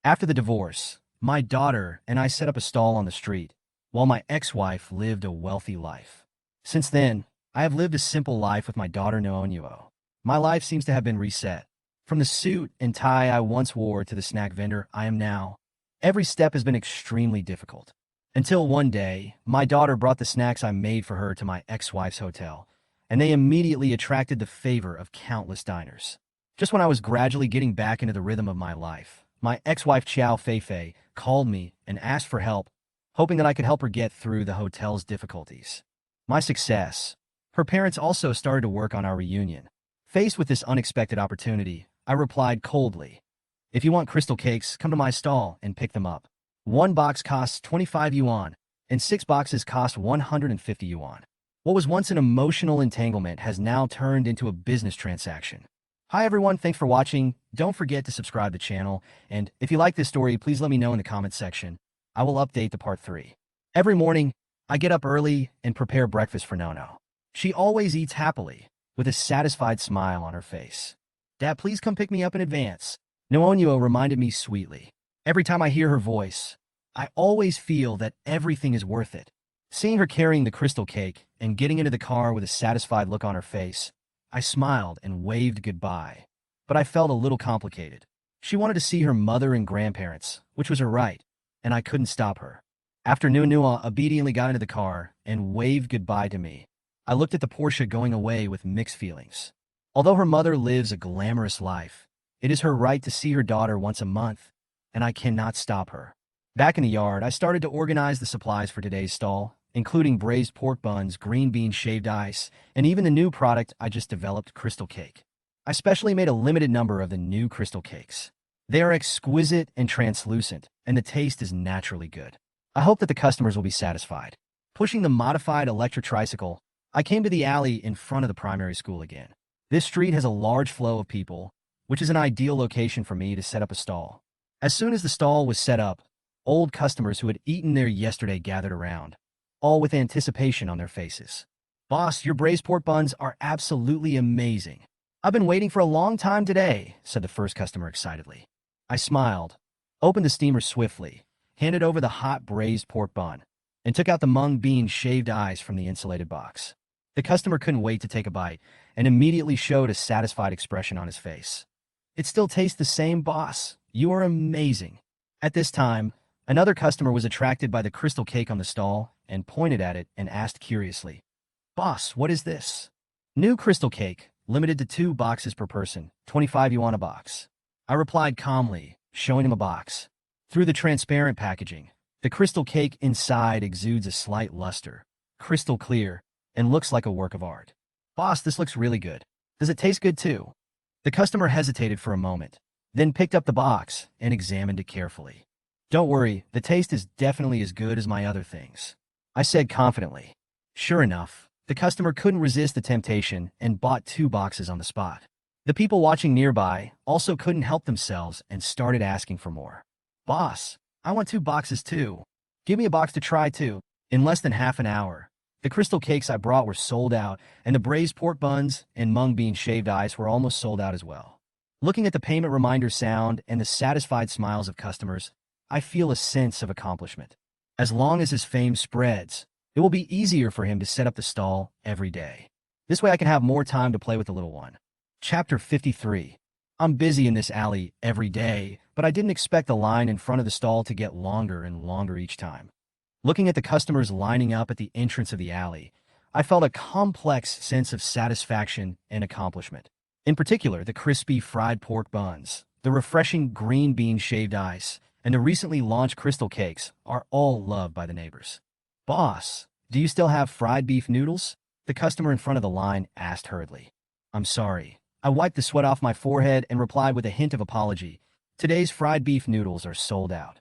After the divorce, my daughter and I set up a stall on the street, while my ex-wife lived a wealthy life. Since then, I have lived a simple life with my daughter Noonyo. My life seems to have been reset. From the suit and tie I once wore to the snack vendor I am now, every step has been extremely difficult. Until one day, my daughter brought the snacks I made for her to my ex-wife's hotel, and they immediately attracted the favor of countless diners. Just when I was gradually getting back into the rhythm of my life, my ex-wife Chow Feifei called me and asked for help, hoping that I could help her get through the hotel's difficulties. My success. Her parents also started to work on our reunion. Faced with this unexpected opportunity, I replied coldly, "If you want crystal cakes, come to my stall and pick them up. One box costs 25 yuan, and 6 boxes cost 150 yuan." What was once an emotional entanglement has now turned into a business transaction. Hi everyone, thanks for watching. Don't forget to subscribe to the channel, and if you like this story, please let me know in the comments section. I will update the part 3. Every morning, I get up early and prepare breakfast for Nono. She always eats happily, with a satisfied smile on her face. "Dad, please come pick me up in advance." Noonyo reminded me sweetly. Every time I hear her voice, I always feel that everything is worth it. Seeing her carrying the crystal cake and getting into the car with a satisfied look on her face, I smiled and waved goodbye. But I felt a little complicated. She wanted to see her mother and grandparents, which was her right, and I couldn't stop her. After Nua obediently got into the car and waved goodbye to me, I looked at the Porsche going away with mixed feelings. Although her mother lives a glamorous life, it is her right to see her daughter once a month, and I cannot stop her. Back in the yard, I started to organize the supplies for today's stall, including braised pork buns, green bean shaved ice, and even the new product I just developed, crystal cake. I specially made a limited number of the new crystal cakes. They are exquisite and translucent, and the taste is naturally good. I hope that the customers will be satisfied. Pushing the modified electric tricycle, I came to the alley in front of the primary school again. This street has a large flow of people, which is an ideal location for me to set up a stall. As soon as the stall was set up, old customers who had eaten there yesterday gathered around, all with anticipation on their faces. "Boss, your braised pork buns are absolutely amazing. I've been waiting for a long time today," said the first customer excitedly. I smiled, opened the steamer swiftly, handed over the hot braised pork bun, and took out the mung bean shaved ice from the insulated box. The customer couldn't wait to take a bite and immediately showed a satisfied expression on his face. "It still tastes the same, boss. You are amazing." At this time, another customer was attracted by the crystal cake on the stall and pointed at it and asked curiously, "Boss, what is this?" "New crystal cake, limited to 2 boxes per person, 25 yuan a box." I replied calmly, showing him a box. Through the transparent packaging, the crystal cake inside exudes a slight luster, crystal clear, and looks like a work of art. "Boss, this looks really good. Does it taste good too?" The customer hesitated for a moment, then picked up the box and examined it carefully. "Don't worry, the taste is definitely as good as my other things," I said confidently. Sure enough, the customer couldn't resist the temptation and bought 2 boxes on the spot. The people watching nearby also couldn't help themselves and started asking for more. "Boss, I want 2 boxes too. Give me a box to try too." In less than half an hour, the crystal cakes I brought were sold out, and the braised pork buns and mung bean shaved ice were almost sold out as well. Looking at the payment reminder sound and the satisfied smiles of customers, I feel a sense of accomplishment. As long as his fame spreads, it will be easier for him to set up the stall every day. This way I can have more time to play with the little one. Chapter 53. I'm busy in this alley every day, but I didn't expect the line in front of the stall to get longer and longer each time. Looking at the customers lining up at the entrance of the alley, I felt a complex sense of satisfaction and accomplishment. In particular, the crispy fried pork buns, the refreshing green bean shaved ice, and the recently launched crystal cakes are all loved by the neighbors. "Boss, do you still have fried beef noodles?" the customer in front of the line asked hurriedly. "I'm sorry." I wiped the sweat off my forehead and replied with a hint of apology, "Today's fried beef noodles are sold out."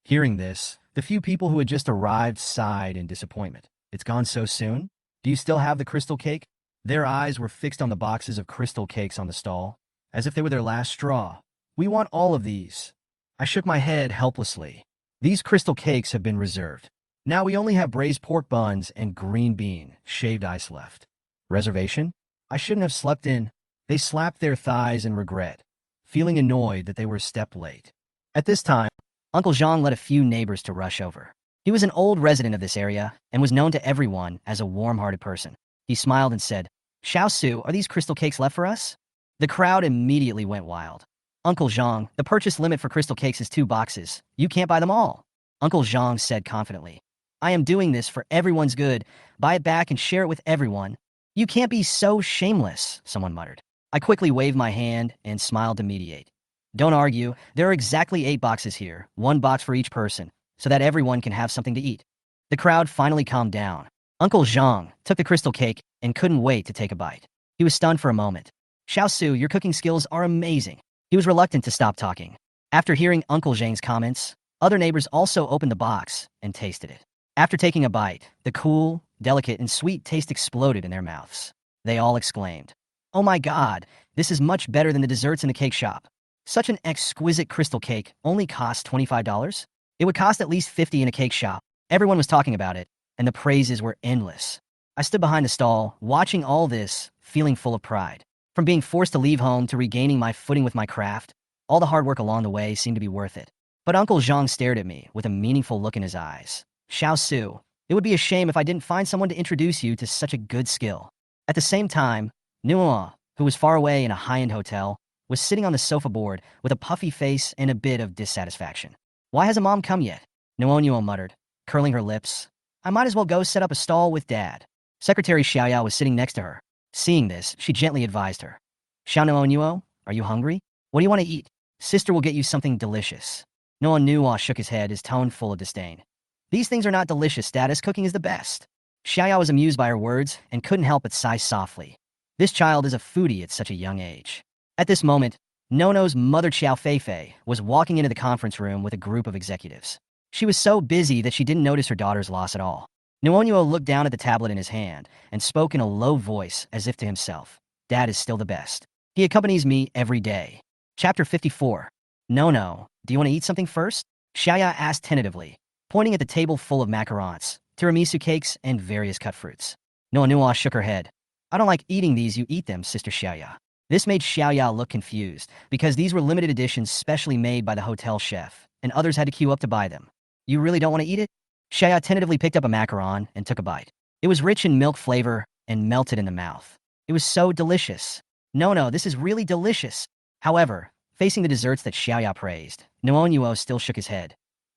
Hearing this, the few people who had just arrived sighed in disappointment. "It's gone so soon? Do you still have the crystal cake?" Their eyes were fixed on the boxes of crystal cakes on the stall, as if they were their last straw. "We want all of these." I shook my head helplessly. "These crystal cakes have been reserved. Now we only have braised pork buns and green bean shaved ice left." "Reservation?" I shouldn't have slept in. They slapped their thighs in regret, feeling annoyed that they were a step late. At this time, Uncle Zhang led a few neighbors to rush over. He was an old resident of this area and was known to everyone as a warm-hearted person. He smiled and said, "Xiao Su, are these crystal cakes left for us?" The crowd immediately went wild. "Uncle Zhang, the purchase limit for crystal cakes is 2 boxes. You can't buy them all." Uncle Zhang said confidently, "I am doing this for everyone's good. Buy it back and share it with everyone." "You can't be so shameless," someone muttered. I quickly waved my hand and smiled to mediate. "Don't argue. There are exactly 8 boxes here, 1 box for each person, so that everyone can have something to eat." The crowd finally calmed down. Uncle Zhang took the crystal cake and couldn't wait to take a bite. He was stunned for a moment. "Xiao Su, your cooking skills are amazing." He was reluctant to stop talking. After hearing Uncle Zhang's comments, other neighbors also opened the box and tasted it. After taking a bite, the cool, delicate, and sweet taste exploded in their mouths. They all exclaimed, "Oh my God, this is much better than the desserts in the cake shop. Such an exquisite crystal cake only costs $25? It would cost at least $50 in a cake shop." Everyone was talking about it, and the praises were endless. I stood behind the stall, watching all this, feeling full of pride. From being forced to leave home to regaining my footing with my craft, all the hard work along the way seemed to be worth it. But Uncle Zhang stared at me with a meaningful look in his eyes. "Xiao Su, it would be a shame if I didn't find someone to introduce you to such a good skill." At the same time, Nuo, who was far away in a high-end hotel, was sitting on the sofa board with a puffy face and a bit of dissatisfaction. "Why hasn't Mom come yet?" Nuo muttered, curling her lips. "I might as well go set up a stall with Dad." Secretary Xiaoyao was sitting next to her. Seeing this, she gently advised her. "Xiao Nuo, are you hungry? What do you want to eat? Sister will get you something delicious." Nuo shook his head, his tone full of disdain. "These things are not delicious, Status. Cooking is the best." Xiaoyao was amused by her words and couldn't help but sigh softly. This child is a foodie at such a young age. At this moment, Nono's mother Xiao Feifei was walking into the conference room with a group of executives. She was so busy that she didn't notice her daughter's loss at all. Nuo looked down at the tablet in his hand and spoke in a low voice as if to himself. "Dad is still the best. He accompanies me every day." Chapter 54. "No, do you want to eat something first?" Xiaoya asked tentatively, pointing at the table full of macarons, tiramisu cakes, and various cut fruits. Nuo shook her head. "I don't like eating these. You eat them, Sister Xiaoya." This made Xiaoya look confused, because these were limited editions specially made by the hotel chef, and others had to queue up to buy them. "You really don't want to eat it?" Xiaoya tentatively picked up a macaron and took a bite. It was rich in milk flavor and melted in the mouth. It was so delicious. No, this is really delicious." However, facing the desserts that Xiaoya praised, Nuo still shook his head.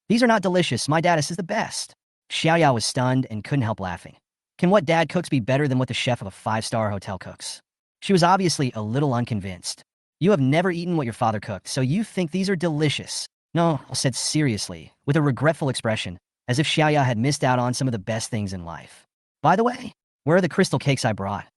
"These are not delicious. My Dadis is the best." Xiaoya was stunned and couldn't help laughing. Can what Dad cooks be better than what the chef of a 5-star hotel cooks? She was obviously a little unconvinced. "You have never eaten what your father cooked, so you think these are delicious." "No," I said seriously, with a regretful expression, as if Xiaoya had missed out on some of the best things in life. "By the way, where are the crystal cakes I brought?"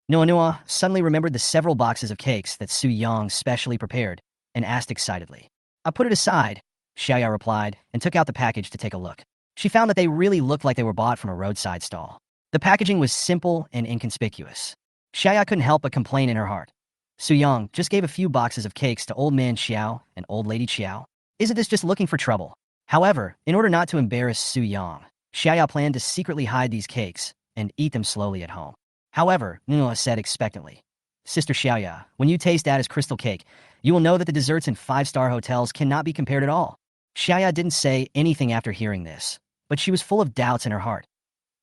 Nuo suddenly remembered the several boxes of cakes that Su Yang specially prepared and asked excitedly. "I put it aside," Xiaoya replied, and took out the package to take a look. She found that they really looked like they were bought from a roadside stall. The packaging was simple and inconspicuous. Xiaoya couldn't help but complain in her heart. Su Yang just gave a few boxes of cakes to Old Man Xiao and Old Lady Xiao. Isn't this just looking for trouble? However, in order not to embarrass Su Yang, Xiaoya planned to secretly hide these cakes and eat them slowly at home. However, Nuo said expectantly, "Sister Xiaoya, when you taste Dada's crystal cake, you will know that the desserts in 5-star hotels cannot be compared at all." Xiaoya didn't say anything after hearing this, but she was full of doubts in her heart.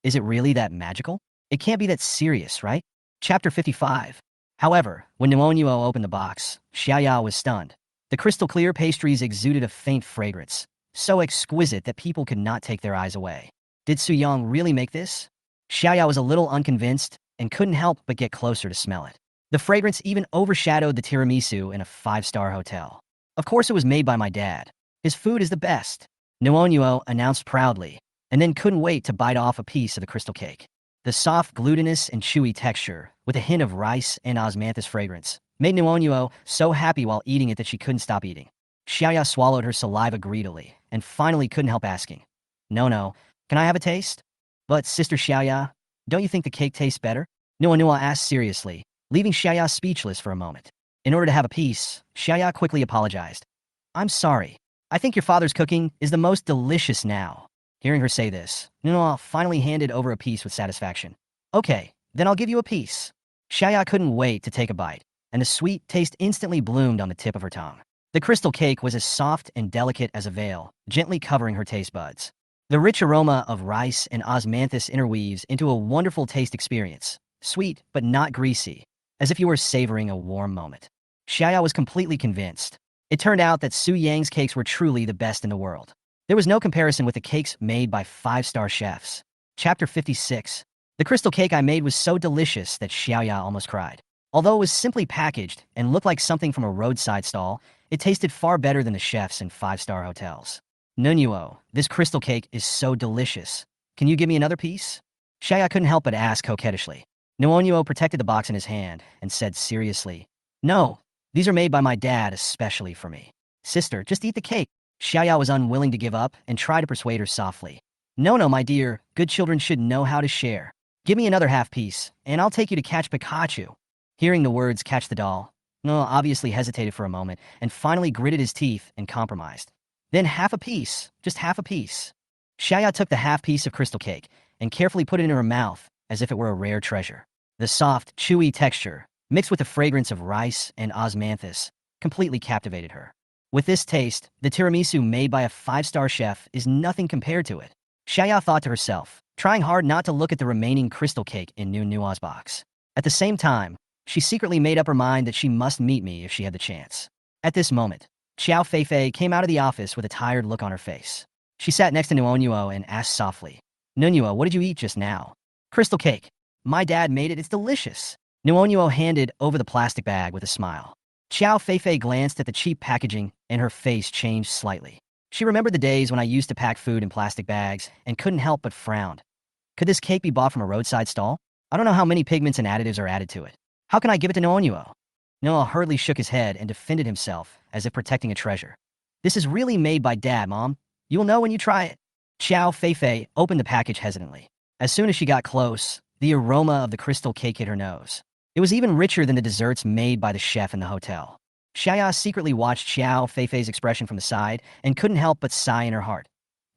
Is it really that magical? It can't be that serious, right? Chapter 55. However, when Nuo opened the box, Xiaoya was stunned. The crystal-clear pastries exuded a faint fragrance, so exquisite that people could not take their eyes away. Did Su Yang really make this? Xiaoya was a little unconvinced and couldn't help but get closer to smell it. The fragrance even overshadowed the tiramisu in a 5-star hotel. "Of course it was made by my dad. His food is the best," Nuo announced proudly, and then couldn't wait to bite off a piece of the crystal cake. The soft, glutinous, and chewy texture, with a hint of rice and osmanthus fragrance, made Nuo so happy while eating it that she couldn't stop eating. Xiaoya swallowed her saliva greedily, and finally couldn't help asking, No, can I have a taste?" "But, Sister Xiaoya, don't you think the cake tastes better?" Nuo asked seriously, leaving Xiaoya speechless for a moment. In order to have a piece, Xiaoya quickly apologized. "I'm sorry. I think your father's cooking is the most delicious now." Hearing her say this, Nuo finally handed over a piece with satisfaction. "Okay, then I'll give you a piece." Xiaoya couldn't wait to take a bite, and the sweet taste instantly bloomed on the tip of her tongue. The crystal cake was as soft and delicate as a veil, gently covering her taste buds. The rich aroma of rice and osmanthus interweaves into a wonderful taste experience, sweet but not greasy, as if you were savoring a warm moment. Xiaoya was completely convinced. It turned out that Su Yang's cakes were truly the best in the world. There was no comparison with the cakes made by five-star chefs. Chapter 56. The crystal cake I made was so delicious that Xiaoya almost cried. Although it was simply packaged and looked like something from a roadside stall, it tasted far better than the chefs in five-star hotels. Nunhuo, this crystal cake is so delicious. Can you give me another piece? Xiaoya couldn't help but ask coquettishly. Nunhuo protected the box in his hand and said seriously, "No, these are made by my dad especially for me. Sister, just eat the cake." Xiaoya was unwilling to give up and tried to persuade her softly. No, my dear, good children should know how to share. Give me another half piece, and I'll take you to catch Pikachu. Hearing the words catch the doll, Noah obviously hesitated for a moment and finally gritted his teeth and compromised. Then half a piece, just half a piece. Xiaoya took the half piece of crystal cake and carefully put it in her mouth as if it were a rare treasure. The soft, chewy texture, mixed with the fragrance of rice and osmanthus, completely captivated her. With this taste, the tiramisu made by a five-star chef is nothing compared to it. Xiaoya thought to herself, trying hard not to look at the remaining crystal cake in Nunhuo's box. At the same time, she secretly made up her mind that she must meet me if she had the chance. At this moment, Xiao Feifei came out of the office with a tired look on her face. She sat next to Nunhuo and asked softly, "Nunhuo, what did you eat just now?" "Crystal cake. My dad made it. It's delicious." Nunhuo handed over the plastic bag with a smile. Xiao Feifei glanced at the cheap packaging and her face changed slightly. She remembered the days when I used to pack food in plastic bags and couldn't help but frown. Could this cake be bought from a roadside stall? I don't know how many pigments and additives are added to it. How can I give it to Nunhuo? Noah hurriedly shook his head and defended himself as if protecting a treasure. "This is really made by Dad, Mom. You will know when you try it." Xiao Feifei opened the package hesitantly. As soon as she got close, the aroma of the crystal cake hit her nose. It was even richer than the desserts made by the chef in the hotel. Xiaoya secretly watched Xiao Feifei's expression from the side and couldn't help but sigh in her heart.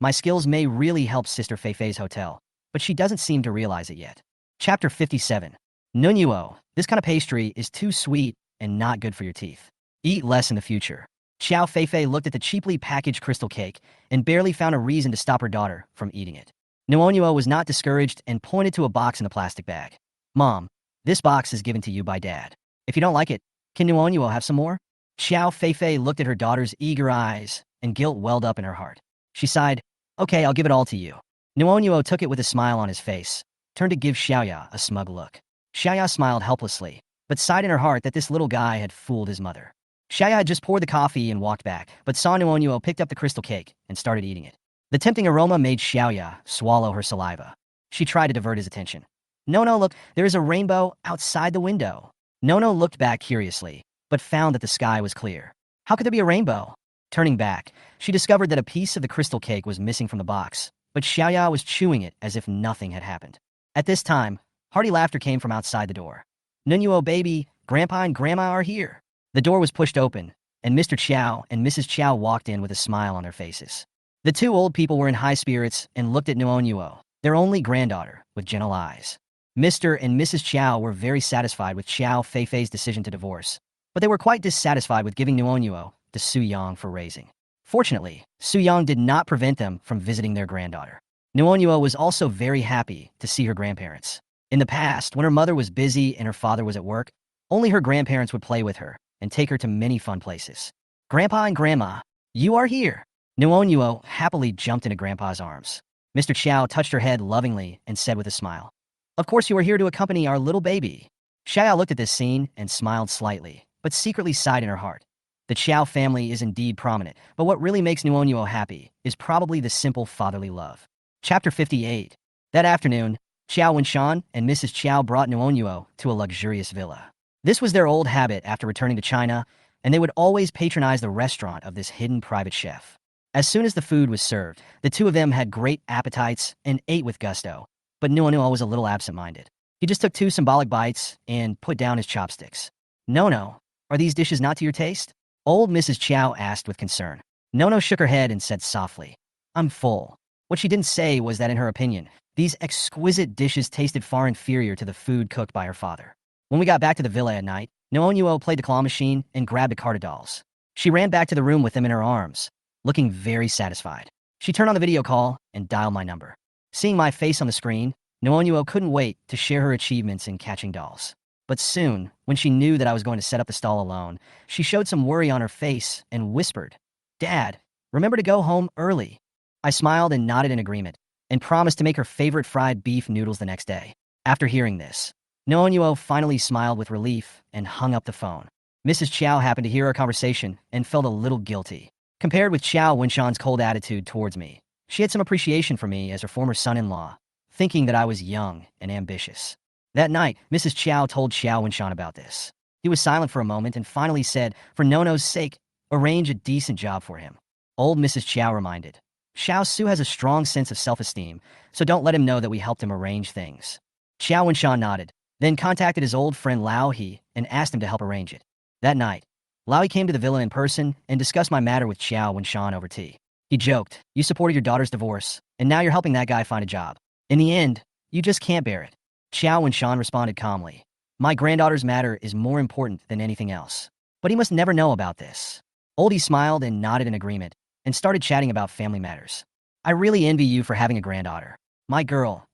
My skills may really help Sister Feifei's hotel, but she doesn't seem to realize it yet. Chapter 57. Nunhuo, this kind of pastry is too sweet and not good for your teeth. Eat less in the future. Xiao Feifei looked at the cheaply packaged crystal cake and barely found a reason to stop her daughter from eating it. Nunhuo was not discouraged and pointed to a box in the plastic bag. "Mom, this box is given to you by Dad. If you don't like it, can Nunhuo have some more?" Xiao Feifei looked at her daughter's eager eyes, and guilt welled up in her heart. She sighed, "Okay, I'll give it all to you." Nunhuo took it with a smile on his face, turned to give Xiaoya a smug look. Xiaoya smiled helplessly, but sighed in her heart that this little guy had fooled his mother. Xiaoya had just poured the coffee and walked back, but saw Nunhuo picked up the crystal cake and started eating it. The tempting aroma made Xiaoya swallow her saliva. She tried to divert his attention. "No, look, there is a rainbow outside the window." Nono looked back curiously, but found that the sky was clear. How could there be a rainbow? Turning back, she discovered that a piece of the crystal cake was missing from the box, but Xiaoya was chewing it as if nothing had happened. At this time, hearty laughter came from outside the door. "Nunhuo, baby, Grandpa and Grandma are here." The door was pushed open, and Mr. Chow and Mrs. Chow walked in with a smile on their faces. The two old people were in high spirits and looked at Nunhuo, their only granddaughter, with gentle eyes. Mr. and Mrs. Chow were very satisfied with Xiao Feifei's decision to divorce, but they were quite dissatisfied with giving Nunhuo to Su Yang for raising. Fortunately, Su Yang did not prevent them from visiting their granddaughter. Nunhuo was also very happy to see her grandparents. In the past, when her mother was busy and her father was at work, only her grandparents would play with her and take her to many fun places. "Grandpa and Grandma, you are here." Nunhuo happily jumped into Grandpa's arms. Mr. Chow touched her head lovingly and said with a smile, "Of course you are here to accompany our little baby." Xiao looked at this scene and smiled slightly, but secretly sighed in her heart. The Chow family is indeed prominent, but what really makes Nunhuo happy is probably the simple fatherly love. Chapter 58. That afternoon, Chow Wenshan and Mrs. Chow brought Nunhuo to a luxurious villa. This was their old habit after returning to China, and they would always patronize the restaurant of this hidden private chef. As soon as the food was served, the two of them had great appetites and ate with gusto, but Nunhuo was a little absent-minded. He just took 2 symbolic bites and put down his chopsticks. "No, are these dishes not to your taste?" Old Mrs. Chow asked with concern. Nono shook her head and said softly, "I'm full." What she didn't say was that in her opinion, these exquisite dishes tasted far inferior to the food cooked by her father. When we got back to the villa at night, Nunhuo played the claw machine and grabbed a cart of dolls. She ran back to the room with him in her arms, looking very satisfied. She turned on the video call and dialed my number. Seeing my face on the screen, Noonyuo couldn't wait to share her achievements in catching dolls. But soon, when she knew that I was going to set up the stall alone, she showed some worry on her face and whispered, "Dad, remember to go home early." I smiled and nodded in agreement, and promised to make her favorite fried beef noodles the next day. After hearing this, Noonyuo finally smiled with relief and hung up the phone. Mrs. Chow happened to hear our conversation and felt a little guilty. Compared with Chow Winshan's cold attitude towards me, she had some appreciation for me as her former son-in-law, thinking that I was young and ambitious. That night, Mrs. Chow told Chow Winshan about this. He was silent for a moment and finally said, for Nono's sake, arrange a decent job for him. Old Mrs. Chow reminded, Xiao Su has a strong sense of self-esteem, so don't let him know that we helped him arrange things. Chow Winshan nodded, then contacted his old friend Lao He and asked him to help arrange it. That night, Lao He came to the villa in person and discussed my matter with Chow Winshan over tea. He joked, you supported your daughter's divorce, and now you're helping that guy find a job. In the end, you just can't bear it. Chow Winshan responded calmly, my granddaughter's matter is more important than anything else. But he must never know about this. Oldie smiled and nodded in agreement, and started chatting about family matters. I really envy you for having a granddaughter. My girl,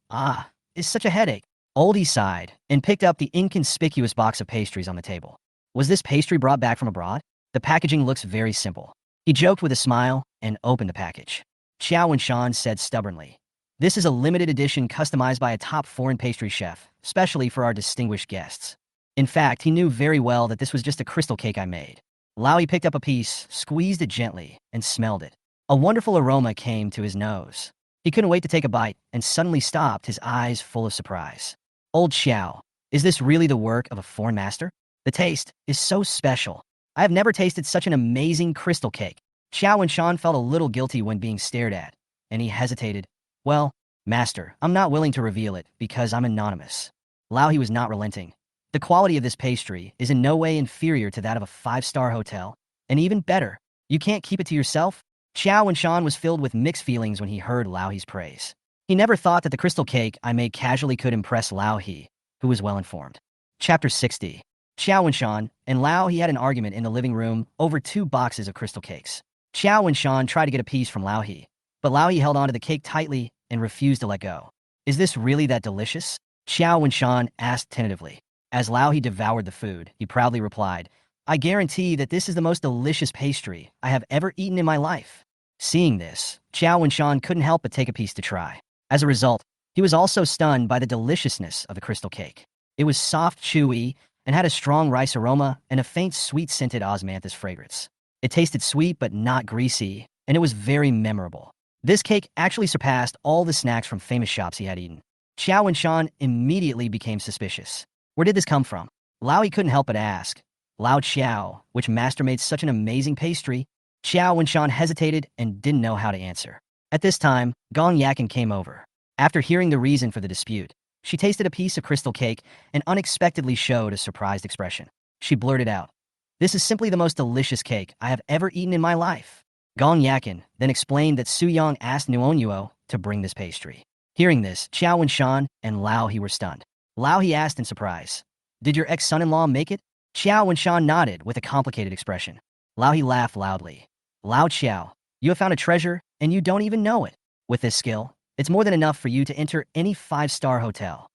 is such a headache. Oldie sighed, and picked up the inconspicuous box of pastries on the table. Was this pastry brought back from abroad? The packaging looks very simple. He joked with a smile, and opened the package. Chow Winshan said stubbornly, this is a limited edition customized by a top foreign pastry chef, specially for our distinguished guests. In fact, he knew very well that this was just a crystal cake I made. Laoi picked up a piece, squeezed it gently, and smelled it. A wonderful aroma came to his nose. He couldn't wait to take a bite, and suddenly stopped, his eyes full of surprise. Old Xiao, is this really the work of a foreign master? The taste is so special. I have never tasted such an amazing crystal cake. Xiao Winshan felt a little guilty when being stared at, and he hesitated. Well, master, I'm not willing to reveal it because I'm anonymous. Lao He was not relenting. The quality of this pastry is in no way inferior to that of a five-star hotel, and even better, you can't keep it to yourself? Xiao Winshan was filled with mixed feelings when he heard Lao He's praise. He never thought that the crystal cake I made casually could impress Lao He, who was well informed. Chapter 60. Xiao Winshan and Lao He had an argument in the living room over 2 boxes of crystal cakes. Xiao Winshan tried to get a piece from Lao He, but Lao He held onto the cake tightly and refused to let go. Is this really that delicious? Xiao Winshan asked tentatively. As Lao He devoured the food, he proudly replied, I guarantee that this is the most delicious pastry I have ever eaten in my life. Seeing this, Xiao Winshan couldn't help but take a piece to try. As a result, he was also stunned by the deliciousness of the crystal cake. It was soft, chewy, and had a strong rice aroma and a faint sweet-scented osmanthus fragrance. It tasted sweet but not greasy, and it was very memorable. This cake actually surpassed all the snacks from famous shops he had eaten. Xiao Winshan immediately became suspicious. Where did this come from? Lao He couldn't help but ask. Lao Qiao, which master made such an amazing pastry? Xiao Winshan hesitated and didn't know how to answer. At this time, Gong Yakin came over. After hearing the reason for the dispute, she tasted a piece of crystal cake and unexpectedly showed a surprised expression. She blurted out, this is simply the most delicious cake I have ever eaten in my life. Gong Yakin then explained that Su Yang asked Nuonyuo to bring this pastry. Hearing this, Xiao Winshan and Lao He were stunned. Lao He asked in surprise, did your ex-son-in-law make it? Xiao Winshan nodded with a complicated expression. Lao He laughed loudly. Lao Qiao, you have found a treasure, and you don't even know it. With this skill, it's more than enough for you to enter any 5-star hotel.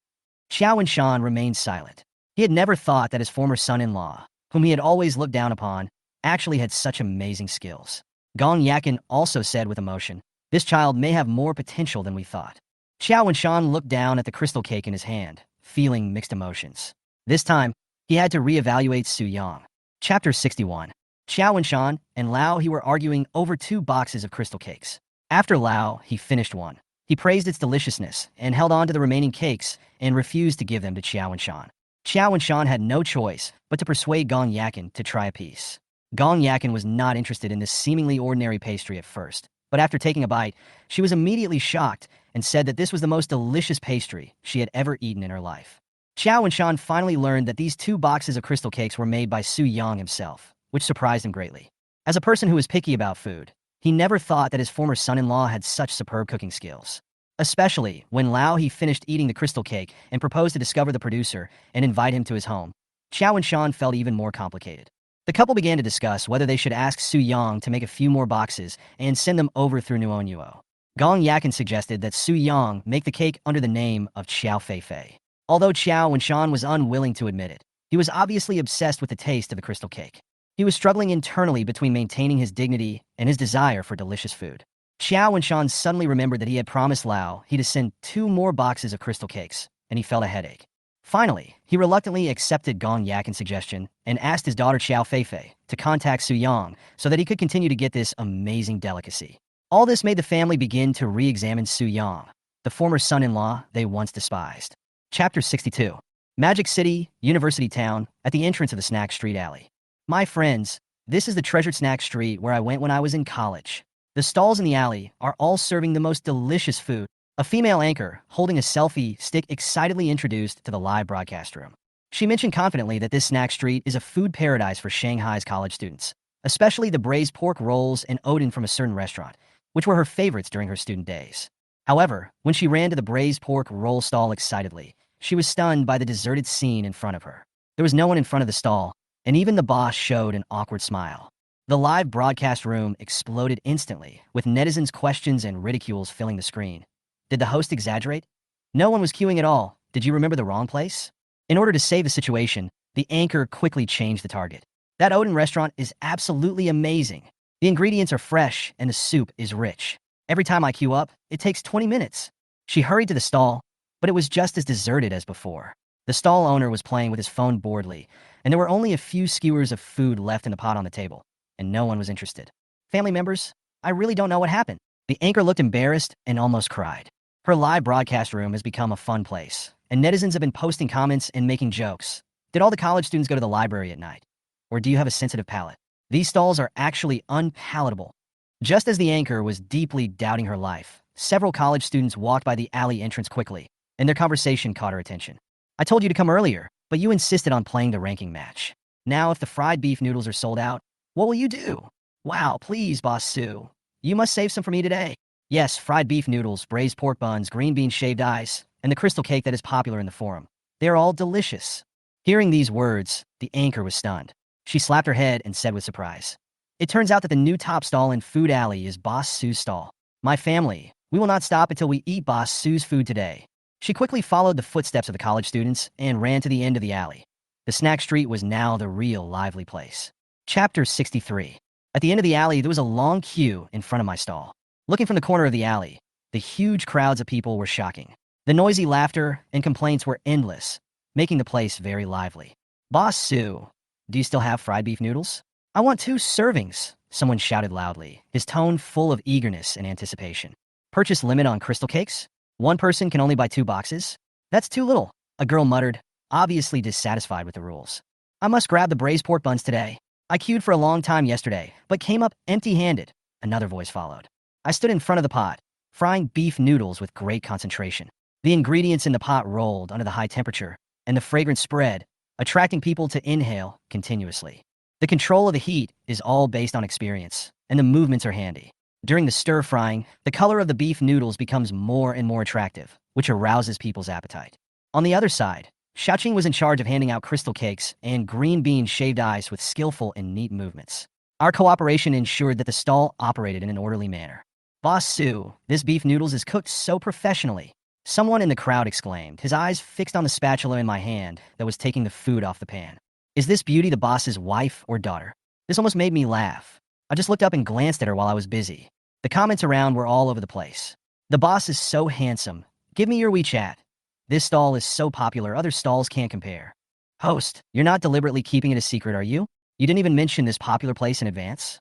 Xiao Winshan remained silent. He had never thought that his former son-in-law, whom he had always looked down upon, actually had such amazing skills. Gong Yakin also said with emotion, this child may have more potential than we thought. Xiao Winshan looked down at the crystal cake in his hand, feeling mixed emotions. This time, he had to reevaluate Su Yang. Chapter 61. Xiao Winshan and Lao He were arguing over 2 boxes of crystal cakes. After Lao He finished one, he praised its deliciousness and held on to the remaining cakes and refused to give them to Xiao Winshan. Xiao Winshan had no choice but to persuade Gong Yakin to try a piece. Gong Yakin was not interested in this seemingly ordinary pastry at first, but after taking a bite, she was immediately shocked and said that this was the most delicious pastry she had ever eaten in her life. Xiao Winshan finally learned that these 2 boxes of crystal cakes were made by Su Yang himself, which surprised him greatly. As a person who was picky about food, he never thought that his former son-in-law had such superb cooking skills. Especially when Lao He finished eating the crystal cake and proposed to discover the producer and invite him to his home, Xiao Winshan felt even more complicated. The couple began to discuss whether they should ask Su Yang to make a few more boxes and send them over through Nuonuo. Gong Yakin suggested that Su Yang make the cake under the name of Qiao Fei Fei. Although Qiao Wenshan was unwilling to admit it, he was obviously obsessed with the taste of the crystal cake. He was struggling internally between maintaining his dignity and his desire for delicious food. Qiao Wenshan suddenly remembered that he had promised Lao he'd send 2 more boxes of crystal cakes, and he felt a headache. Finally, he reluctantly accepted Gong Yakin's suggestion and asked his daughter Qiao Feifei to contact Su Yang so that he could continue to get this amazing delicacy. All this made the family begin to re-examine Su Yang, the former son-in-law they once despised. Chapter 62. Magic City, University Town, at the entrance of the Snack Street Alley. My friends, this is the treasured snack street where I went when I was in college. The stalls in the alley are all serving the most delicious food. A female anchor, holding a selfie stick, excitedly introduced to the live broadcast room. She mentioned confidently that this snack street is a food paradise for Shanghai's college students, especially the braised pork rolls and oden from a certain restaurant, which were her favorites during her student days. However, when she ran to the braised pork roll stall excitedly, she was stunned by the deserted scene in front of her. There was no one in front of the stall, and even the boss showed an awkward smile. The live broadcast room exploded instantly, with netizens' questions and ridicules filling the screen. Did the host exaggerate? No one was queuing at all. Did you remember the wrong place? In order to save the situation, the anchor quickly changed the target. That Odin restaurant is absolutely amazing. The ingredients are fresh and the soup is rich. Every time I queue up, it takes 20 minutes. She hurried to the stall, but it was just as deserted as before. The stall owner was playing with his phone boredly, and there were only a few skewers of food left in the pot on the table, and no one was interested. Family members, I really don't know what happened. The anchor looked embarrassed and almost cried. Her live broadcast room has become a fun place, and netizens have been posting comments and making jokes. Did all the college students go to the library at night? Or do you have a sensitive palate? These stalls are actually unpalatable. Just as the anchor was deeply doubting her life, several college students walked by the alley entrance quickly, and their conversation caught her attention. I told you to come earlier, but you insisted on playing the ranking match. Now, if the fried beef noodles are sold out, what will you do? Wow, please, Boss Sue. You must save some for me today. Yes, fried beef noodles, braised pork buns, green bean shaved ice, and the crystal cake that is popular in the forum. They are all delicious. Hearing these words, the anchor was stunned. She slapped her head and said with surprise, "It turns out that the new top stall in Food Alley is Boss Sue's stall. My family, we will not stop until we eat Boss Sue's food today." She quickly followed the footsteps of the college students and ran to the end of the alley. The snack street was now the real lively place. Chapter 63. At the end of the alley, there was a long queue in front of my stall. Looking from the corner of the alley, the huge crowds of people were shocking. The noisy laughter and complaints were endless, making the place very lively. "Boss Sue, do you still have fried beef noodles?" "I want 2 servings," someone shouted loudly, his tone full of eagerness and anticipation. "Purchase limit on crystal cakes? 1 person can only buy 2 boxes? That's too little," a girl muttered, obviously dissatisfied with the rules. "I must grab the braised pork buns today. I queued for a long time yesterday, but came up empty-handed," another voice followed. I stood in front of the pot, frying beef noodles with great concentration. The ingredients in the pot rolled under the high temperature, and the fragrance spread, attracting people to inhale continuously. The control of the heat is all based on experience, and the movements are handy. During the stir-frying, the color of the beef noodles becomes more and more attractive, which arouses people's appetite. On the other side, Xiaoqing was in charge of handing out crystal cakes and green bean shaved ice with skillful and neat movements. Our cooperation ensured that the stall operated in an orderly manner. "Boss Sue, this beef noodles is cooked so professionally," someone in the crowd exclaimed, his eyes fixed on the spatula in my hand that was taking the food off the pan. "Is this beauty the boss's wife or daughter?" This almost made me laugh. I just looked up and glanced at her while I was busy. The comments around were all over the place. "The boss is so handsome. Give me your WeChat. This stall is so popular, other stalls can't compare." "Host, you're not deliberately keeping it a secret, are you? You didn't even mention this popular place in advance?"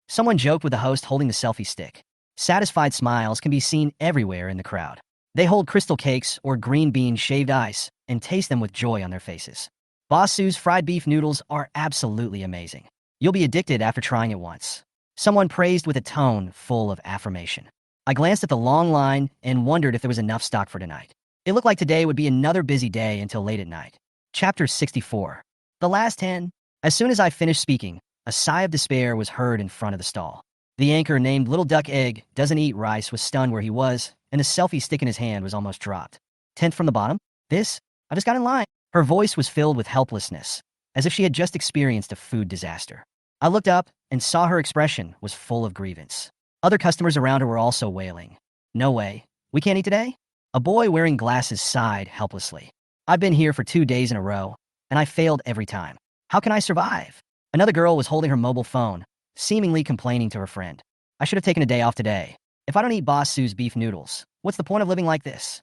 Someone joked with the host holding the selfie stick. Satisfied smiles can be seen everywhere in the crowd. They hold crystal cakes or green bean shaved ice and taste them with joy on their faces. Boss Sue's fried beef noodles are absolutely amazing. You'll be addicted after trying it once. Someone praised with a tone full of affirmation. I glanced at the long line and wondered if there was enough stock for tonight. It looked like today would be another busy day until late at night. Chapter 64. The last 10. As soon as I finished speaking, a sigh of despair was heard in front of the stall. The anchor, named Little Duck Egg Doesn't Eat Rice, was stunned where he was, and the selfie stick in his hand was almost dropped. "10th from the bottom? This? I just got in line." Her voice was filled with helplessness. as if she had just experienced a food disaster. I looked up and saw her expression was full of grievance. Other customers around her were also wailing. No way. We can't eat today? A boy wearing glasses sighed helplessly. I've been here for 2 days in a row, and I failed every time. How can I survive? Another girl was holding her mobile phone, seemingly complaining to her friend. I should have taken a day off today. If I don't eat Boss Sue's beef noodles, what's the point of living like this?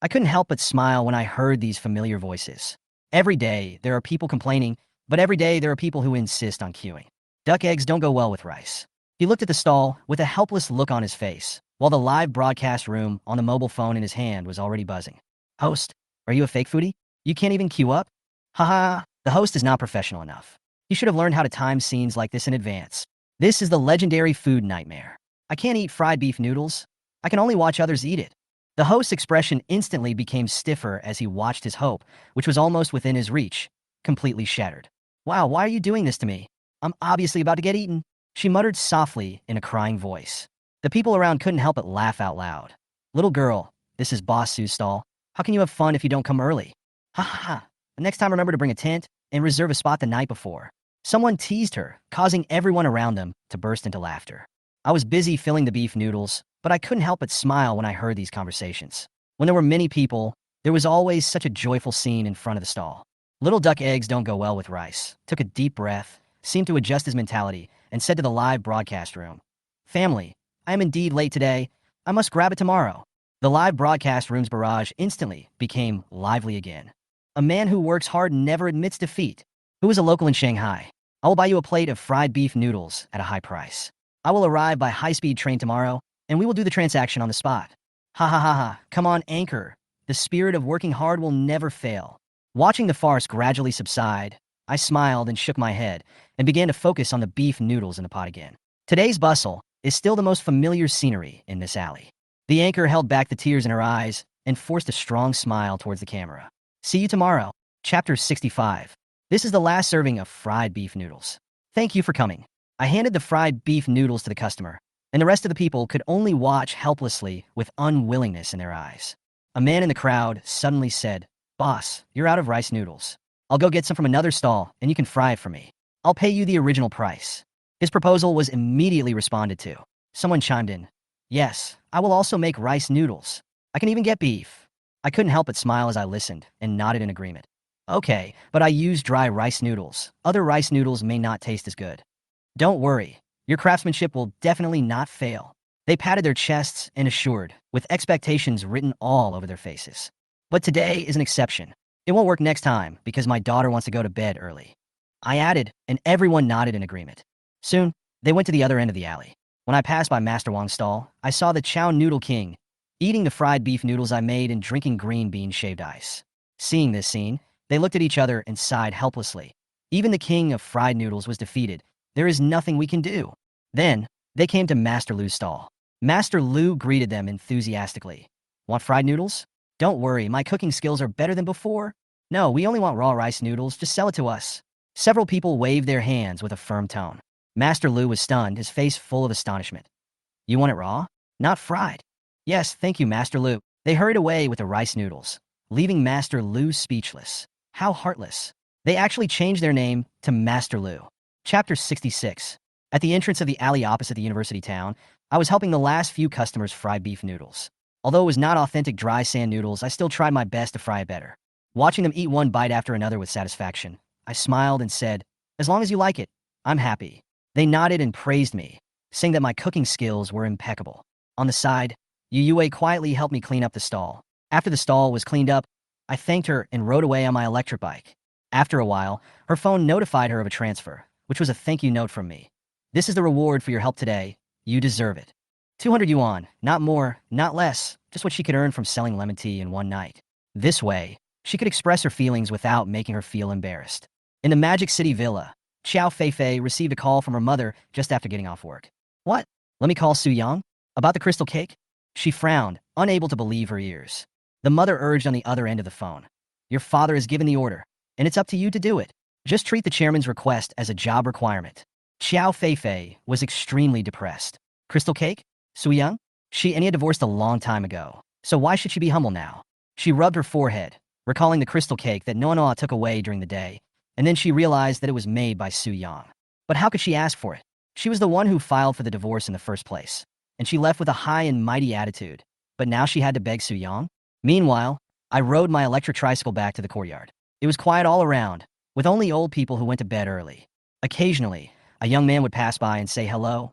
I couldn't help but smile when I heard these familiar voices. Every day, there are people complaining, but every day there are people who insist on queuing. Duck eggs don't go well with rice. He looked at the stall with a helpless look on his face, while the live broadcast room on the mobile phone in his hand was already buzzing. Host, are you a fake foodie? You can't even queue up? Haha, the host is not professional enough. He should have learned how to time scenes like this in advance. This is the legendary food nightmare. I can't eat fried beef noodles. I can only watch others eat it. The host's expression instantly became stiffer as he watched his hope, which was almost within his reach, completely shattered. Wow, why are you doing this to me? I'm obviously about to get eaten. She muttered softly in a crying voice. The people around couldn't help but laugh out loud. Little girl, this is Boss Sue's stall. How can you have fun if you don't come early? Ha ha ha. Next time remember to bring a tent and reserve a spot the night before. Someone teased her, causing everyone around them to burst into laughter. I was busy filling the beef noodles, but I couldn't help but smile when I heard these conversations. When there were many people, there was always such a joyful scene in front of the stall. Little duck eggs don't go well with rice. Took a deep breath, seemed to adjust his mentality, and said to the live broadcast room, Family, I am indeed late today. I must grab it tomorrow. The live broadcast room's barrage instantly became lively again. A man who works hard never admits defeat. Who is a local in Shanghai? I will buy you a plate of fried beef noodles at a high price. I will arrive by high-speed train tomorrow, and we will do the transaction on the spot. Ha ha ha ha, come on, anchor. The spirit of working hard will never fail. Watching the farce gradually subside, I smiled and shook my head and began to focus on the beef noodles in the pot again. Today's bustle is still the most familiar scenery in this alley. The anchor held back the tears in her eyes and forced a strong smile towards the camera. See you tomorrow. Chapter 65. This is the last serving of fried beef noodles. Thank you for coming. I handed the fried beef noodles to the customer, and the rest of the people could only watch helplessly with unwillingness in their eyes. A man in the crowd suddenly said, Boss, you're out of rice noodles. I'll go get some from another stall, and you can fry it for me. I'll pay you the original price. His proposal was immediately responded to. Someone chimed in, Yes, I will also make rice noodles. I can even get beef. I couldn't help but smile as I listened and nodded in agreement. Okay, but I use dry rice noodles. Other rice noodles may not taste as good. Don't worry, your craftsmanship will definitely not fail. They patted their chests and assured, with expectations written all over their faces. But today is an exception. It won't work next time because my daughter wants to go to bed early. I added, and everyone nodded in agreement. Soon, they went to the other end of the alley. When I passed by Master Wang's stall, I saw the Chow Noodle King, eating the fried beef noodles I made and drinking green bean shaved ice. Seeing this scene, they looked at each other and sighed helplessly. Even the king of fried noodles was defeated. There is nothing we can do. Then, they came to Master Lu's stall. Master Lu greeted them enthusiastically. Want fried noodles? Don't worry, my cooking skills are better than before. No, we only want raw rice noodles, just sell it to us. Several people waved their hands with a firm tone. Master Lu was stunned, his face full of astonishment. You want it raw? Not fried? Yes, thank you, Master Lu. They hurried away with the rice noodles, leaving Master Lu speechless. How heartless. They actually changed their name to Master Lu. Chapter 66. At the entrance of the alley opposite the university town, I was helping the last few customers fry beef noodles. Although it was not authentic dry sand noodles, I still tried my best to fry it better. Watching them eat one bite after another with satisfaction, I smiled and said, As long as you like it, I'm happy. They nodded and praised me, saying that my cooking skills were impeccable. On the side, Yue quietly helped me clean up the stall. After the stall was cleaned up, I thanked her and rode away on my electric bike. After a while, her phone notified her of a transfer, which was a thank you note from me. This is the reward for your help today. You deserve it. 200 yuan, not more, not less, just what she could earn from selling lemon tea in one night. This way, she could express her feelings without making her feel embarrassed. In the Magic City Villa, Xiao Feifei received a call from her mother just after getting off work. What? Let me call Su Yang? About the crystal cake? She frowned, unable to believe her ears. The mother urged on the other end of the phone. Your father has given the order, and it's up to you to do it. Just treat the chairman's request as a job requirement. Xiao Feifei was extremely depressed. Crystal cake? Su Yang? She and he had divorced a long time ago, so why should she be humble now? She rubbed her forehead, recalling the crystal cake that Noanoa took away during the day, and then she realized that it was made by Su Yang. But how could she ask for it? She was the one who filed for the divorce in the first place, and she left with a high and mighty attitude. But now she had to beg Su Yang? Meanwhile, I rode my electric tricycle back to the courtyard. It was quiet all around, with only old people who went to bed early. Occasionally, a young man would pass by and say, "Hello,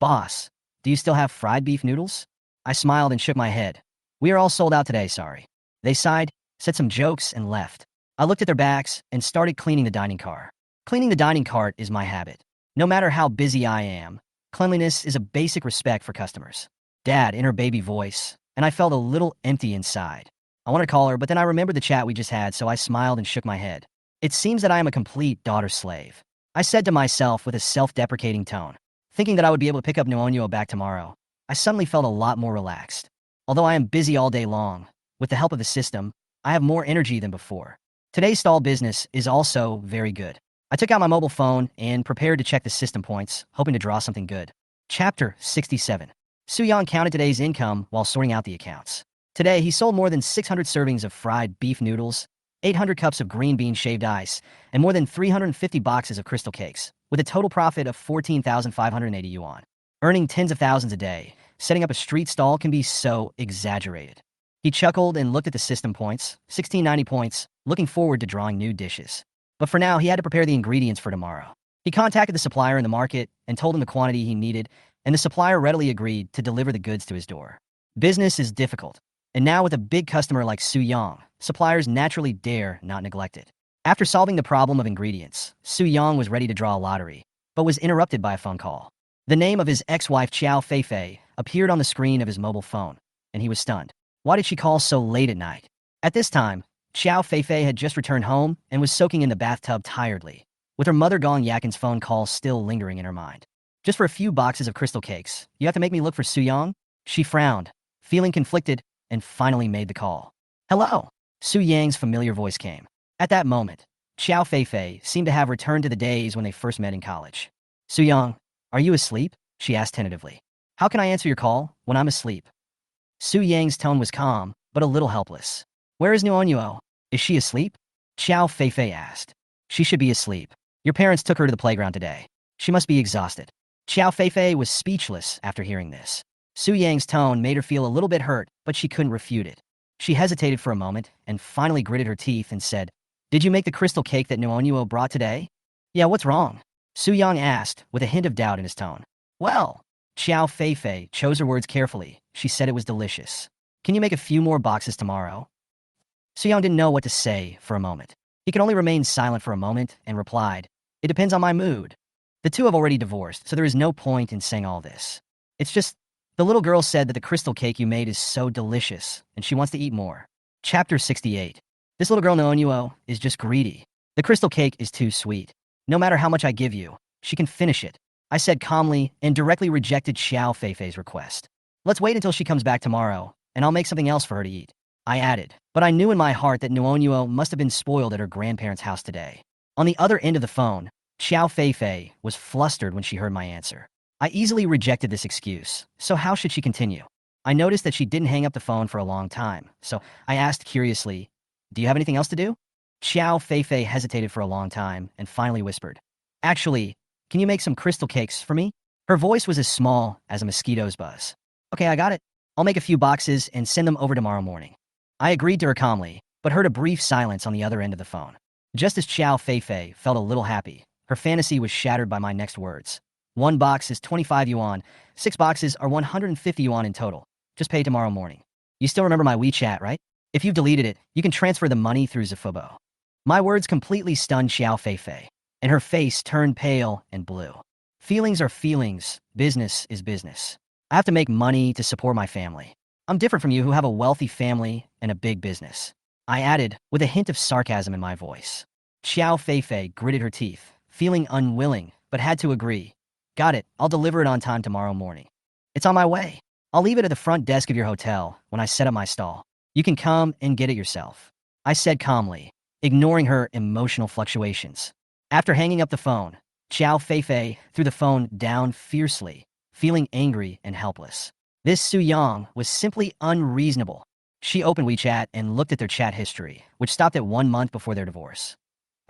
boss, do you still have fried beef noodles?" I smiled and shook my head. "We are all sold out today, sorry." They sighed, said some jokes, and left. I looked at their backs and started cleaning the dining car. Cleaning the dining cart is my habit. No matter how busy I am, cleanliness is a basic respect for customers. Dad, in her baby voice, and I felt a little empty inside. I wanted to call her, but then I remembered the chat we just had, so I smiled and shook my head. It seems that I am a complete daughter slave. I said to myself with a self-deprecating tone. Thinking that I would be able to pick up Noonyo back tomorrow, I suddenly felt a lot more relaxed. Although I am busy all day long, with the help of the system, I have more energy than before. Today's stall business is also very good. I took out my mobile phone and prepared to check the system points, hoping to draw something good. Chapter 67. Su Yang counted today's income while sorting out the accounts. Today, he sold more than 600 servings of fried beef noodles, 800 cups of green bean shaved ice, and more than 350 boxes of crystal cakes, with a total profit of 14,580 yuan. Earning tens of thousands a day, setting up a street stall can be so exaggerated. He chuckled and looked at the system points, 1690 points, looking forward to drawing new dishes. But for now, he had to prepare the ingredients for tomorrow. He contacted the supplier in the market and told him the quantity he needed, and the supplier readily agreed to deliver the goods to his door. Business is difficult, and now with a big customer like Su Yang, suppliers naturally dare not neglect it. After solving the problem of ingredients, Su Yang was ready to draw a lottery, but was interrupted by a phone call. The name of his ex-wife Qiao Feifei appeared on the screen of his mobile phone, and he was stunned. Why did she call so late at night? At this time, Qiao Feifei had just returned home and was soaking in the bathtub tiredly, with her mother Gong Yakin's phone call still lingering in her mind. "Just for a few boxes of crystal cakes, you have to make me look for Su Yang?" She frowned, feeling conflicted, and finally made the call. "Hello." Su Yang's familiar voice came. At that moment, Qiao Feifei seemed to have returned to the days when they first met in college. "Su Yang, are you asleep?" she asked tentatively. "How can I answer your call when I'm asleep?" Su Yang's tone was calm, but a little helpless. "Where is Nuonyuo? Is she asleep?" Qiao Feifei asked. "She should be asleep. Your parents took her to the playground today. She must be exhausted." Qiao Feifei was speechless after hearing this. Su Yang's tone made her feel a little bit hurt, but she couldn't refute it. She hesitated for a moment and finally gritted her teeth and said, "Did you make the crystal cake that Nuonyuo brought today?" "Yeah, what's wrong?" Su Yang asked, with a hint of doubt in his tone. "Well," Qiao Feifei chose her words carefully. She said it was delicious. "Can you make a few more boxes tomorrow?" Su Yang didn't know what to say for a moment. He could only remain silent for a moment and replied, "It depends on my mood." The two have already divorced, so there is no point in saying all this. It's just, the little girl said that the crystal cake you made is so delicious, and she wants to eat more. Chapter 68. This little girl Noonyuo is just greedy. The crystal cake is too sweet. No matter how much I give you, she can finish it, I said calmly and directly rejected Xiao Feifei's request. "Let's wait until she comes back tomorrow, and I'll make something else for her to eat," I added, but I knew in my heart that Nuonyuo must have been spoiled at her grandparents' house today. On the other end of the phone, Xiao Feifei was flustered when she heard my answer. I easily rejected this excuse, so how should she continue? I noticed that she didn't hang up the phone for a long time, so I asked curiously, "Do you have anything else to do?" Xiao Feifei hesitated for a long time and finally whispered, "Actually, can you make some crystal cakes for me?" Her voice was as small as a mosquito's buzz. "Okay, I got it. I'll make a few boxes and send them over tomorrow morning." I agreed to her calmly, but heard a brief silence on the other end of the phone. Just as Xiao Feifei felt a little happy, her fantasy was shattered by my next words. "One box is 25 yuan. 6 boxes are 150 yuan in total. Just pay tomorrow morning." You still remember my WeChat, right? If you've deleted it, you can transfer the money through Zafobo. My words completely stunned Xiao Feifei, and her face turned pale and blue. Feelings are feelings. Business is business. I have to make money to support my family. I'm different from you who have a wealthy family and a big business, I added, with a hint of sarcasm in my voice. Xiao Feifei gritted her teeth, feeling unwilling, but had to agree. "Got it. I'll deliver it on time tomorrow morning. It's on my way. I'll leave it at the front desk of your hotel when I set up my stall. You can come and get it yourself," I said calmly, ignoring her emotional fluctuations. After hanging up the phone, Xiao Feifei threw the phone down fiercely, feeling angry and helpless. This Su Yang was simply unreasonable. She opened WeChat and looked at their chat history, which stopped at 1 month before their divorce.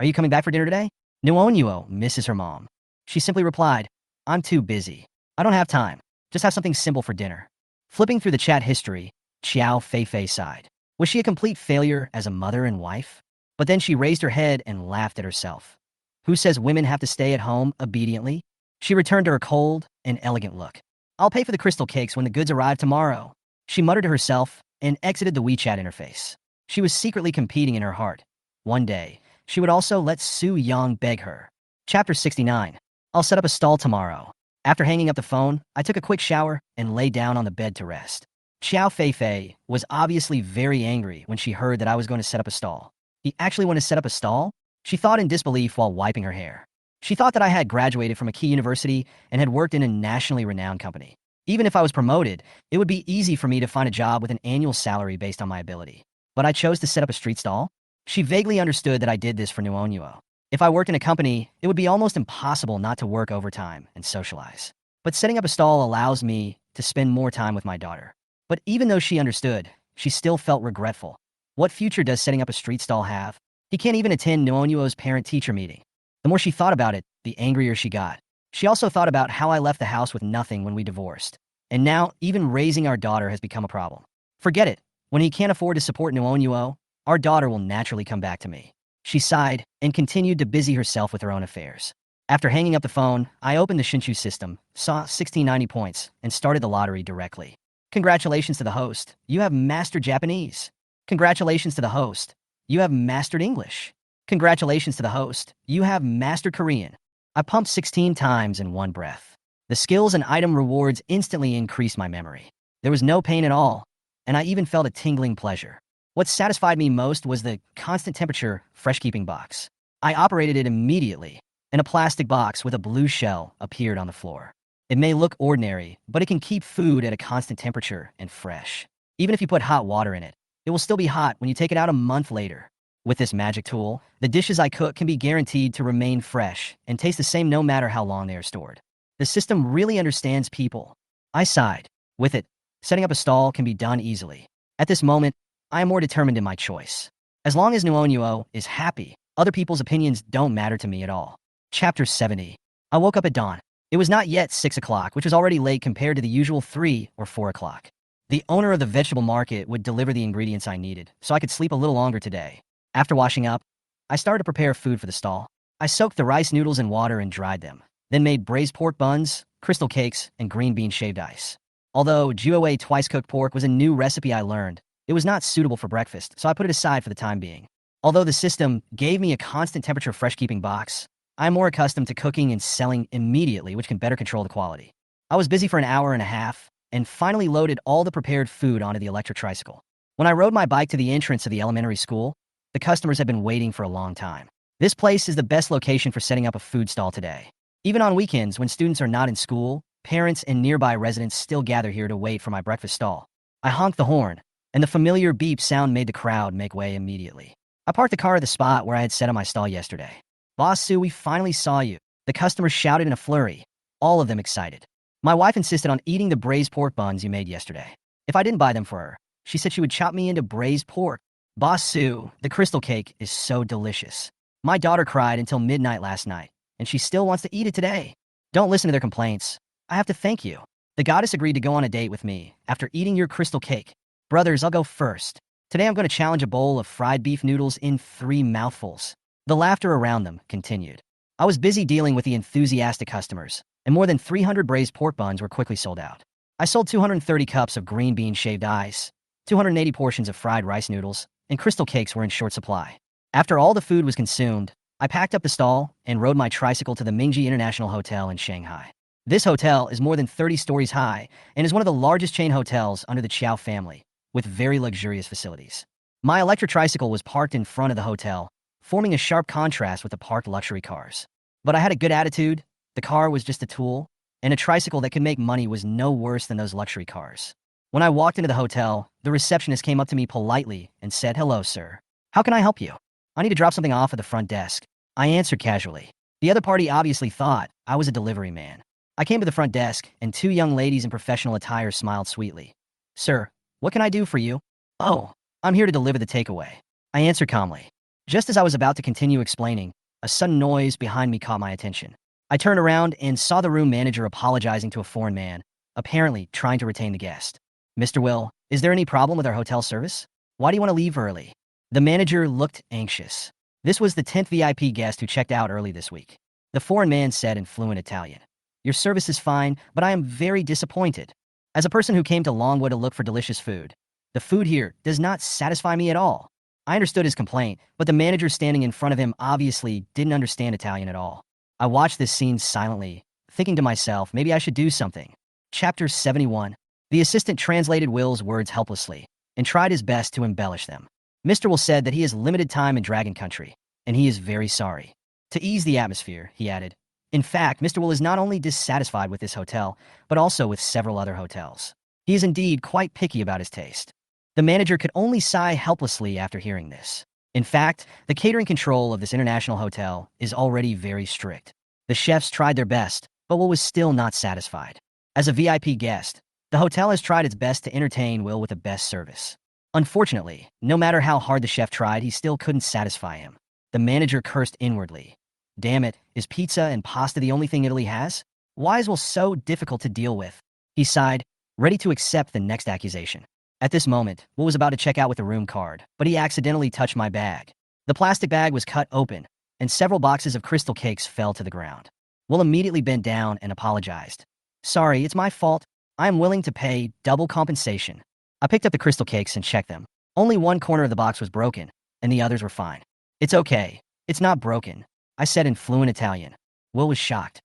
Are you coming back for dinner today? Nuonyuo misses her mom. She simply replied, I'm too busy. I don't have time. Just have something simple for dinner. Flipping through the chat history, Xiao Feifei sighed. Was she a complete failure as a mother and wife? But then she raised her head and laughed at herself. Who says women have to stay at home obediently? She returned to her cold and elegant look. I'll pay for the crystal cakes when the goods arrive tomorrow. She muttered to herself and exited the WeChat interface. She was secretly competing in her heart. One day, she would also let Su Yang beg her. Chapter 69. I'll set up a stall tomorrow. After hanging up the phone, I took a quick shower and lay down on the bed to rest. Xiao Feifei was obviously very angry when she heard that I was going to set up a stall. He actually wanted to set up a stall? She thought in disbelief while wiping her hair. She thought that I had graduated from a key university and had worked in a nationally renowned company. Even if I was promoted, it would be easy for me to find a job with an annual salary based on my ability. But I chose to set up a street stall? She vaguely understood that I did this for Nuonyuo. If I worked in a company, it would be almost impossible not to work overtime and socialize. But setting up a stall allows me to spend more time with my daughter. But even though she understood, she still felt regretful. What future does setting up a street stall have? He can't even attend Nuonyuo's parent-teacher meeting. The more she thought about it, the angrier she got. She also thought about how I left the house with nothing when we divorced. And now, even raising our daughter has become a problem. Forget it. When he can't afford to support Nuonyuo, our daughter will naturally come back to me. She sighed and continued to busy herself with her own affairs. After hanging up the phone, I opened the Shinshu system, saw 1690 points, and started the lottery directly. Congratulations to the host. You have mastered Japanese. Congratulations to the host. You have mastered English. Congratulations to the host. You have mastered Korean. I pumped 16 times in one breath. The skills and item rewards instantly increased my memory. There was no pain at all, and I even felt a tingling pleasure. What satisfied me most was the constant temperature fresh-keeping box. I operated it immediately, and a plastic box with a blue shell appeared on the floor. It may look ordinary, but it can keep food at a constant temperature and fresh. Even if you put hot water in it, it will still be hot when you take it out a month later. With this magic tool, the dishes I cook can be guaranteed to remain fresh and taste the same no matter how long they are stored. The system really understands people. I sighed. With it, setting up a stall can be done easily. At this moment, I am more determined in my choice. As long as Nuonyuo is happy, other people's opinions don't matter to me at all. Chapter 70. I woke up at dawn. It was not yet 6 o'clock, which was already late compared to the usual 3 or 4 o'clock. The owner of the vegetable market would deliver the ingredients I needed, so I could sleep a little longer today. After washing up, I started to prepare food for the stall. I soaked the rice noodles in water and dried them, then made braised pork buns, crystal cakes, and green bean shaved ice. Although Juawei twice-cooked pork was a new recipe I learned, it was not suitable for breakfast, so I put it aside for the time being. Although the system gave me a constant temperature fresh-keeping box, I'm more accustomed to cooking and selling immediately, which can better control the quality. I was busy for an hour and a half, and finally loaded all the prepared food onto the electric tricycle. When I rode my bike to the entrance of the elementary school, the customers had been waiting for a long time. This place is the best location for setting up a food stall today. Even on weekends, when students are not in school, parents and nearby residents still gather here to wait for my breakfast stall. I honked the horn, and the familiar beep sound made the crowd make way immediately. I parked the car at the spot where I had set up my stall yesterday. Boss Sue, we finally saw you. The customers shouted in a flurry, all of them excited. My wife insisted on eating the braised pork buns you made yesterday. If I didn't buy them for her, she said she would chop me into braised pork. Boss Sue, the crystal cake is so delicious. My daughter cried until midnight last night, and she still wants to eat it today. Don't listen to their complaints. I have to thank you. The goddess agreed to go on a date with me after eating your crystal cake. Brothers, I'll go first. Today I'm going to challenge a bowl of fried beef noodles in 3 mouthfuls. The laughter around them continued. I was busy dealing with the enthusiastic customers, and more than 300 braised pork buns were quickly sold out. I sold 230 cups of green bean shaved ice, 280 portions of fried rice noodles, and crystal cakes were in short supply. After all the food was consumed, I packed up the stall and rode my tricycle to the Mingji International Hotel in Shanghai. This hotel is more than 30 stories high and is one of the largest chain hotels under the Chow family, with very luxurious facilities. My electric tricycle was parked in front of the hotel, forming a sharp contrast with the parked luxury cars. But I had a good attitude. The car was just a tool, and a tricycle that could make money was no worse than those luxury cars. When I walked into the hotel, the receptionist came up to me politely and said, "Hello, sir. How can I help you? I need to drop something off at the front desk." I answered casually. The other party obviously thought I was a delivery man. I came to the front desk, and 2 young ladies in professional attire smiled sweetly. "Sir, what can I do for you?" "Oh, I'm here to deliver the takeaway," I answered calmly. Just as I was about to continue explaining, a sudden noise behind me caught my attention. I turned around and saw the room manager apologizing to a foreign man, apparently trying to retain the guest. Mr. Will, is there any problem with our hotel service? Why do you want to leave early? The manager looked anxious. This was the 10th VIP guest who checked out early this week. The foreign man said in fluent Italian, "Your service is fine, but I am very disappointed. As a person who came to Longwood to look for delicious food, the food here does not satisfy me at all." I understood his complaint, but the manager standing in front of him obviously didn't understand Italian at all. I watched this scene silently, thinking to myself, maybe I should do something. Chapter 71. The assistant translated Will's words helplessly and tried his best to embellish them. Mr. Will said that he has limited time in Dragon Country, and he is very sorry. To ease the atmosphere, he added, in fact, Mr. Will is not only dissatisfied with this hotel, but also with several other hotels. He is indeed quite picky about his taste. The manager could only sigh helplessly after hearing this. In fact, the catering control of this international hotel is already very strict. The chefs tried their best, but Will was still not satisfied. As a VIP guest, the hotel has tried its best to entertain Will with the best service. Unfortunately, no matter how hard the chef tried, he still couldn't satisfy him. The manager cursed inwardly. Damn it, is pizza and pasta the only thing Italy has? Why is Will so difficult to deal with? He sighed, ready to accept the next accusation. At this moment, Will was about to check out with a room card, but he accidentally touched my bag. The plastic bag was cut open, and several boxes of crystal cakes fell to the ground. Will immediately bent down and apologized. Sorry, it's my fault. I am willing to pay double compensation. I picked up the crystal cakes and checked them. Only one corner of the box was broken, and the others were fine. It's okay. It's not broken, I said in fluent Italian. Will was shocked.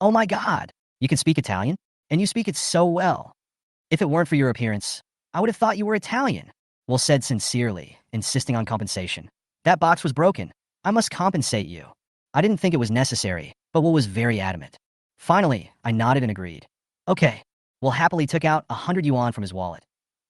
Oh my God, you can speak Italian? And you speak it so well. If it weren't for your appearance, I would have thought you were Italian, Will said sincerely, insisting on compensation. That box was broken. I must compensate you. I didn't think it was necessary, but Will was very adamant. Finally, I nodded and agreed. Okay. Will happily took out 100 yuan from his wallet.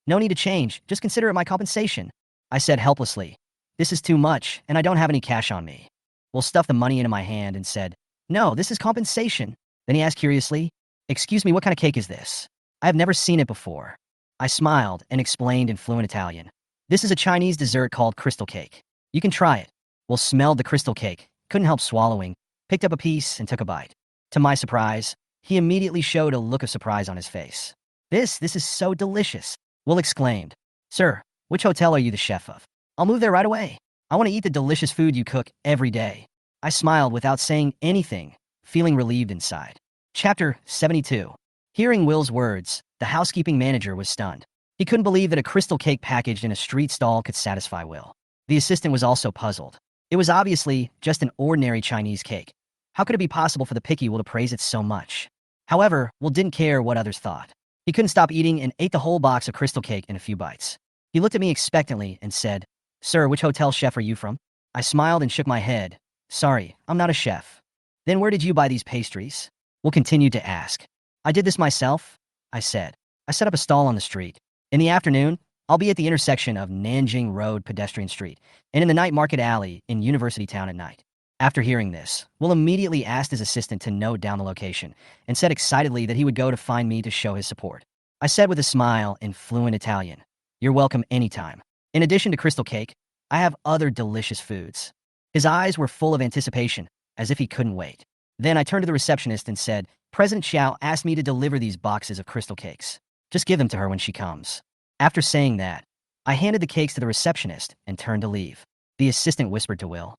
No need to change, just consider it my compensation, I said helplessly. This is too much, and I don't have any cash on me. Will stuffed the money into my hand and said, No, this is compensation. Then he asked curiously, Excuse me, what kind of cake is this? I have never seen it before. I smiled and explained in fluent Italian. This is a Chinese dessert called crystal cake. You can try it. Will smelled the crystal cake, couldn't help swallowing, picked up a piece and took a bite. To my surprise, he immediately showed a look of surprise on his face. This is so delicious, Will exclaimed. Sir, which hotel are you the chef of? I'll move there right away. I want to eat the delicious food you cook every day. I smiled without saying anything, feeling relieved inside. Chapter 72. Hearing Will's words, the housekeeping manager was stunned. He couldn't believe that a crystal cake packaged in a street stall could satisfy Will. The assistant was also puzzled. It was obviously just an ordinary Chinese cake. How could it be possible for the picky Will to praise it so much? However, Will didn't care what others thought. He couldn't stop eating and ate the whole box of crystal cake in a few bites. He looked at me expectantly and said, Sir, which hotel chef are you from? I smiled and shook my head. Sorry, I'm not a chef. Then where did you buy these pastries? Will continued to ask. I did this myself, I said. I set up a stall on the street. In the afternoon, I'll be at the intersection of Nanjing Road Pedestrian Street and in the night market alley in University Town at night. After hearing this, Will immediately asked his assistant to note down the location and said excitedly that he would go to find me to show his support. I said with a smile in fluent Italian, You're welcome anytime. In addition to crystal cake, I have other delicious foods. His eyes were full of anticipation, as if he couldn't wait. Then I turned to the receptionist and said, President Xiao asked me to deliver these boxes of crystal cakes. Just give them to her when she comes. After saying that, I handed the cakes to the receptionist and turned to leave. The assistant whispered to Will,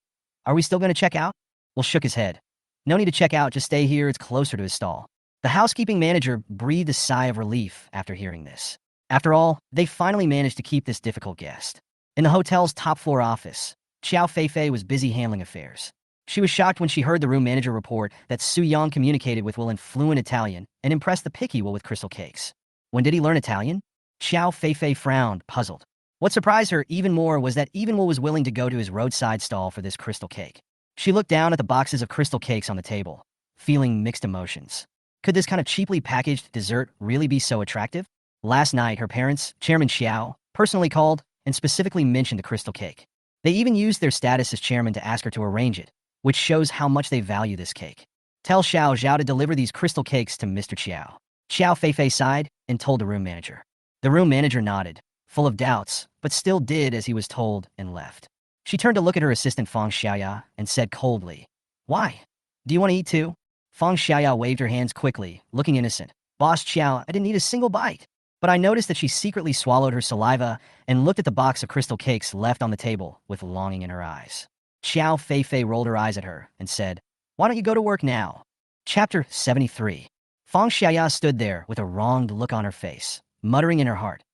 Are we still going to check out? Will shook his head. No need to check out, just stay here, it's closer to his stall. The housekeeping manager breathed a sigh of relief after hearing this. After all, they finally managed to keep this difficult guest. In the hotel's top-floor office, Xiao Feifei was busy handling affairs. She was shocked when she heard the room manager report that Su Yang communicated with Will in fluent Italian and impressed the picky Will with crystal cakes. When did he learn Italian? Xiao Feifei frowned, puzzled. What surprised her even more was that even Will was willing to go to his roadside stall for this crystal cake. She looked down at the boxes of crystal cakes on the table, feeling mixed emotions. Could this kind of cheaply packaged dessert really be so attractive? Last night, her parents, Chairman Xiao, personally called and specifically mentioned the crystal cake. They even used their status as chairman to ask her to arrange it, which shows how much they value this cake. Tell Xiao Zhao to deliver these crystal cakes to Mr. Xiao. Xiao Feifei sighed and told the room manager. The room manager nodded, full of doubts, but still did as he was told and left. She turned to look at her assistant Fang Xiaoya and said coldly, "Why? Do you want to eat too?" Fang Xiaoya waved her hands quickly, looking innocent. "Boss Qiao, I didn't eat a single bite." But I noticed that she secretly swallowed her saliva and looked at the box of crystal cakes left on the table with longing in her eyes. Xiao Feifei rolled her eyes at her and said, "Why don't you go to work now?" Chapter 73. Fang Xiaoya stood there with a wronged look on her face, muttering in her heart,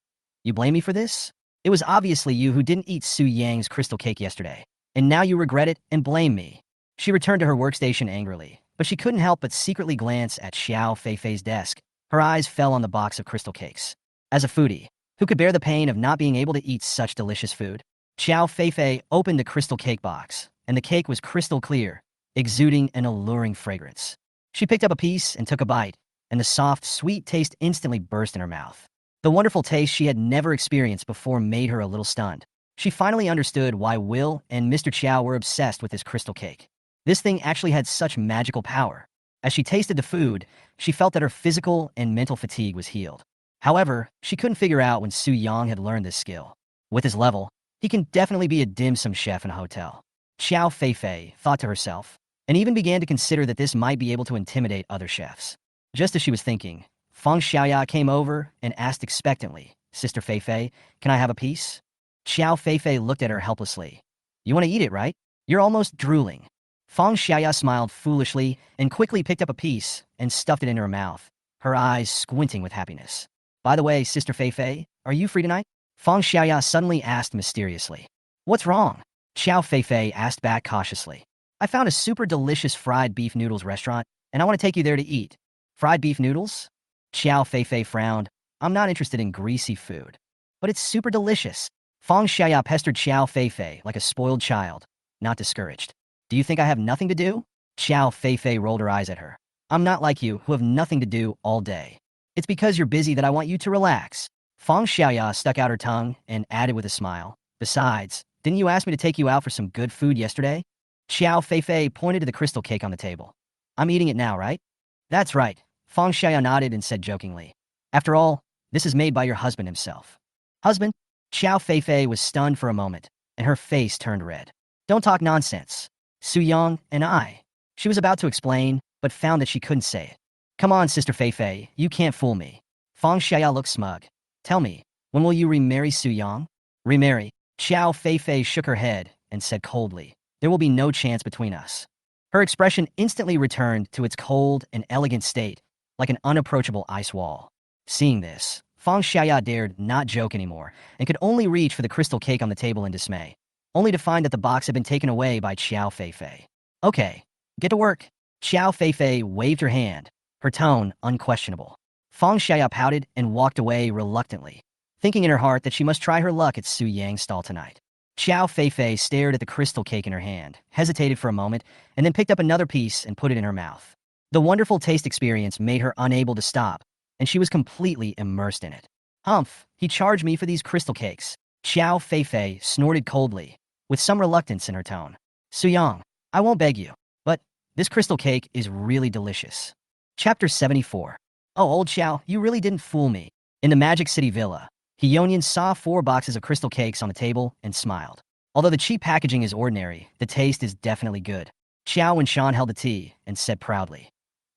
"You blame me for this? It was obviously you who didn't eat Su Yang's crystal cake yesterday, and now you regret it and blame me." She returned to her workstation angrily, but she couldn't help but secretly glance at Xiao Feifei's desk. Her eyes fell on the box of crystal cakes. As a foodie, who could bear the pain of not being able to eat such delicious food? Xiao Feifei opened the crystal cake box, and the cake was crystal clear, exuding an alluring fragrance. She picked up a piece and took a bite, and the soft, sweet taste instantly burst in her mouth. The wonderful taste she had never experienced before made her a little stunned. She finally understood why Will and Mr. Chow were obsessed with this crystal cake. This thing actually had such magical power. As she tasted the food, she felt that her physical and mental fatigue was healed. However, she couldn't figure out when Su Yang had learned this skill. With his level, he can definitely be a dim sum chef in a hotel. Xiao Feifei thought to herself, and even began to consider that this might be able to intimidate other chefs. Just as she was thinking, Fang Xiaoya came over and asked expectantly, "Sister Feifei, can I have a piece?" Xiao Feifei looked at her helplessly. "You want to eat it, right? You're almost drooling." Fang Xiaoya smiled foolishly and quickly picked up a piece and stuffed it into her mouth, her eyes squinting with happiness. "By the way, Sister Feifei, are you free tonight?" Fang Xiaoya suddenly asked mysteriously. "What's wrong?" Xiao Feifei asked back cautiously. "I found a super delicious fried beef noodles restaurant, and I want to take you there to eat." "Fried beef noodles?" Xiao Feifei frowned. "I'm not interested in greasy food." "But it's super delicious." Fang Xiaoya pestered Xiao Feifei like a spoiled child, not discouraged. "Do you think I have nothing to do?" Xiao Feifei rolled her eyes at her. "I'm not like you, who have nothing to do all day. It's because you're busy that I want you to relax." Fang Xiaoya stuck out her tongue and added with a smile, "Besides, didn't you ask me to take you out for some good food yesterday?" Xiao Feifei pointed to the crystal cake on the table. "I'm eating it now, right?" "That's right." Fang Xiaoya nodded and said jokingly, "After all, this is made by your husband himself." "Husband?" Xiao Feifei was stunned for a moment, and her face turned red. "Don't talk nonsense. Su Yang and I." She was about to explain, but found that she couldn't say it. "Come on, Sister Feifei, you can't fool me." Fang Xiaoya looked smug. "Tell me, when will you remarry Su Yang?" "Remarry?" Xiao Feifei shook her head and said coldly, "There will be no chance between us." Her expression instantly returned to its cold and elegant state, like an unapproachable ice wall. Seeing this, Fang Xiaoya dared not joke anymore and could only reach for the crystal cake on the table in dismay, only to find that the box had been taken away by Xiao Feifei. "Okay, get to work." Xiao Feifei waved her hand, her tone unquestionable. Fang Xiaoya pouted and walked away reluctantly, thinking in her heart that she must try her luck at Su Yang's stall tonight. Xiao Feifei stared at the crystal cake in her hand, hesitated for a moment, and then picked up another piece and put it in her mouth. The wonderful taste experience made her unable to stop, and she was completely immersed in it. "Humph, he charged me for these crystal cakes." Xiao Feifei snorted coldly, with some reluctance in her tone. "Su Yang, I won't beg you, but this crystal cake is really delicious." Chapter 74. "Oh, old Xiao, you really didn't fool me." In the Magic City Villa, Hyunyin saw 4 boxes of crystal cakes on the table and smiled. Although the cheap packaging is ordinary, the taste is definitely good. Xiao and Shan held the tea and said proudly,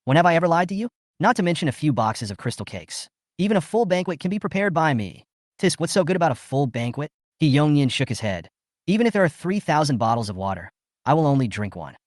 "When have I ever lied to you? Not to mention a few boxes of crystal cakes. Even a full banquet can be prepared by me." "Tisk, what's so good about a full banquet?" Hyunyin shook his head. "Even if there are 3,000 bottles of water, I will only drink one."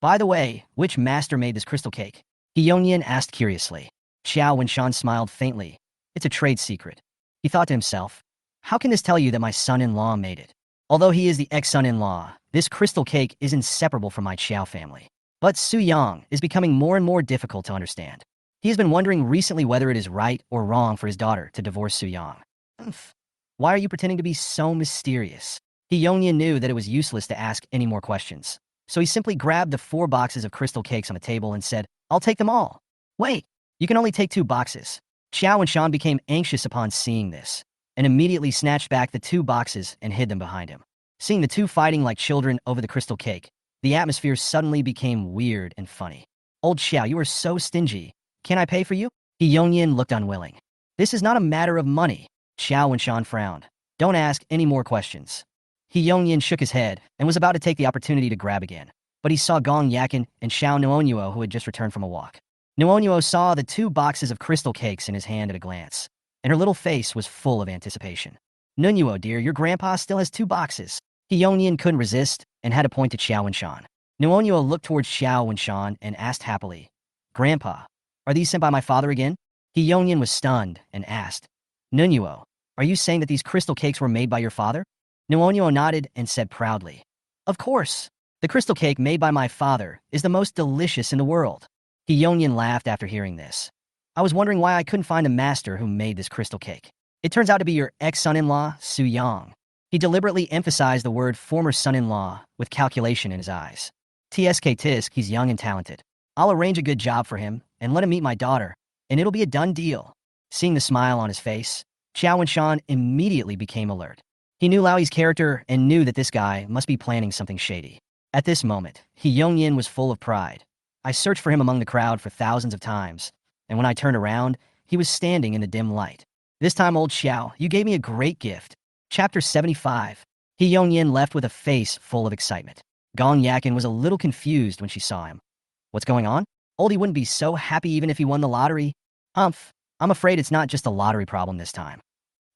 "By the way, which master made this crystal cake?" Hyunyin asked curiously. Xiao Wenshan smiled faintly. "It's a trade secret." He thought to himself, "How can this tell you that my son-in-law made it? Although he is the ex-son-in-law, this crystal cake is inseparable from my Xiao family." But Su Yang is becoming more and more difficult to understand. He has been wondering recently whether it is right or wrong for his daughter to divorce Su Yang. "Umph. Why are you pretending to be so mysterious?" Hyunyin knew that it was useless to ask any more questions, so he simply grabbed the 4 boxes of crystal cakes on the table and said, "I'll take them all." "Wait, you can only take 2 boxes." Xiao and Shan became anxious upon seeing this, and immediately snatched back the 2 boxes and hid them behind him. Seeing the 2 fighting like children over the crystal cake, the atmosphere suddenly became weird and funny. "Old Xiao, you are so stingy. Can I pay for you?" Hyunyin looked unwilling. "This is not a matter of money." Xiao and Shan frowned. "Don't ask any more questions." He Yongyin shook his head and was about to take the opportunity to grab again. But he saw Gong Yakin and Xiao Nuonyuo, who had just returned from a walk. Nuonyuo saw the 2 boxes of crystal cakes in his hand at a glance, and her little face was full of anticipation. Nuonyuo, dear, your grandpa still has 2 boxes. He Yongyin couldn't resist and had to point to Xiao Wenshan. Nuonyuo looked towards Xiao Wenshan and asked happily, Grandpa, are these sent by my father again? He Yongyin was stunned and asked, Nuonyuo, are you saying that these crystal cakes were made by your father? Nuonyuo nodded and said proudly, Of course. The crystal cake made by my father is the most delicious in the world. He Yongyin laughed after hearing this. I was wondering why I couldn't find a master who made this crystal cake. It turns out to be your ex-son-in-law, Su Yang. He deliberately emphasized the word former son-in-law with calculation in his eyes. TSK Tisk, he's young and talented. I'll arrange a good job for him and let him meet my daughter, and it'll be a done deal. Seeing the smile on his face, Xiao Wenshan immediately became alert. He knew Laoi's character and knew that this guy must be planning something shady. At this moment, He Yongyin was full of pride. I searched for him among the crowd for thousands of times, and when I turned around, he was standing in the dim light. This time, old Xiao, you gave me a great gift. Chapter 75. He Yongyin left with a face full of excitement. Gong Yakin was a little confused when she saw him. What's going on? Oldie wouldn't be so happy even if he won the lottery. Humph, I'm afraid it's not just a lottery problem this time.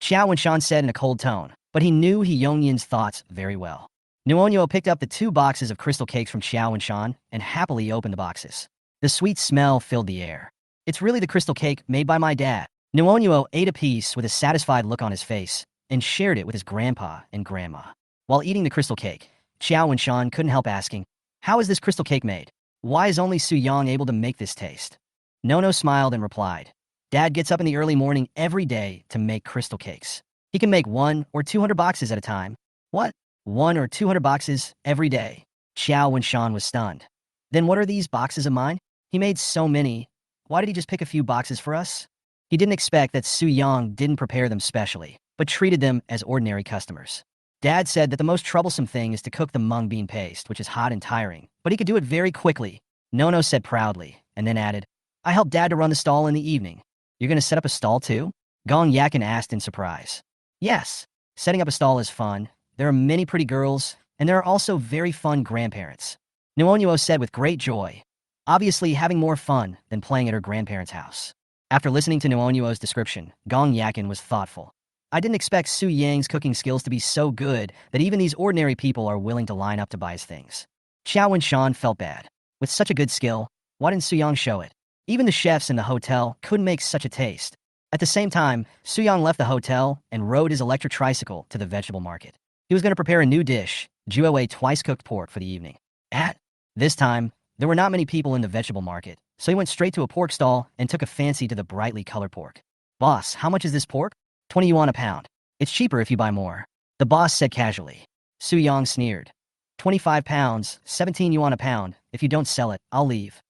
Xiao Wenshan said in a cold tone, but he knew He Yongyin's thoughts very well. Nuonyuo picked up the 2 boxes of crystal cakes from Xiao Wenshan and happily opened the boxes. The sweet smell filled the air. It's really the crystal cake made by my dad. Nuonyuo ate a piece with a satisfied look on his face and shared it with his grandpa and grandma. While eating the crystal cake, Xiao Wenshan couldn't help asking, How is this crystal cake made? Why is only Su Yang able to make this taste? Nono smiled and replied, Dad gets up in the early morning every day to make crystal cakes. He can make 1 or 200 boxes at a time. What? 1 or 200 boxes every day? Xiao Wenshan was stunned. Then what are these boxes of mine? He made so many. Why did he just pick a few boxes for us? He didn't expect that Su Yang didn't prepare them specially, but treated them as ordinary customers. Dad said that the most troublesome thing is to cook the mung bean paste, which is hot and tiring, but he could do it very quickly. Nono said proudly, and then added, I helped Dad to run the stall in the evening. You're going to set up a stall too? Gong Yakin asked in surprise. Yes, setting up a stall is fun. There are many pretty girls, and there are also very fun grandparents. Nuonyuo said with great joy, obviously having more fun than playing at her grandparents' house. After listening to Nuonyuo's description, Gong Yakin was thoughtful. I didn't expect Su Yang's cooking skills to be so good that even these ordinary people are willing to line up to buy his things. Xiao Wenshan felt bad. With such a good skill, why didn't Su Yang show it? Even the chefs in the hotel couldn't make such a taste. At the same time, Su Yang left the hotel and rode his electric tricycle to the vegetable market. He was going to prepare a new dish, Juewei twice-cooked pork, for the evening. At this time, there were not many people in the vegetable market, so he went straight to a pork stall and took a fancy to the brightly colored pork. Boss, how much is this pork? 20 yuan a pound. It's cheaper if you buy more. The boss said casually. Su Yang sneered. 25 pounds, 17 yuan a pound. If you don't sell it, I'll leave.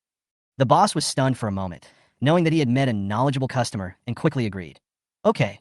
The boss was stunned for a moment, knowing that he had met a knowledgeable customer, and quickly agreed. Okay,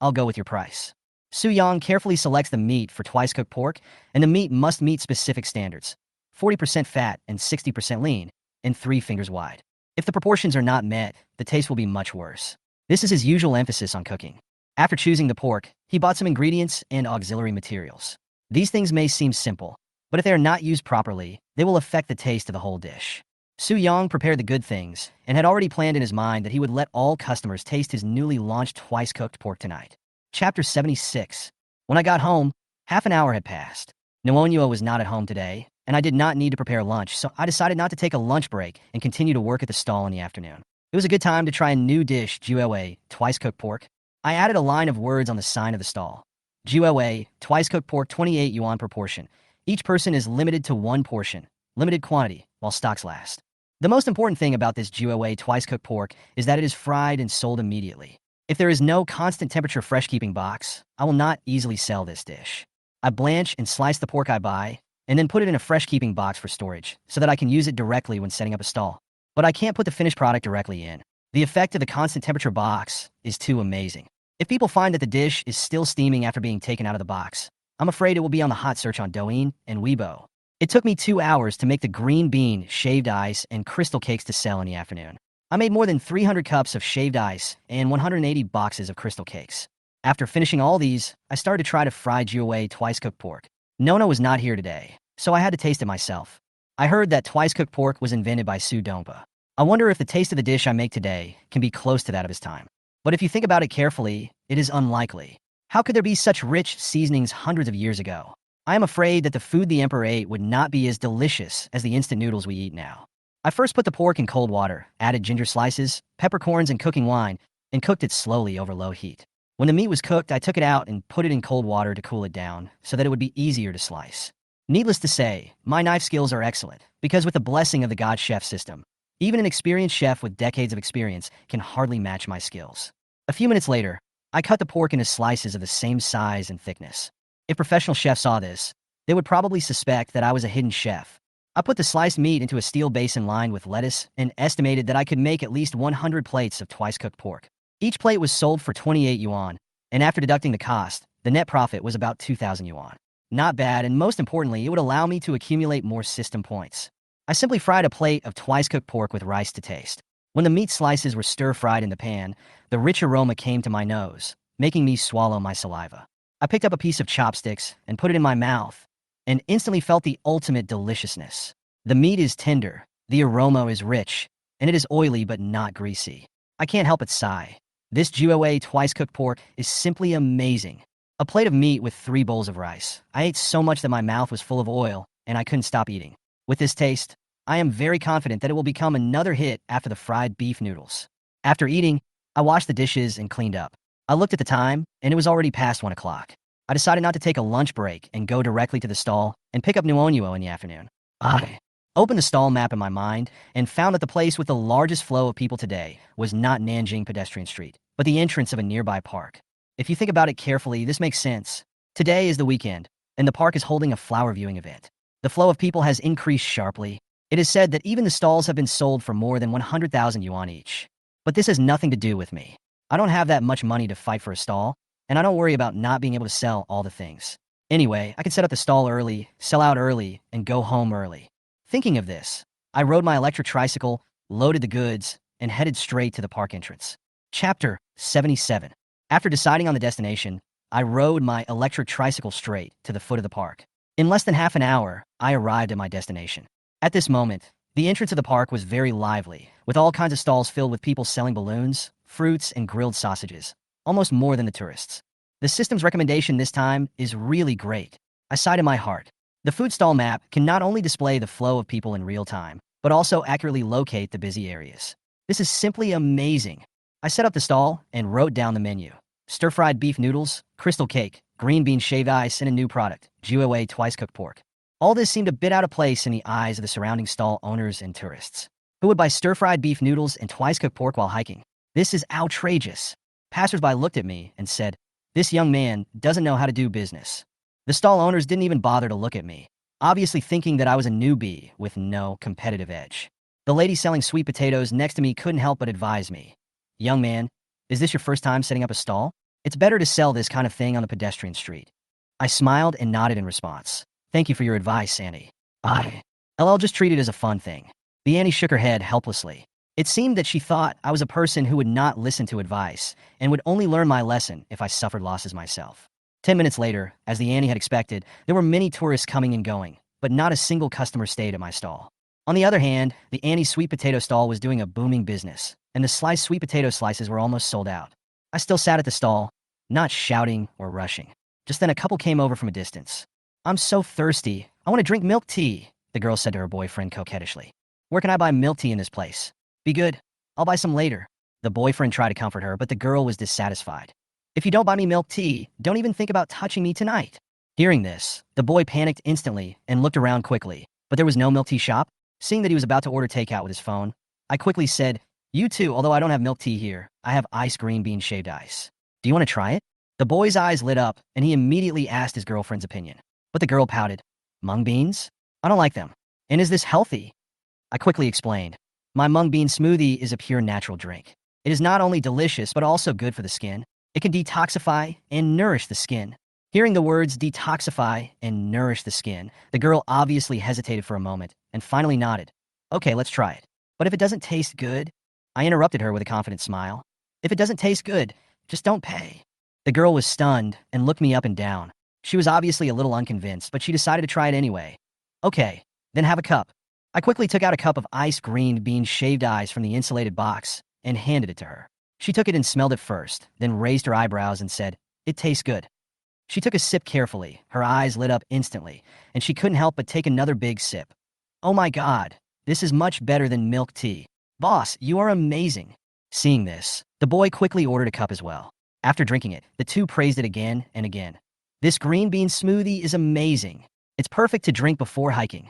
I'll go with your price. Su Yang carefully selects the meat for twice-cooked pork, and the meat must meet specific standards. 40% fat and 60% lean, and 3 fingers wide. If the proportions are not met, the taste will be much worse. This is his usual emphasis on cooking. After choosing the pork, he bought some ingredients and auxiliary materials. These things may seem simple, but if they are not used properly, they will affect the taste of the whole dish. Su Yang prepared the good things and had already planned in his mind that he would let all customers taste his newly launched twice-cooked pork tonight. Chapter 76. When I got home, half an hour had passed. Nuonyuo was not at home today, and I did not need to prepare lunch, so I decided not to take a lunch break and continue to work at the stall in the afternoon. It was a good time to try a new dish, Juewei twice-cooked pork. I added a line of words on the sign of the stall. Juewei twice-cooked pork, 28 yuan per portion. Each person is limited to 1 portion, limited quantity, while stocks last. The most important thing about this Juewei twice-cooked pork is that it is fried and sold immediately. If there is no constant temperature fresh-keeping box, I will not easily sell this dish. I blanch and slice the pork I buy, and then put it in a fresh-keeping box for storage, so that I can use it directly when setting up a stall. But I can't put the finished product directly in. The effect of the constant temperature box is too amazing. If people find that the dish is still steaming after being taken out of the box, I'm afraid it will be on the hot search on Douyin and Weibo. It took me 2 hours to make the green bean, shaved ice, and crystal cakes to sell in the afternoon. I made more than 300 cups of shaved ice and 180 boxes of crystal cakes. After finishing all these, I started to try to fry Jiawei twice-cooked pork. Nona was not here today, so I had to taste it myself. I heard that twice-cooked pork was invented by Su Dongpa. I wonder if the taste of the dish I make today can be close to that of his time. But if you think about it carefully, it is unlikely. How could there be such rich seasonings hundreds of years ago? I am afraid that the food the emperor ate would not be as delicious as the instant noodles we eat now. I first put the pork in cold water, added ginger slices, peppercorns, and cooking wine, and cooked it slowly over low heat. When the meat was cooked, I took it out and put it in cold water to cool it down so that it would be easier to slice. Needless to say, my knife skills are excellent because with the blessing of the God Chef system, even an experienced chef with decades of experience can hardly match my skills. A few minutes later, I cut the pork into slices of the same size and thickness. If professional chefs saw this, they would probably suspect that I was a hidden chef. I put the sliced meat into a steel basin lined with lettuce and estimated that I could make at least 100 plates of twice-cooked pork. Each plate was sold for 28 yuan, and after deducting the cost, the net profit was about 2,000 yuan. Not bad, and most importantly, it would allow me to accumulate more system points. I simply fried a plate of twice-cooked pork with rice to taste. When the meat slices were stir-fried in the pan, the rich aroma came to my nose, making me swallow my saliva. I picked up a piece of chopsticks and put it in my mouth, and instantly felt the ultimate deliciousness. The meat is tender, the aroma is rich, and it is oily but not greasy. I can't help but sigh. This Jiawei twice-cooked pork is simply amazing. A plate of meat with 3 bowls of rice. I ate so much that my mouth was full of oil, and I couldn't stop eating. With this taste, I am very confident that it will become another hit after the fried beef noodles. After eating, I washed the dishes and cleaned up. I looked at the time, and it was already past 1 o'clock. I decided not to take a lunch break and go directly to the stall and pick up Nuonyuo in the afternoon. I opened the stall map in my mind and found that the place with the largest flow of people today was not Nanjing Pedestrian Street, but the entrance of a nearby park. If you think about it carefully, this makes sense. Today is the weekend, and the park is holding a flower viewing event. The flow of people has increased sharply. It is said that even the stalls have been sold for more than 100,000 yuan each. But this has nothing to do with me. I don't have that much money to fight for a stall, and I don't worry about not being able to sell all the things. Anyway, I can set up the stall early, sell out early, and go home early. Thinking of this, I rode my electric tricycle, loaded the goods, and headed straight to the park entrance. Chapter 77. After deciding on the destination, I rode my electric tricycle straight to the foot of the park. In less than half an hour, I arrived at my destination. At this moment, the entrance of the park was very lively, with all kinds of stalls filled with people selling balloons, fruits, and grilled sausages, almost more than the tourists. The system's recommendation this time is really great. I sighed in my heart. The food stall map can not only display the flow of people in real time, but also accurately locate the busy areas. This is simply amazing. I set up the stall and wrote down the menu. Stir-fried beef noodles, crystal cake, green bean shaved ice, and a new product, Jiawei twice-cooked pork. All this seemed a bit out of place in the eyes of the surrounding stall owners and tourists. Who would buy stir-fried beef noodles and twice-cooked pork while hiking? This is outrageous. Passersby looked at me and said, "This young man doesn't know how to do business." The stall owners didn't even bother to look at me, obviously thinking that I was a newbie with no competitive edge. The lady selling sweet potatoes next to me couldn't help but advise me, "Young man, is this your first time setting up a stall? It's better to sell this kind of thing on the pedestrian street." I smiled and nodded in response. "Thank you for your advice, Annie." I'll just treat it as a fun thing. The Annie shook her head helplessly. It seemed that she thought I was a person who would not listen to advice and would only learn my lesson if I suffered losses myself. 10 minutes later, as the Annie had expected, there were many tourists coming and going, but not a single customer stayed at my stall. On the other hand, the Annie sweet potato stall was doing a booming business, and the sliced sweet potato slices were almost sold out. I still sat at the stall, not shouting or rushing. Just then a couple came over from a distance. "I'm so thirsty. I want to drink milk tea," the girl said to her boyfriend coquettishly. "Where can I buy milk tea in this place?" "Be good. I'll buy some later." The boyfriend tried to comfort her, but the girl was dissatisfied. "If you don't buy me milk tea, don't even think about touching me tonight." Hearing this, the boy panicked instantly and looked around quickly, but there was no milk tea shop. Seeing that he was about to order takeout with his phone, I quickly said, "You too, although I don't have milk tea here. I have ice green bean shaved ice. Do you want to try it?" The boy's eyes lit up, and he immediately asked his girlfriend's opinion. But the girl pouted. "Mung beans? I don't like them. And is this healthy?" I quickly explained. "My mung bean smoothie is a pure natural drink. It is not only delicious, but also good for the skin. It can detoxify and nourish the skin." Hearing the words detoxify and nourish the skin, the girl obviously hesitated for a moment and finally nodded. "Okay, let's try it. But if it doesn't taste good?" I interrupted her with a confident smile. "If it doesn't taste good, just don't pay." The girl was stunned and looked me up and down. She was obviously a little unconvinced, but she decided to try it anyway. Okay, then have a cup. I quickly took out a cup of ice green bean shaved ice from the insulated box and handed it to her. She took it and smelled it first, then raised her eyebrows and said, "It tastes good." She took a sip carefully, her eyes lit up instantly, and she couldn't help but take another big sip. "Oh my God, this is much better than milk tea. Boss, you are amazing." Seeing this, the boy quickly ordered a cup as well. After drinking it, the two praised it again and again. "This green bean smoothie is amazing. It's perfect to drink before hiking."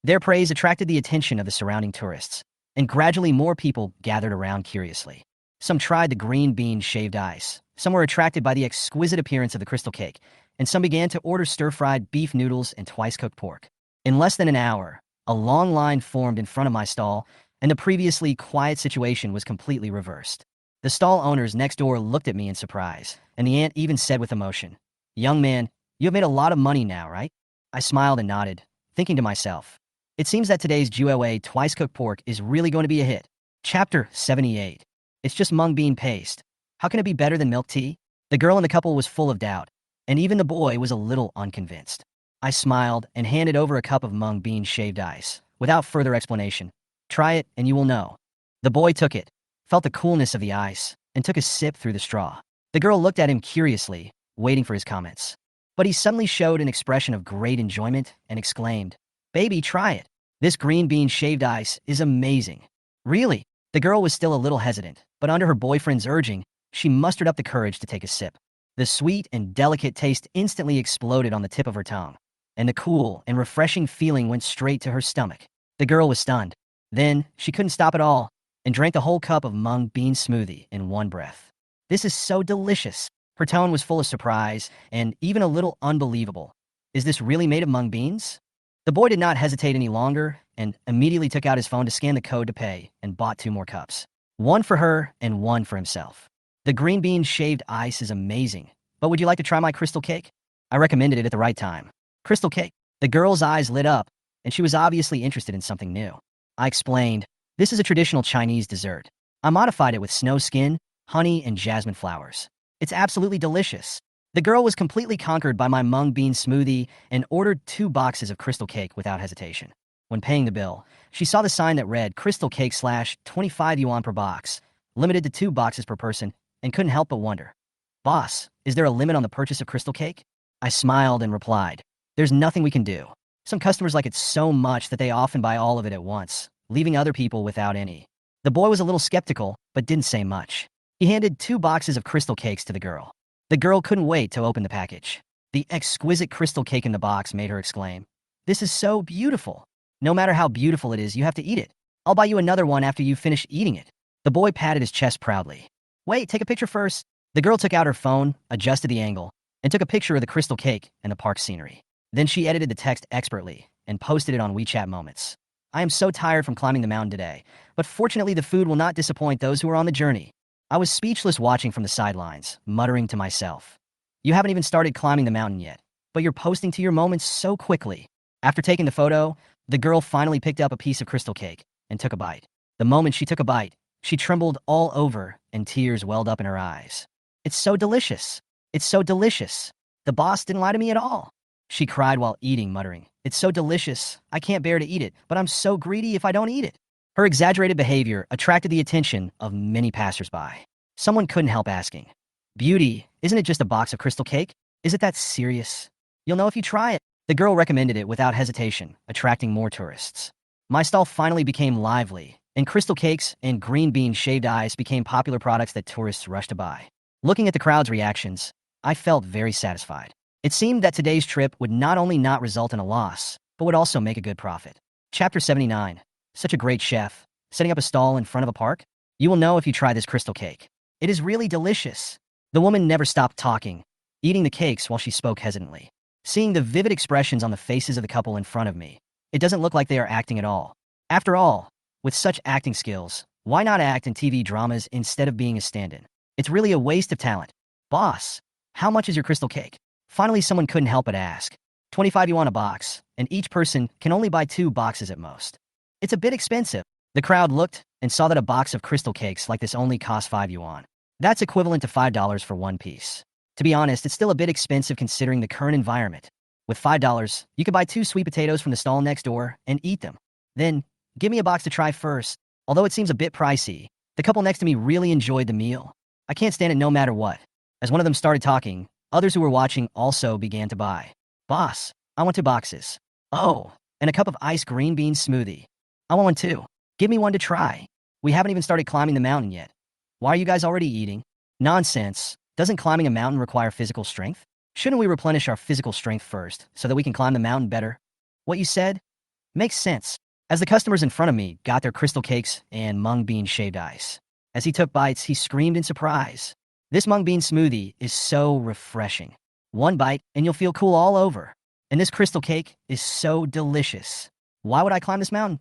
Their praise attracted the attention of the surrounding tourists, and gradually more people gathered around curiously. Some tried the green bean shaved ice, some were attracted by the exquisite appearance of the crystal cake, and some began to order stir-fried beef noodles and twice-cooked pork. In less than an hour, a long line formed in front of my stall, and the previously quiet situation was completely reversed. The stall owners next door looked at me in surprise, and the aunt even said with emotion, "Young man, you have made a lot of money now, right?" I smiled and nodded, thinking to myself, it seems that today's Juewei twice-cooked pork is really going to be a hit. Chapter 78. It's just mung bean paste. How can it be better than milk tea? The girl in the couple was full of doubt, and even the boy was a little unconvinced. I smiled and handed over a cup of mung bean shaved ice. Without further explanation, "Try it and you will know." The boy took it, felt the coolness of the ice, and took a sip through the straw. The girl looked at him curiously, waiting for his comments. But he suddenly showed an expression of great enjoyment and exclaimed, "Baby, try it. This green bean shaved ice is amazing." "Really?" The girl was still a little hesitant, but under her boyfriend's urging, she mustered up the courage to take a sip. The sweet and delicate taste instantly exploded on the tip of her tongue, and the cool and refreshing feeling went straight to her stomach. The girl was stunned. Then, she couldn't stop at all, and drank the whole cup of mung bean smoothie in one breath. "This is so delicious." Her tone was full of surprise, and even a little unbelievable. "Is this really made of mung beans?" The boy did not hesitate any longer, and immediately took out his phone to scan the code to pay, and bought 2 more cups. One for her, and one for himself. "The green bean shaved ice is amazing, but would you like to try my crystal cake?" I recommended it at the right time. "Crystal cake?" The girl's eyes lit up, and she was obviously interested in something new. I explained, "This is a traditional Chinese dessert. I modified it with snow skin, honey, and jasmine flowers. It's absolutely delicious." The girl was completely conquered by my mung bean smoothie and ordered 2 boxes of crystal cake without hesitation. When paying the bill, she saw the sign that read crystal cake / 25 yuan per box, limited to 2 boxes per person, and couldn't help but wonder, "Boss, is there a limit on the purchase of crystal cake?" I smiled and replied, "There's nothing we can do. Some customers like it so much that they often buy all of it at once, leaving other people without any." The boy was a little skeptical, but didn't say much. He handed 2 boxes of crystal cakes to the girl. The girl couldn't wait to open the package. The exquisite crystal cake in the box made her exclaim, "This is so beautiful. No matter how beautiful it is, you have to eat it. I'll buy you another one after you finish eating it." The boy patted his chest proudly. "Wait, take a picture first." The girl took out her phone, adjusted the angle, and took a picture of the crystal cake and the park scenery. Then she edited the text expertly and posted it on WeChat Moments. "I am so tired from climbing the mountain today, but fortunately the food will not disappoint those who are on the journey." I was speechless watching from the sidelines, muttering to myself, "You haven't even started climbing the mountain yet, but you're posting to your moments so quickly." After taking the photo, the girl finally picked up a piece of crystal cake and took a bite. The moment she took a bite, she trembled all over and tears welled up in her eyes. "It's so delicious. It's so delicious. The boss didn't lie to me at all." She cried while eating, muttering, "It's so delicious. I can't bear to eat it, but I'm so greedy if I don't eat it." Her exaggerated behavior attracted the attention of many passersby. Someone couldn't help asking, "Beauty, isn't it just a box of crystal cake? Is it that serious? You'll know if you try it." The girl recommended it without hesitation, attracting more tourists. My stall finally became lively, and crystal cakes and green bean shaved ice became popular products that tourists rushed to buy. Looking at the crowd's reactions, I felt very satisfied. It seemed that today's trip would not only not result in a loss, but would also make a good profit. Chapter 79. Such a great chef, setting up a stall in front of a park? You will know if you try this crystal cake. It is really delicious. The woman never stopped talking, eating the cakes while she spoke hesitantly. Seeing the vivid expressions on the faces of the couple in front of me, it doesn't look like they are acting at all. After all, with such acting skills, why not act in TV dramas instead of being a stand-in? It's really a waste of talent. "Boss, how much is your crystal cake?" Finally, someone couldn't help but ask. 25 yuan a box, and each person can only buy 2 boxes at most. It's a bit expensive. The crowd looked and saw that a box of crystal cakes like this only cost 5 yuan. That's equivalent to $5 for one piece. To be honest, it's still a bit expensive considering the current environment. With $5, you could buy 2 sweet potatoes from the stall next door and eat them. Then, give me a box to try first. Although it seems a bit pricey, the couple next to me really enjoyed the meal. I can't stand it no matter what. As one of them started talking, others who were watching also began to buy. Boss, I want 2 boxes. Oh, and a cup of iced green bean smoothie. I want one too. Give me one to try. We haven't even started climbing the mountain yet. Why are you guys already eating? Nonsense. Doesn't climbing a mountain require physical strength? Shouldn't we replenish our physical strength first so that we can climb the mountain better? What you said makes sense. As the customers in front of me got their crystal cakes and mung bean shaved ice. As he took bites, he screamed in surprise. This mung bean smoothie is so refreshing. One bite and you'll feel cool all over. And this crystal cake is so delicious. Why would I climb this mountain?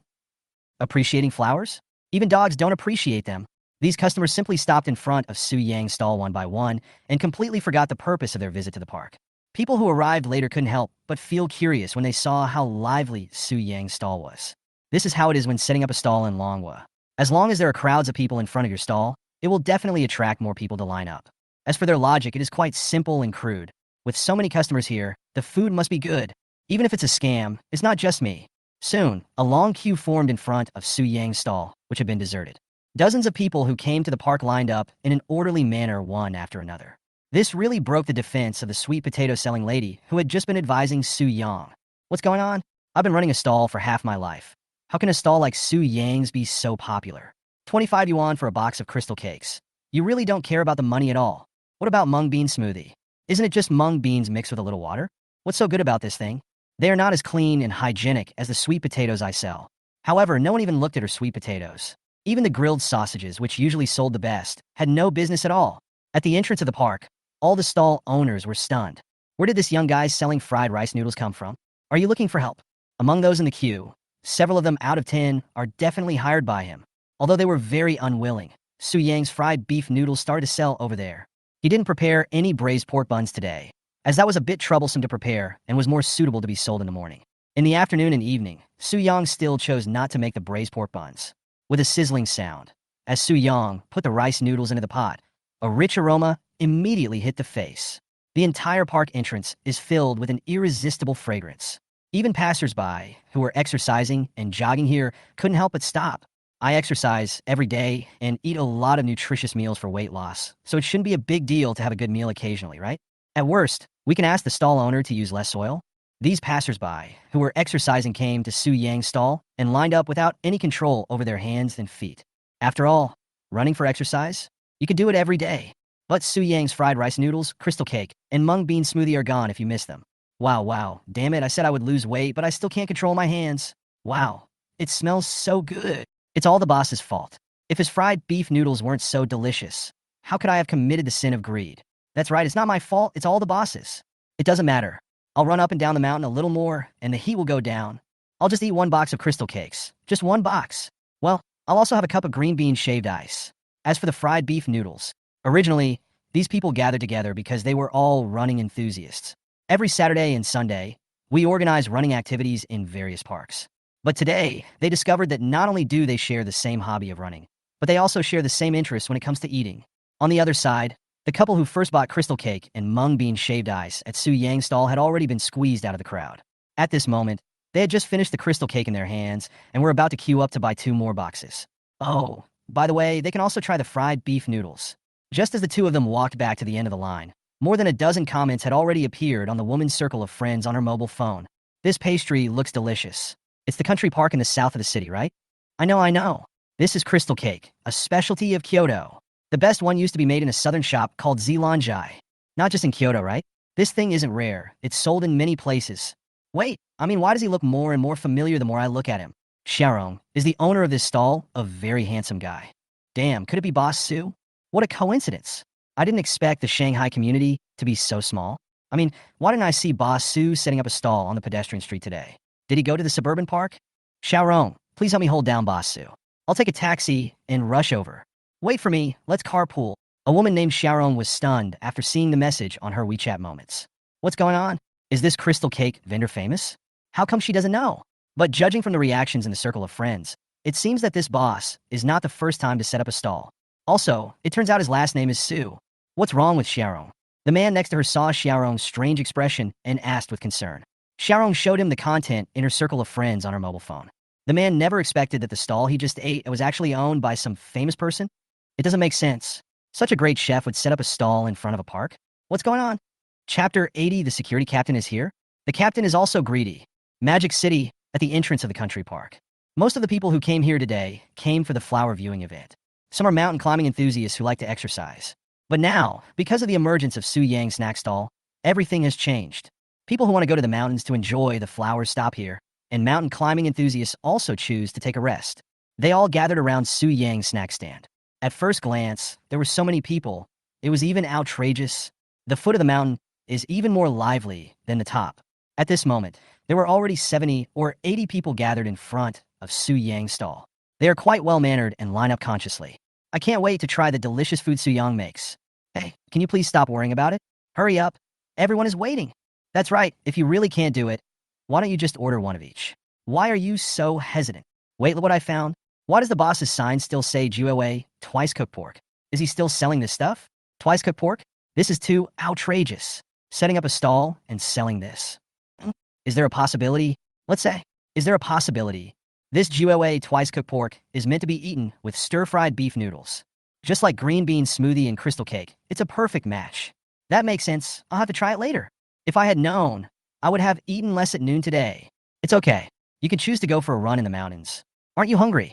Appreciating flowers? Even dogs don't appreciate them. These customers simply stopped in front of Su Yang's stall one by one and completely forgot the purpose of their visit to the park. People who arrived later couldn't help but feel curious when they saw how lively Su Yang's stall was. This is how it is when setting up a stall in Manhwa. As long as there are crowds of people in front of your stall, it will definitely attract more people to line up. As for their logic, it is quite simple and crude. With so many customers here, the food must be good. Even if it's a scam, it's not just me. Soon, a long queue formed in front of Su Yang's stall, which had been deserted. Dozens of people who came to the park lined up in an orderly manner one after another. This really broke the defense of the sweet potato selling lady who had just been advising Su Yang. What's going on? I've been running a stall for half my life. How can a stall like Su Yang's be so popular? 25 yuan for a box of crystal cakes. You really don't care about the money at all. What about mung bean smoothie? Isn't it just mung beans mixed with a little water? What's so good about this thing? They are not as clean and hygienic as the sweet potatoes I sell. However, no one even looked at her sweet potatoes. Even the grilled sausages, which usually sold the best, had no business at all. At the entrance of the park, all the stall owners were stunned. Where did this young guy selling fried rice noodles come from? Are you looking for help? Among those in the queue, several of them out of 10 are definitely hired by him. Although they were very unwilling, Su Yang's fried beef noodles started to sell over there. He didn't prepare any braised pork buns today, as that was a bit troublesome to prepare and was more suitable to be sold in the morning. In the afternoon and evening, Su Yang still chose not to make the braised pork buns. With a sizzling sound, as Su Yang put the rice noodles into the pot, a rich aroma immediately hit the face. The entire park entrance is filled with an irresistible fragrance. Even passersby who were exercising and jogging here couldn't help but stop. I exercise every day and eat a lot of nutritious meals for weight loss, so it shouldn't be a big deal to have a good meal occasionally, right? At worst, we can ask the stall owner to use less oil. These passersby who were exercising came to Su Yang's stall and lined up without any control over their hands and feet. After all, running for exercise? You could do it every day. But Su Yang's fried rice noodles, crystal cake, and mung bean smoothie are gone if you miss them. Wow, damn it, I said I would lose weight, but I still can't control my hands. Wow, it smells so good. It's all the boss's fault. If his fried beef noodles weren't so delicious, how could I have committed the sin of greed? That's right, it's not my fault, it's all the boss's. It doesn't matter. I'll run up and down the mountain a little more, and the heat will go down. I'll just eat 1 box of crystal cakes. Just 1 box. Well, I'll also have a cup of green bean shaved ice. As for the fried beef noodles, originally, these people gathered together because they were all running enthusiasts. Every Saturday and Sunday, we organize running activities in various parks. But today, they discovered that not only do they share the same hobby of running, but they also share the same interests when it comes to eating. On the other side, the couple who first bought crystal cake and mung bean shaved ice at Su Yang's stall had already been squeezed out of the crowd. At this moment, they had just finished the crystal cake in their hands and were about to queue up to buy 2 more boxes. Oh, by the way, they can also try the fried beef noodles. Just as the two of them walked back to the end of the line, more than a dozen comments had already appeared on the woman's circle of friends on her mobile phone. This pastry looks delicious. It's the country park in the south of the city, right? I know. This is crystal cake, a specialty of Kyoto. The best one used to be made in a southern shop called Zilanjai. Not just in Kyoto, right? This thing isn't rare. It's sold in many places. Wait, why does he look more and more familiar the more I look at him? Xiaorong is the owner of this stall, a very handsome guy. Damn, could it be Boss Su? What a coincidence. I didn't expect the Shanghai community to be so small. Why didn't I see Boss Su setting up a stall on the pedestrian street today? Did he go to the suburban park? Xiaorong, please help me hold down Boss Su. I'll take a taxi and rush over. Wait for me, let's carpool. A woman named Xiaorong was stunned after seeing the message on her WeChat moments. What's going on? Is this crystal cake vendor famous? How come she doesn't know? But judging from the reactions in the circle of friends, it seems that this boss is not the first time to set up a stall. Also, it turns out his last name is Su. What's wrong with Xiaorong? The man next to her saw Xiaorong's strange expression and asked with concern. Xiaorong showed him the content in her circle of friends on her mobile phone. The man never expected that the stall he just ate was actually owned by some famous person. It doesn't make sense. Such a great chef would set up a stall in front of a park. What's going on? Chapter 80, the security captain is here. The captain is also greedy. Magic City, at the entrance of the country park. Most of the people who came here today came for the flower viewing event. Some are mountain climbing enthusiasts who like to exercise. But now, because of the emergence of Su Yang's snack stall, everything has changed. People who want to go to the mountains to enjoy the flowers stop here, and mountain climbing enthusiasts also choose to take a rest. They all gathered around Su Yang's snack stand. At first glance, there were so many people, it was even outrageous. The foot of the mountain is even more lively than the top. At this moment, there were already 70 or 80 people gathered in front of Su Yang's stall. They are quite well-mannered and line up consciously. I can't wait to try the delicious food Su Yang makes. Hey, can you please stop worrying about it? Hurry up. Everyone is waiting. That's right, if you really can't do it, why don't you just order one of each? Why are you so hesitant? Wait, look what I found. Why does the boss's sign still say Juewei, twice cooked pork? Is he still selling this stuff? Twice cooked pork? This is too outrageous. Setting up a stall and selling this. Is there a possibility? Let's say, is there a possibility? This Juewei twice cooked pork is meant to be eaten with stir-fried beef noodles. Just like green bean smoothie and crystal cake, it's a perfect match. That makes sense. I'll have to try it later. If I had known, I would have eaten less at noon today. It's okay. You can choose to go for a run in the mountains. Aren't you hungry?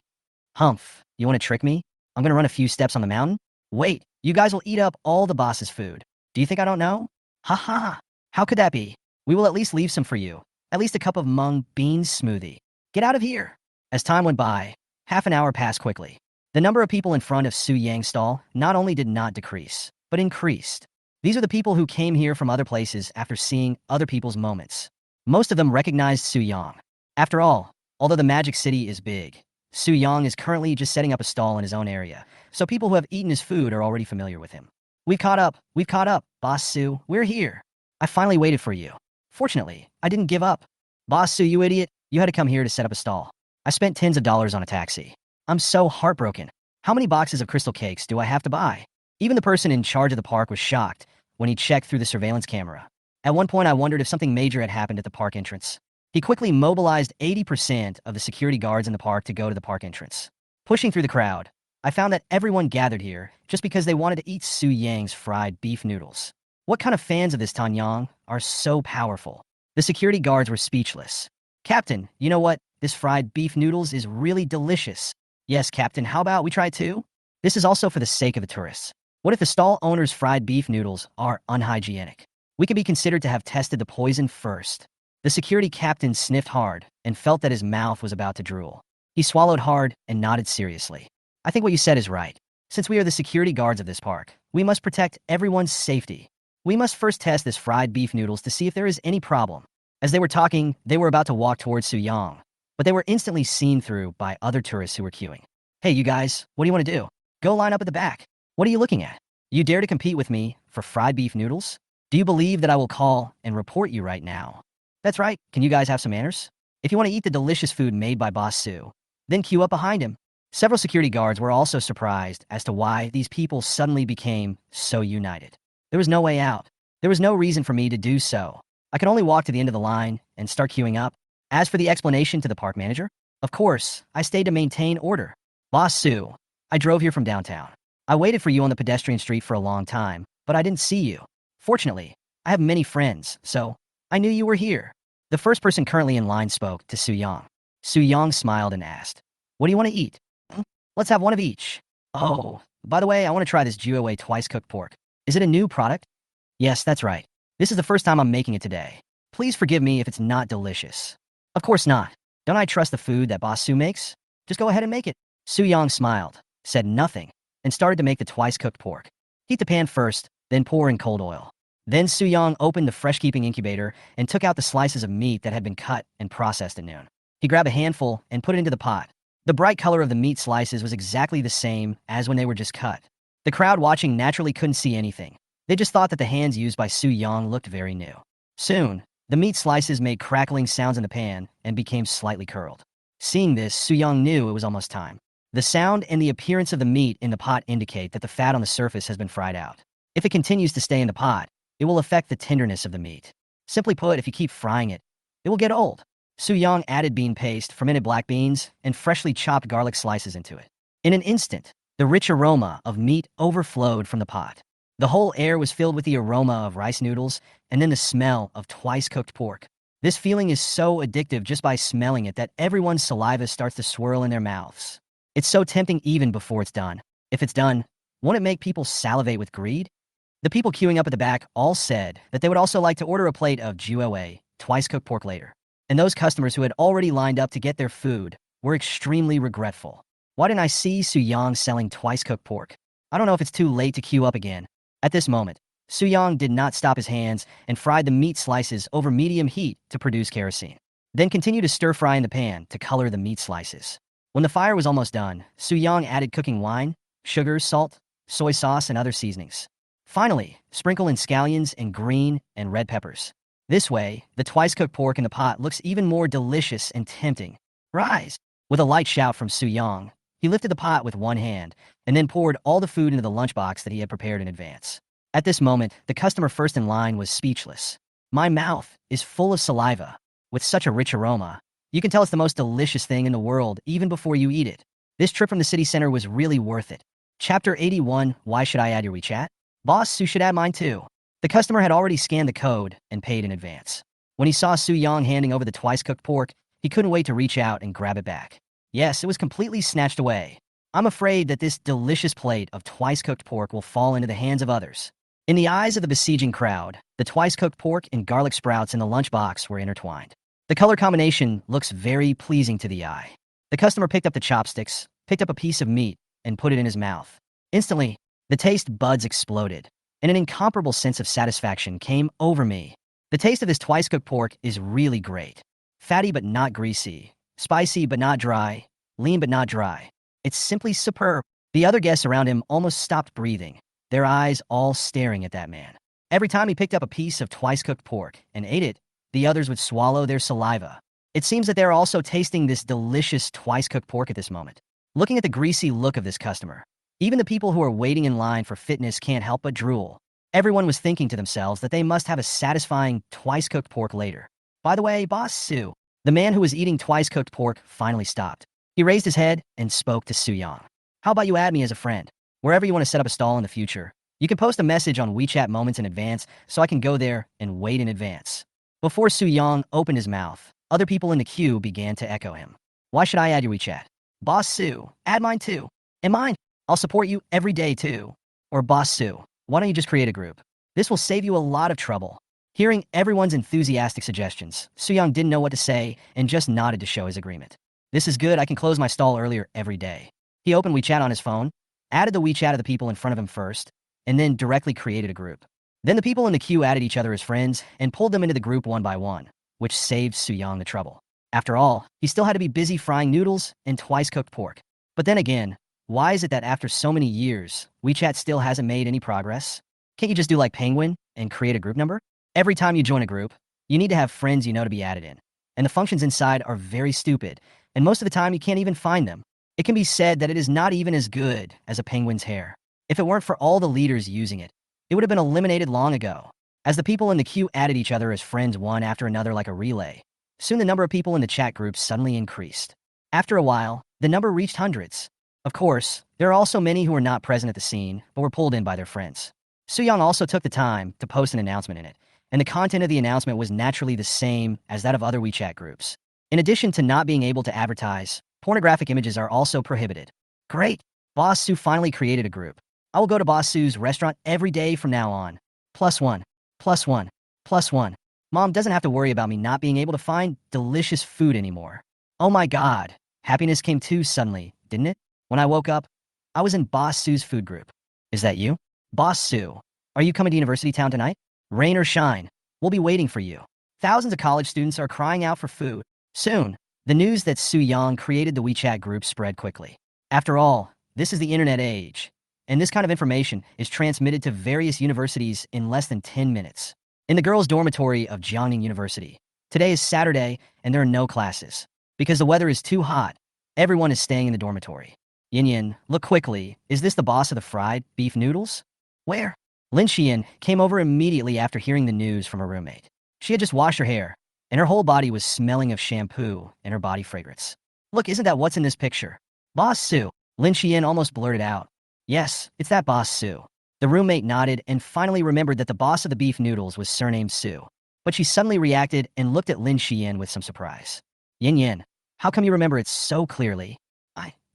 Humph, you want to trick me? I'm gonna run a few steps on the mountain? Wait, you guys will eat up all the boss's food. Do you think I don't know? Ha ha, how could that be? We will at least leave some for you. At least a cup of mung bean smoothie. Get out of here. As time went by, half an hour passed quickly. The number of people in front of Su Yang's stall not only did not decrease, but increased. These are the people who came here from other places after seeing other people's moments. Most of them recognized Su Yang. After all, although the Magic City is big, Su Yang is currently just setting up a stall in his own area, so people who have eaten his food are already familiar with him. We've caught up, Boss Su, we're here. I finally waited for you. Fortunately, I didn't give up. Boss Su, you idiot, you had to come here to set up a stall. I spent tens of dollars on a taxi. I'm so heartbroken. How many boxes of crystal cakes do I have to buy? Even the person in charge of the park was shocked when he checked through the surveillance camera. At one point, I wondered if something major had happened at the park entrance. He quickly mobilized 80% of the security guards in the park to go to the park entrance. Pushing through the crowd, I found that everyone gathered here just because they wanted to eat Su Yang's fried beef noodles. What kind of fans of this Tanyang are so powerful? The security guards were speechless. Captain, you know what? This fried beef noodles is really delicious. Yes, Captain, how about we try it too? This is also for the sake of the tourists. What if the stall owner's fried beef noodles are unhygienic? We could be considered to have tested the poison first. The security captain sniffed hard and felt that his mouth was about to drool. He swallowed hard and nodded seriously. I think what you said is right. Since we are the security guards of this park, we must protect everyone's safety. We must first test this fried beef noodles to see if there is any problem. As they were talking, they were about to walk towards Su Yang, but they were instantly seen through by other tourists who were queuing. Hey, you guys, what do you want to do? Go line up at the back. What are you looking at? You dare to compete with me for fried beef noodles? Do you believe that I will call and report you right now? That's right. Can you guys have some manners? If you want to eat the delicious food made by Boss Su, then queue up behind him. Several security guards were also surprised as to why these people suddenly became so united. There was no way out. There was no reason for me to do so. I could only walk to the end of the line and start queuing up. As for the explanation to the park manager, of course, I stayed to maintain order. Boss Su, I drove here from downtown. I waited for you on the pedestrian street for a long time, but I didn't see you. Fortunately, I have many friends, so I knew you were here. The first person currently in line spoke to Su Yang. Su Yang smiled and asked, what do you want to eat? Let's have one of each. Oh, by the way, I want to try this Juewei twice cooked pork. Is it a new product? Yes, that's right. This is the first time I'm making it today. Please forgive me if it's not delicious. Of course not. Don't I trust the food that Boss Su makes? Just go ahead and make it. Su Yang smiled, said nothing, and started to make the twice cooked pork. Heat the pan first, then pour in cold oil. Then Su Yang opened the fresh-keeping incubator and took out the slices of meat that had been cut and processed at noon. He grabbed a handful and put it into the pot. The bright color of the meat slices was exactly the same as when they were just cut. The crowd watching naturally couldn't see anything. They just thought that the hands used by Su Yang looked very new. Soon, the meat slices made crackling sounds in the pan and became slightly curled. Seeing this, Su Yang knew it was almost time. The sound and the appearance of the meat in the pot indicate that the fat on the surface has been fried out. If it continues to stay in the pot, it will affect the tenderness of the meat. Simply put, if you keep frying it, it will get old. Su Yang added bean paste, fermented black beans, and freshly chopped garlic slices into it. In an instant, the rich aroma of meat overflowed from the pot. The whole air was filled with the aroma of rice noodles and then the smell of twice-cooked pork. This feeling is so addictive just by smelling it that everyone's saliva starts to swirl in their mouths. It's so tempting even before it's done. If it's done, won't it make people salivate with greed? The people queuing up at the back all said that they would also like to order a plate of juoe, twice-cooked pork later. And those customers who had already lined up to get their food were extremely regretful. Why didn't I see Su Yang selling twice-cooked pork? I don't know if it's too late to queue up again. At this moment, Su Yang did not stop his hands and fried the meat slices over medium heat to produce kerosene. Then continued to stir-fry in the pan to color the meat slices. When the fire was almost done, Su Yang added cooking wine, sugar, salt, soy sauce, and other seasonings. Finally, sprinkle in scallions and green and red peppers. This way, the twice-cooked pork in the pot looks even more delicious and tempting. Rise! With a light shout from Su Yang, he lifted the pot with one hand and then poured all the food into the lunchbox that he had prepared in advance. At this moment, the customer first in line was speechless. My mouth is full of saliva. With such a rich aroma, you can tell it's the most delicious thing in the world even before you eat it. This trip from the city center was really worth it. Chapter 81, Why Should I Add Your WeChat? Boss, Su should add mine too. The customer had already scanned the code and paid in advance. When he saw Su Yang handing over the twice-cooked pork, he couldn't wait to reach out and grab it back. Yes, it was completely snatched away. I'm afraid that this delicious plate of twice-cooked pork will fall into the hands of others. In the eyes of the besieging crowd, the twice-cooked pork and garlic sprouts in the lunchbox were intertwined. The color combination looks very pleasing to the eye. The customer picked up the chopsticks, picked up a piece of meat, and put it in his mouth. Instantly, the taste buds exploded, and an incomparable sense of satisfaction came over me. The taste of this twice-cooked pork is really great. Fatty but not greasy, spicy but not dry, lean but not dry. It's simply superb. The other guests around him almost stopped breathing, their eyes all staring at that man. Every time he picked up a piece of twice-cooked pork and ate it, the others would swallow their saliva. It seems that they're also tasting this delicious twice-cooked pork at this moment. Looking at the greasy look of this customer, even the people who are waiting in line for fitness can't help but drool. Everyone was thinking to themselves that they must have a satisfying twice-cooked pork later. By the way, Boss Su, the man who was eating twice-cooked pork, finally stopped. He raised his head and spoke to Su Yang. How about you add me as a friend? Wherever you want to set up a stall in the future, you can post a message on WeChat moments in advance so I can go there and wait in advance. Before Su Yang opened his mouth, other people in the queue began to echo him. Why should I add your WeChat? Boss Su, add mine too. And mine, I'll support you every day too. Or Boss Su, why don't you just create a group? This will save you a lot of trouble. Hearing everyone's enthusiastic suggestions, Su Yang didn't know what to say and just nodded to show his agreement. This is good, I can close my stall earlier every day. He opened WeChat on his phone, added the WeChat of the people in front of him first, and then directly created a group. Then the people in the queue added each other as friends and pulled them into the group one by one, which saved Su Yang the trouble. After all, he still had to be busy frying noodles and twice-cooked pork. But then again, why is it that after so many years, WeChat still hasn't made any progress? Can't you just do like Penguin and create a group number? Every time you join a group, you need to have friends you know to be added in. And the functions inside are very stupid, and most of the time you can't even find them. It can be said that it is not even as good as a penguin's hair. If it weren't for all the leaders using it, it would have been eliminated long ago. As the people in the queue added each other as friends one after another like a relay, soon the number of people in the chat group suddenly increased. After a while, the number reached hundreds. Of course, there are also many who were not present at the scene, but were pulled in by their friends. Su Yang also took the time to post an announcement in it, and the content of the announcement was naturally the same as that of other WeChat groups. In addition to not being able to advertise, pornographic images are also prohibited. Great! Boss Su finally created a group. I will go to Boss Su's restaurant every day from now on. +1, +1, +1. Mom doesn't have to worry about me not being able to find delicious food anymore. Oh my God! Happiness came too suddenly, didn't it? When I woke up, I was in Boss Su's food group. Is that you? Boss Su, are you coming to University Town tonight? Rain or shine, we'll be waiting for you. Thousands of college students are crying out for food. Soon, the news that Su Yang created the WeChat group spread quickly. After all, this is the internet age, and this kind of information is transmitted to various universities in less than 10 minutes. In the girls' dormitory of Jiangning University, today is Saturday and there are no classes. Because the weather is too hot, everyone is staying in the dormitory. Yin Yin, look quickly, is this the boss of the fried beef noodles? Where? Lin Xian came over immediately after hearing the news from her roommate. She had just washed her hair, and her whole body was smelling of shampoo and her body fragrance. Look, isn't that what's in this picture? Boss Sue. Lin Xian almost blurted out. Yes, it's that Boss Sue. The roommate nodded and finally remembered that the boss of the beef noodles was surnamed Sue. But she suddenly reacted and looked at Lin Xian with some surprise. Yin Yin, how come you remember it so clearly?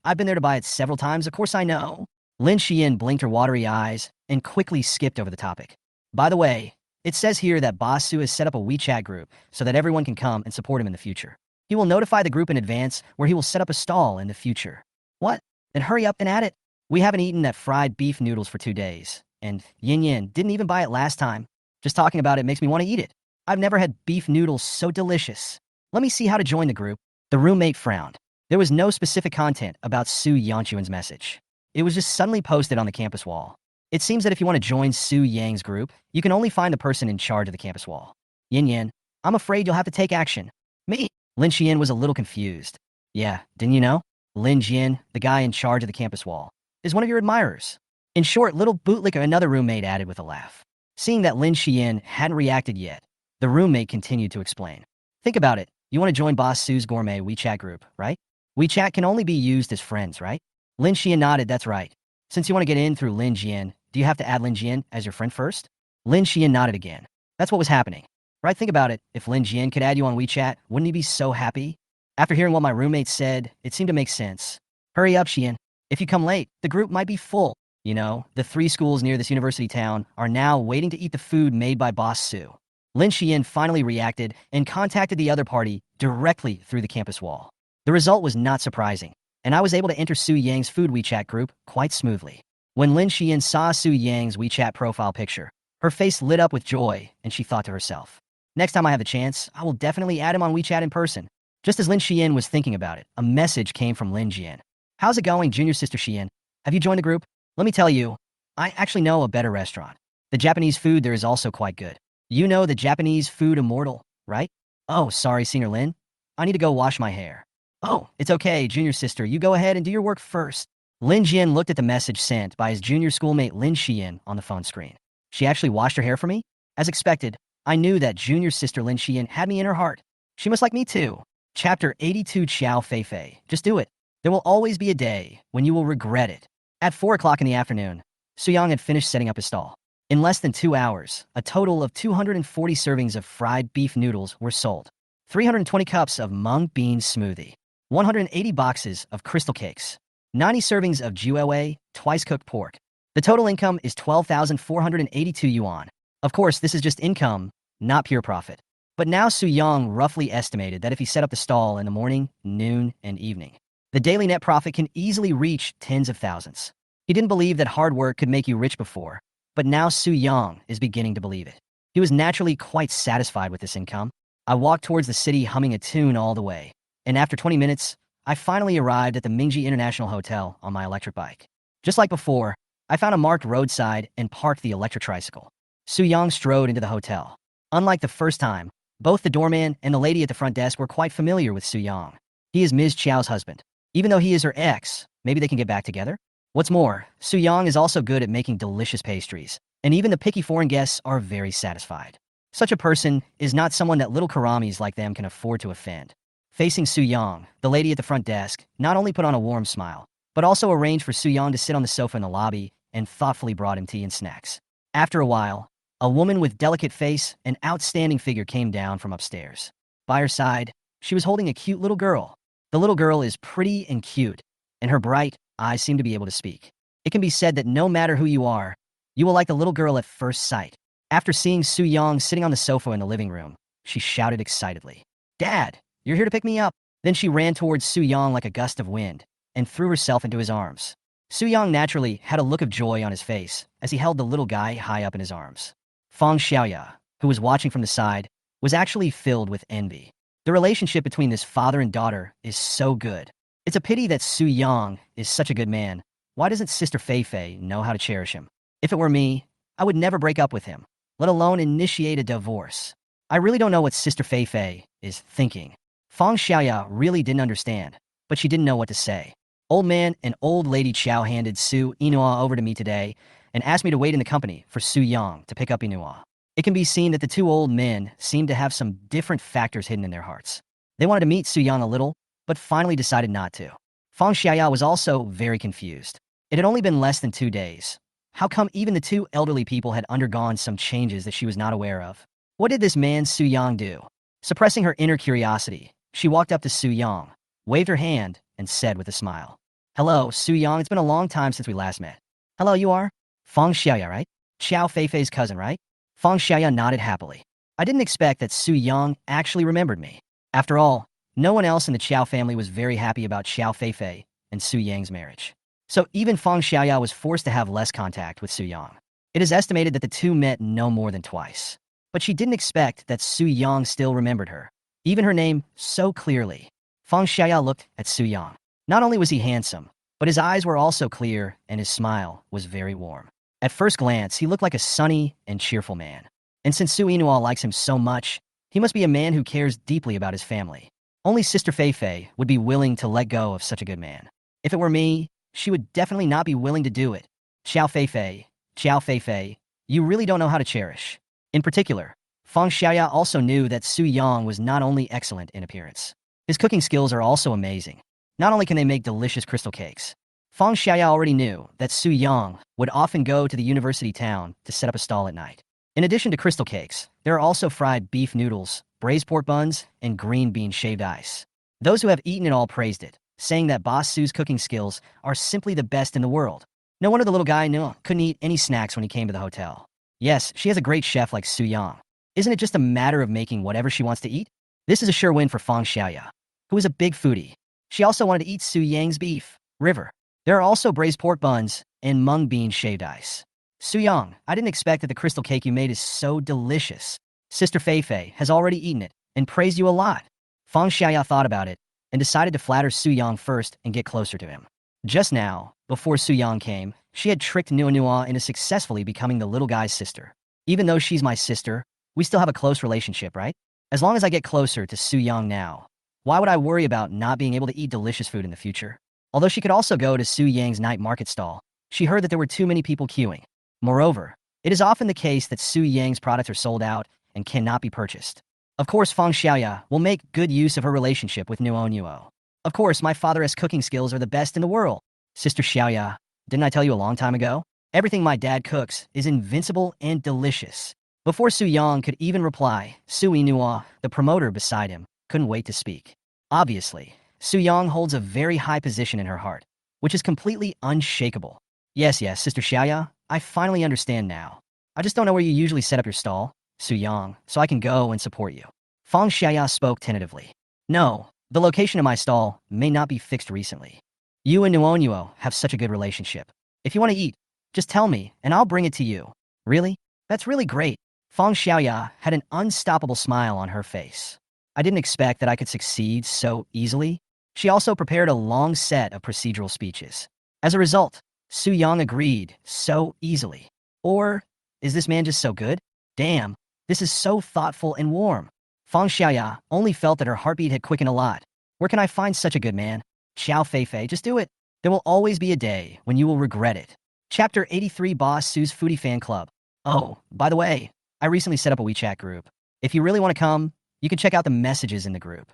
I've been there to buy it several times, of course I know. Lin Xian blinked her watery eyes and quickly skipped over the topic. By the way, it says here that Boss Sue has set up a WeChat group so that everyone can come and support him in the future. He will notify the group in advance where he will set up a stall in the future. What? Then hurry up and add it. We haven't eaten that fried beef noodles for 2 days, and Yin Yin didn't even buy it last time. Just talking about it makes me want to eat it. I've never had beef noodles so delicious. Let me see how to join the group. The roommate frowned. There was no specific content about Su Yangchuan's message. It was just suddenly posted on the campus wall. It seems that if you want to join Su Yang's group, you can only find the person in charge of the campus wall. Yin Yin, I'm afraid you'll have to take action. Me? Lin Xian was a little confused. Yeah, didn't you know? Lin Jian, the guy in charge of the campus wall, is one of your admirers. In short, little bootlicker, another roommate added with a laugh. Seeing that Lin Xian hadn't reacted yet, the roommate continued to explain. Think about it. You want to join Boss Sue's gourmet WeChat group, right? WeChat can only be used as friends, right? Lin Xian nodded, that's right. Since you want to get in through Lin Jian, do you have to add Lin Jian as your friend first? Lin Xian nodded again. That's what was happening. Right, think about it. If Lin Jian could add you on WeChat, wouldn't he be so happy? After hearing what my roommate said, it seemed to make sense. Hurry up, Xian. If you come late, the group might be full. You know, the 3 schools near this university town are now waiting to eat the food made by Boss Sue. Lin Xian finally reacted and contacted the other party directly through the campus wall. The result was not surprising, and I was able to enter Su Yang's food WeChat group quite smoothly. When Lin Xian saw Su Yang's WeChat profile picture, her face lit up with joy, and she thought to herself, next time I have the chance, I will definitely add him on WeChat in person. Just as Lin Xian was thinking about it, a message came from Lin Jian. How's it going, junior sister Xian? Have you joined the group? Let me tell you, I actually know a better restaurant. The Japanese food there is also quite good. You know the Japanese food immortal, right? Oh, sorry, Senior Lin. I need to go wash my hair. Oh, it's okay, junior sister. You go ahead and do your work first. Lin Jian looked at the message sent by his junior schoolmate Lin Xian on the phone screen. She actually washed her hair for me? As expected, I knew that junior sister Lin Xian had me in her heart. She must like me too. Chapter 82 Qiao Fei Fei. Just do it. There will always be a day when you will regret it. At 4 o'clock in the afternoon, Su Yang had finished setting up his stall. In less than 2 hours, a total of 240 servings of fried beef noodles were sold, 320 cups of mung bean smoothie, 180 boxes of crystal cakes, 90 servings of juewei, twice-cooked pork. The total income is 12,482 yuan. Of course, this is just income, not pure profit. But now Su Yang roughly estimated that if he set up the stall in the morning, noon, and evening, the daily net profit can easily reach tens of thousands. He didn't believe that hard work could make you rich before, but now Su Yang is beginning to believe it. He was naturally quite satisfied with this income. I walked towards the city humming a tune all the way, and after 20 minutes, I finally arrived at the Mingji International Hotel on my electric bike. Just like before, I found a marked roadside and parked the electric tricycle. Su Yang strode into the hotel. Unlike the first time, both the doorman and the lady at the front desk were quite familiar with Su Yang. He is Ms. Chiao's husband. Even though he is her ex, maybe they can get back together? What's more, Su Yang is also good at making delicious pastries, and even the picky foreign guests are very satisfied. Such a person is not someone that little karamis like them can afford to offend. Facing Su Yang, the lady at the front desk not only put on a warm smile, but also arranged for Su Yang to sit on the sofa in the lobby and thoughtfully brought him tea and snacks. After a while, a woman with delicate face and outstanding figure came down from upstairs. By her side, she was holding a cute little girl. The little girl is pretty and cute, and her bright eyes seem to be able to speak. It can be said that no matter who you are, you will like the little girl at first sight. After seeing Su Yang sitting on the sofa in the living room, she shouted excitedly, "Dad, you're here to pick me up." Then she ran towards Su Yang like a gust of wind and threw herself into his arms. Su Yang naturally had a look of joy on his face as he held the little guy high up in his arms. Fang Xiaoya, who was watching from the side, was actually filled with envy. The relationship between this father and daughter is so good. It's a pity that Su Yang is such a good man. Why doesn't Sister Fei Fei know how to cherish him? If it were me, I would never break up with him, let alone initiate a divorce. I really don't know what Sister Fei Fei is thinking. Fang Xiaoya really didn't understand, but she didn't know what to say. Old man and old lady Chow handed Su Inua over to me today and asked me to wait in the company for Su Yang to pick up Inua. It can be seen that the two old men seemed to have some different factors hidden in their hearts. They wanted to meet Su Yang a little, but finally decided not to. Fang Xiaoya was also very confused. It had only been less than 2 days. How come even the two elderly people had undergone some changes that she was not aware of? What did this man Su Yang do? Suppressing her inner curiosity, she walked up to Su Yang, waved her hand, and said with a smile, "Hello, Su Yang, it's been a long time since we last met." "Hello, you are? Fang Xiaoya, right? Xiao Feifei's cousin, right?" Fang Xiaoya nodded happily. I didn't expect that Su Yang actually remembered me. After all, no one else in the Xiao family was very happy about Xiao Feifei and Su Yang's marriage. So even Fang Xiaoya was forced to have less contact with Su Yang. It is estimated that the two met no more than twice. But she didn't expect that Su Yang still remembered her, even her name so clearly. Fang Xiaoya looked at Su Yang. Not only was he handsome, but his eyes were also clear and his smile was very warm. At first glance, he looked like a sunny and cheerful man. And since Su Inua likes him so much, he must be a man who cares deeply about his family. Only Sister Feifei would be willing to let go of such a good man. If it were me, she would definitely not be willing to do it. Xiao Feifei, you really don't know how to cherish. In particular, Fang Xiaoya also knew that Su Yang was not only excellent in appearance. His cooking skills are also amazing. Not only can they make delicious crystal cakes, Fang Xiaoya already knew that Su Yang would often go to the university town to set up a stall at night. In addition to crystal cakes, there are also fried beef noodles, braised pork buns, and green bean shaved ice. Those who have eaten it all praised it, saying that Boss Su's cooking skills are simply the best in the world. No wonder the little guy couldn't eat any snacks when he came to the hotel. Yes, she has a great chef like Su Yang. Isn't it just a matter of making whatever she wants to eat? This is a sure win for Fang Xiaoya, who is a big foodie. She also wanted to eat Su Yang's beef, river. There are also braised pork buns and mung bean shaved ice. Su Yang, I didn't expect that the crystal cake you made is so delicious. Sister Feifei has already eaten it and praised you a lot. Fang Xiaoya thought about it and decided to flatter Su Yang first and get closer to him. Just now, before Su Yang came, she had tricked Nua into successfully becoming the little guy's sister. Even though she's my sister, we still have a close relationship, right? As long as I get closer to Su Yang now, why would I worry about not being able to eat delicious food in the future? Although she could also go to Su Yang's night market stall, she heard that there were too many people queuing. Moreover, it is often the case that Su Yang's products are sold out and cannot be purchased. Of course, Fang Xiaoya will make good use of her relationship with Nuo. Of course, my father's cooking skills are the best in the world. Sister Xiaoya, didn't I tell you a long time ago? Everything my dad cooks is invincible and delicious. Before Su Yang could even reply, Su Inua, the promoter beside him, couldn't wait to speak. Obviously, Su Yang holds a very high position in her heart, which is completely unshakable. Yes, Sister Xiaoya, I finally understand now. I just don't know where you usually set up your stall, Su Yang, so I can go and support you. Fang Xiaoya spoke tentatively. No, the location of my stall may not be fixed recently. You and Nuo have such a good relationship. If you want to eat, just tell me, and I'll bring it to you. Really? That's really great. Fang Xiaoya had an unstoppable smile on her face. I didn't expect that I could succeed so easily. She also prepared a long set of procedural speeches. As a result, Su Yang agreed so easily. Or, is this man just so good? Damn, this is so thoughtful and warm. Fang Xiaoya only felt that her heartbeat had quickened a lot. Where can I find such a good man? Xiao Feifei, just do it. There will always be a day when you will regret it. Chapter 83, Boss Su's Foodie Fan Club. Oh, by the way, I recently set up a WeChat group. If you really want to come, you can check out the messages in the group.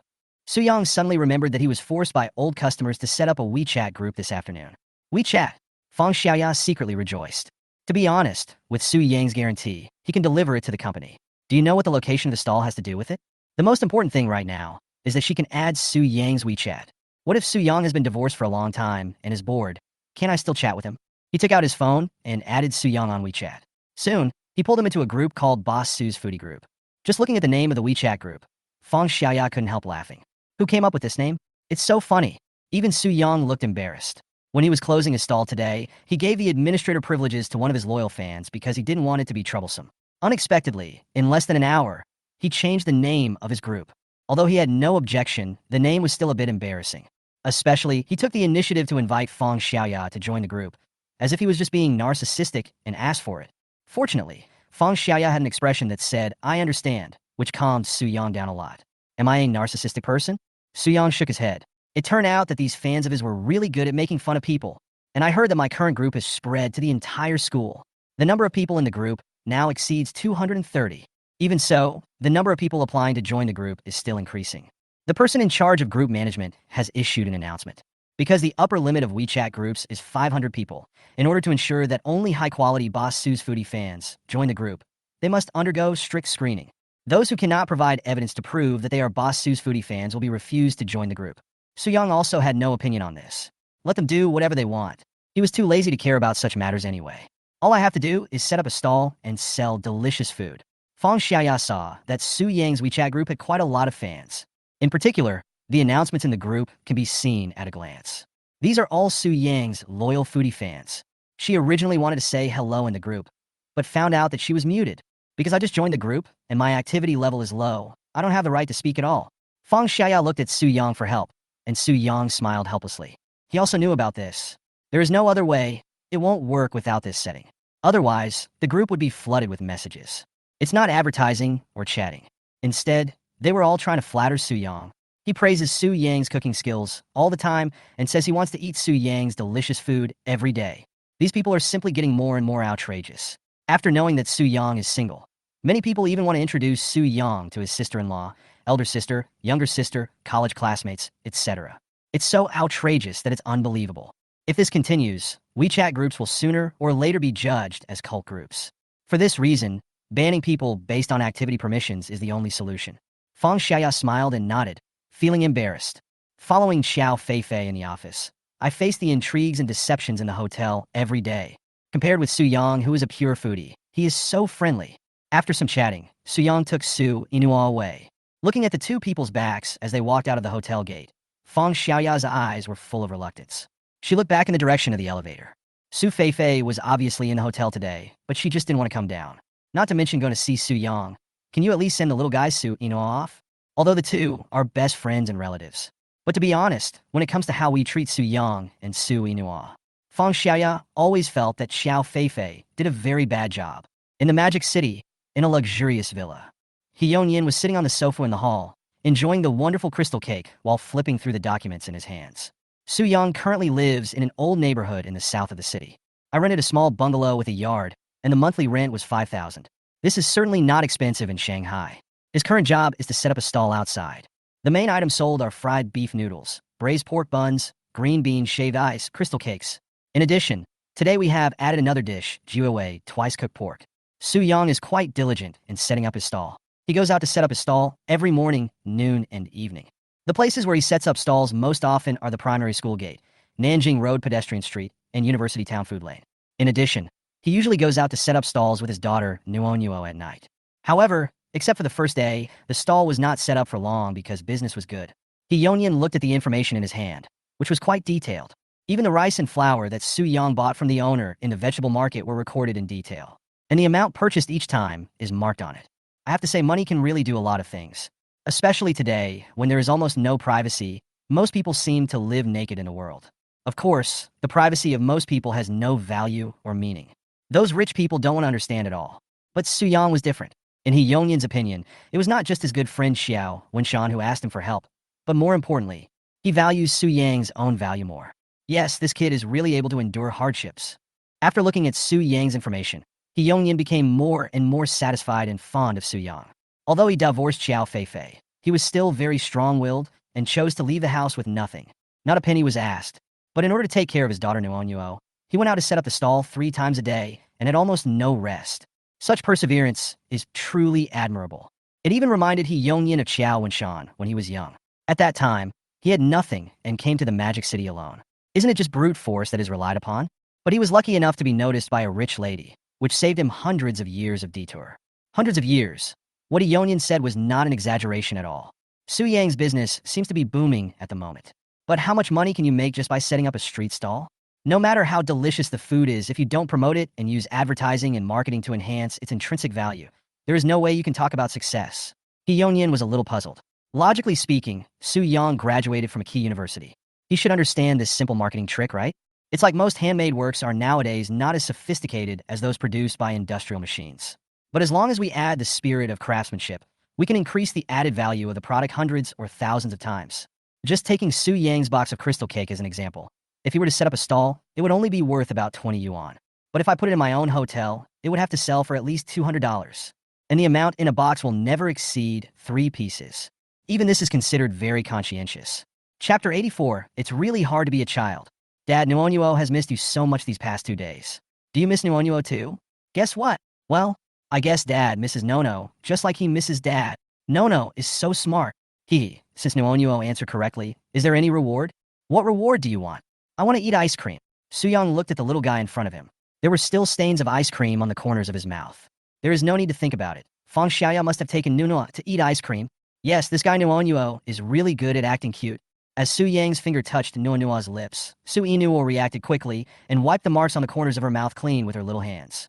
Su Yang suddenly remembered that he was forced by old customers to set up a WeChat group this afternoon. WeChat. Fang Xiaoya secretly rejoiced. To be honest, with Su Yang's guarantee, he can deliver it to the company. Do you know what the location of the stall has to do with it? The most important thing right now is that she can add Su Yang's WeChat. What if Su Yang has been divorced for a long time and is bored? Can I still chat with him? He took out his phone and added Su Yang on WeChat. Soon, he pulled him into a group called Boss Su's Foodie Group. Just looking at the name of the WeChat group, Fang Xiaoya couldn't help laughing. Who came up with this name? It's so funny. Even Su Yang looked embarrassed. When he was closing his stall today, he gave the administrator privileges to one of his loyal fans because he didn't want it to be troublesome. Unexpectedly, in less than an hour, he changed the name of his group. Although he had no objection, the name was still a bit embarrassing. Especially, he took the initiative to invite Fang Xiaoya to join the group, as if he was just being narcissistic and asked for it. Fortunately, Fang Xiaoya had an expression that said, "I understand," which calmed Su Yang down a lot. Am I a narcissistic person? Su Yang shook his head. It turned out that these fans of his were really good at making fun of people. And I heard that my current group has spread to the entire school. The number of people in the group now exceeds 230. Even so, the number of people applying to join the group is still increasing. The person in charge of group management has issued an announcement. Because the upper limit of WeChat groups is 500 people, in order to ensure that only high-quality Boss Sue's Foodie fans join the group, they must undergo strict screening. Those who cannot provide evidence to prove that they are Boss Sue's Foodie fans will be refused to join the group. Soo-young also had no opinion on this. Let them do whatever they want. He was too lazy to care about such matters anyway. All I have to do is set up a stall and sell delicious food. Fang Xiaoya saw that Su Yang's WeChat group had quite a lot of fans. In particular, the announcements in the group can be seen at a glance. These are all Su Yang's loyal foodie fans. She originally wanted to say hello in the group, but found out that she was muted. Because I just joined the group and my activity level is low, I don't have the right to speak at all. Fang Xiaoya looked at Su Yang for help, and Su Yang smiled helplessly. He also knew about this. There is no other way. It won't work without this setting. Otherwise, the group would be flooded with messages. It's not advertising or chatting. Instead, they were all trying to flatter Su Yang. He praises Su Yang's cooking skills all the time and says he wants to eat Su Yang's delicious food every day. These people are simply getting more and more outrageous. After knowing that Su Yang is single, many people even want to introduce Su Yang to his sister-in-law, elder sister, younger sister, college classmates, etc. It's so outrageous that it's unbelievable. If this continues, WeChat groups will sooner or later be judged as cult groups. For this reason, banning people based on activity permissions is the only solution. Fang Xiaoya smiled and nodded, feeling embarrassed. Following Xiao Feifei in the office, I faced the intrigues and deceptions in the hotel every day. Compared with Su Yang, who is a pure foodie, he is so friendly. After some chatting, Su Yang took Su Inua away. Looking at the two people's backs as they walked out of the hotel gate, Fang Xiaoya's eyes were full of reluctance. She looked back in the direction of the elevator. Su Feifei was obviously in the hotel today, but she just didn't want to come down. Not to mention going to see Su Yang. Can you at least send the little guy Su Inua off? Although the two are best friends and relatives. But to be honest, when it comes to how we treat Su Yang and Su Inua, Fang Xiaoya always felt that Xiao Feifei did a very bad job. In the Magic City, in a luxurious villa, He Yongyan was sitting on the sofa in the hall, enjoying the wonderful crystal cake while flipping through the documents in his hands. Su Yang currently lives in an old neighborhood in the south of the city. I rented a small bungalow with a yard, and the monthly rent was 5,000. This is certainly not expensive in Shanghai. His current job is to set up a stall outside. The main items sold are fried beef noodles, braised pork buns, green bean shaved ice, crystal cakes. In addition, today we have added another dish, jiuwei, twice-cooked pork. Su Yang is quite diligent in setting up his stall. He goes out to set up his stall every morning, noon, and evening. The places where he sets up stalls most often are the primary school gate, Nanjing Road Pedestrian Street, and University Town Food Lane. In addition, he usually goes out to set up stalls with his daughter, Nuonyuo, at night. However, except for the first day, the stall was not set up for long because business was good. He Yongyan looked at the information in his hand, which was quite detailed. Even the rice and flour that Su Yang bought from the owner in the vegetable market were recorded in detail. And the amount purchased each time is marked on it. I have to say, money can really do a lot of things. Especially today, when there is almost no privacy, most people seem to live naked in the world. Of course, the privacy of most people has no value or meaning. Those rich people don't want to understand it all. But Su Yang was different. In He Yongyan's opinion, it was not just his good friend Xiao Wenshan who asked him for help, but more importantly, he values Su Yang's own value more. Yes, this kid is really able to endure hardships. After looking at Su Yang's information, He Yongyan became more and more satisfied and fond of Su Yang. Although he divorced Xiao Feifei, he was still very strong-willed and chose to leave the house with nothing. Not a penny was asked. But in order to take care of his daughter Nuonyuo, he went out to set up the stall 3 times a day and had almost no rest. Such perseverance is truly admirable. It even reminded He Yongyan of Xiao Wenshan when he was young. At that time, he had nothing and came to the Magic City alone. Isn't it just brute force that is relied upon? But he was lucky enough to be noticed by a rich lady, which saved him hundreds of years of detour. Hundreds of years. What He Yongyan said was not an exaggeration at all. Su Yang's business seems to be booming at the moment. But how much money can you make just by setting up a street stall? No matter how delicious the food is, if you don't promote it and use advertising and marketing to enhance its intrinsic value, there is no way you can talk about success. He Yongyan was a little puzzled. Logically speaking, Su Yang graduated from a key university. He should understand this simple marketing trick, right? It's like most handmade works are nowadays not as sophisticated as those produced by industrial machines. But as long as we add the spirit of craftsmanship, we can increase the added value of the product hundreds or thousands of times. Just taking Su Yang's box of crystal cake as an example, If he were to set up a stall, it would only be worth about 20 yuan. But if I put it in my own hotel, it would have to sell for at least $200. And the amount in a box will never exceed 3 pieces. Even this is considered very conscientious. Chapter 84, It's really hard to be a child. Dad, Nuonyuo has missed you so much these past 2 days. Do you miss Nuonyuo too? Guess what? Well, I guess Dad misses Nono, just like he misses Dad. Nono is so smart. Since Nuonyuo answered correctly, is there any reward? What reward do you want? I want to eat ice cream. Suyang looked at the little guy in front of him. There were still stains of ice cream on the corners of his mouth. There is no need to think about it. Fang Xiaoya must have taken Nuonyuo to eat ice cream. Yes, this guy Nuonyuo is really good at acting cute. As Su Yang's finger touched Nuonyuo's lips, Su Inuo reacted quickly and wiped the marks on the corners of her mouth clean with her little hands.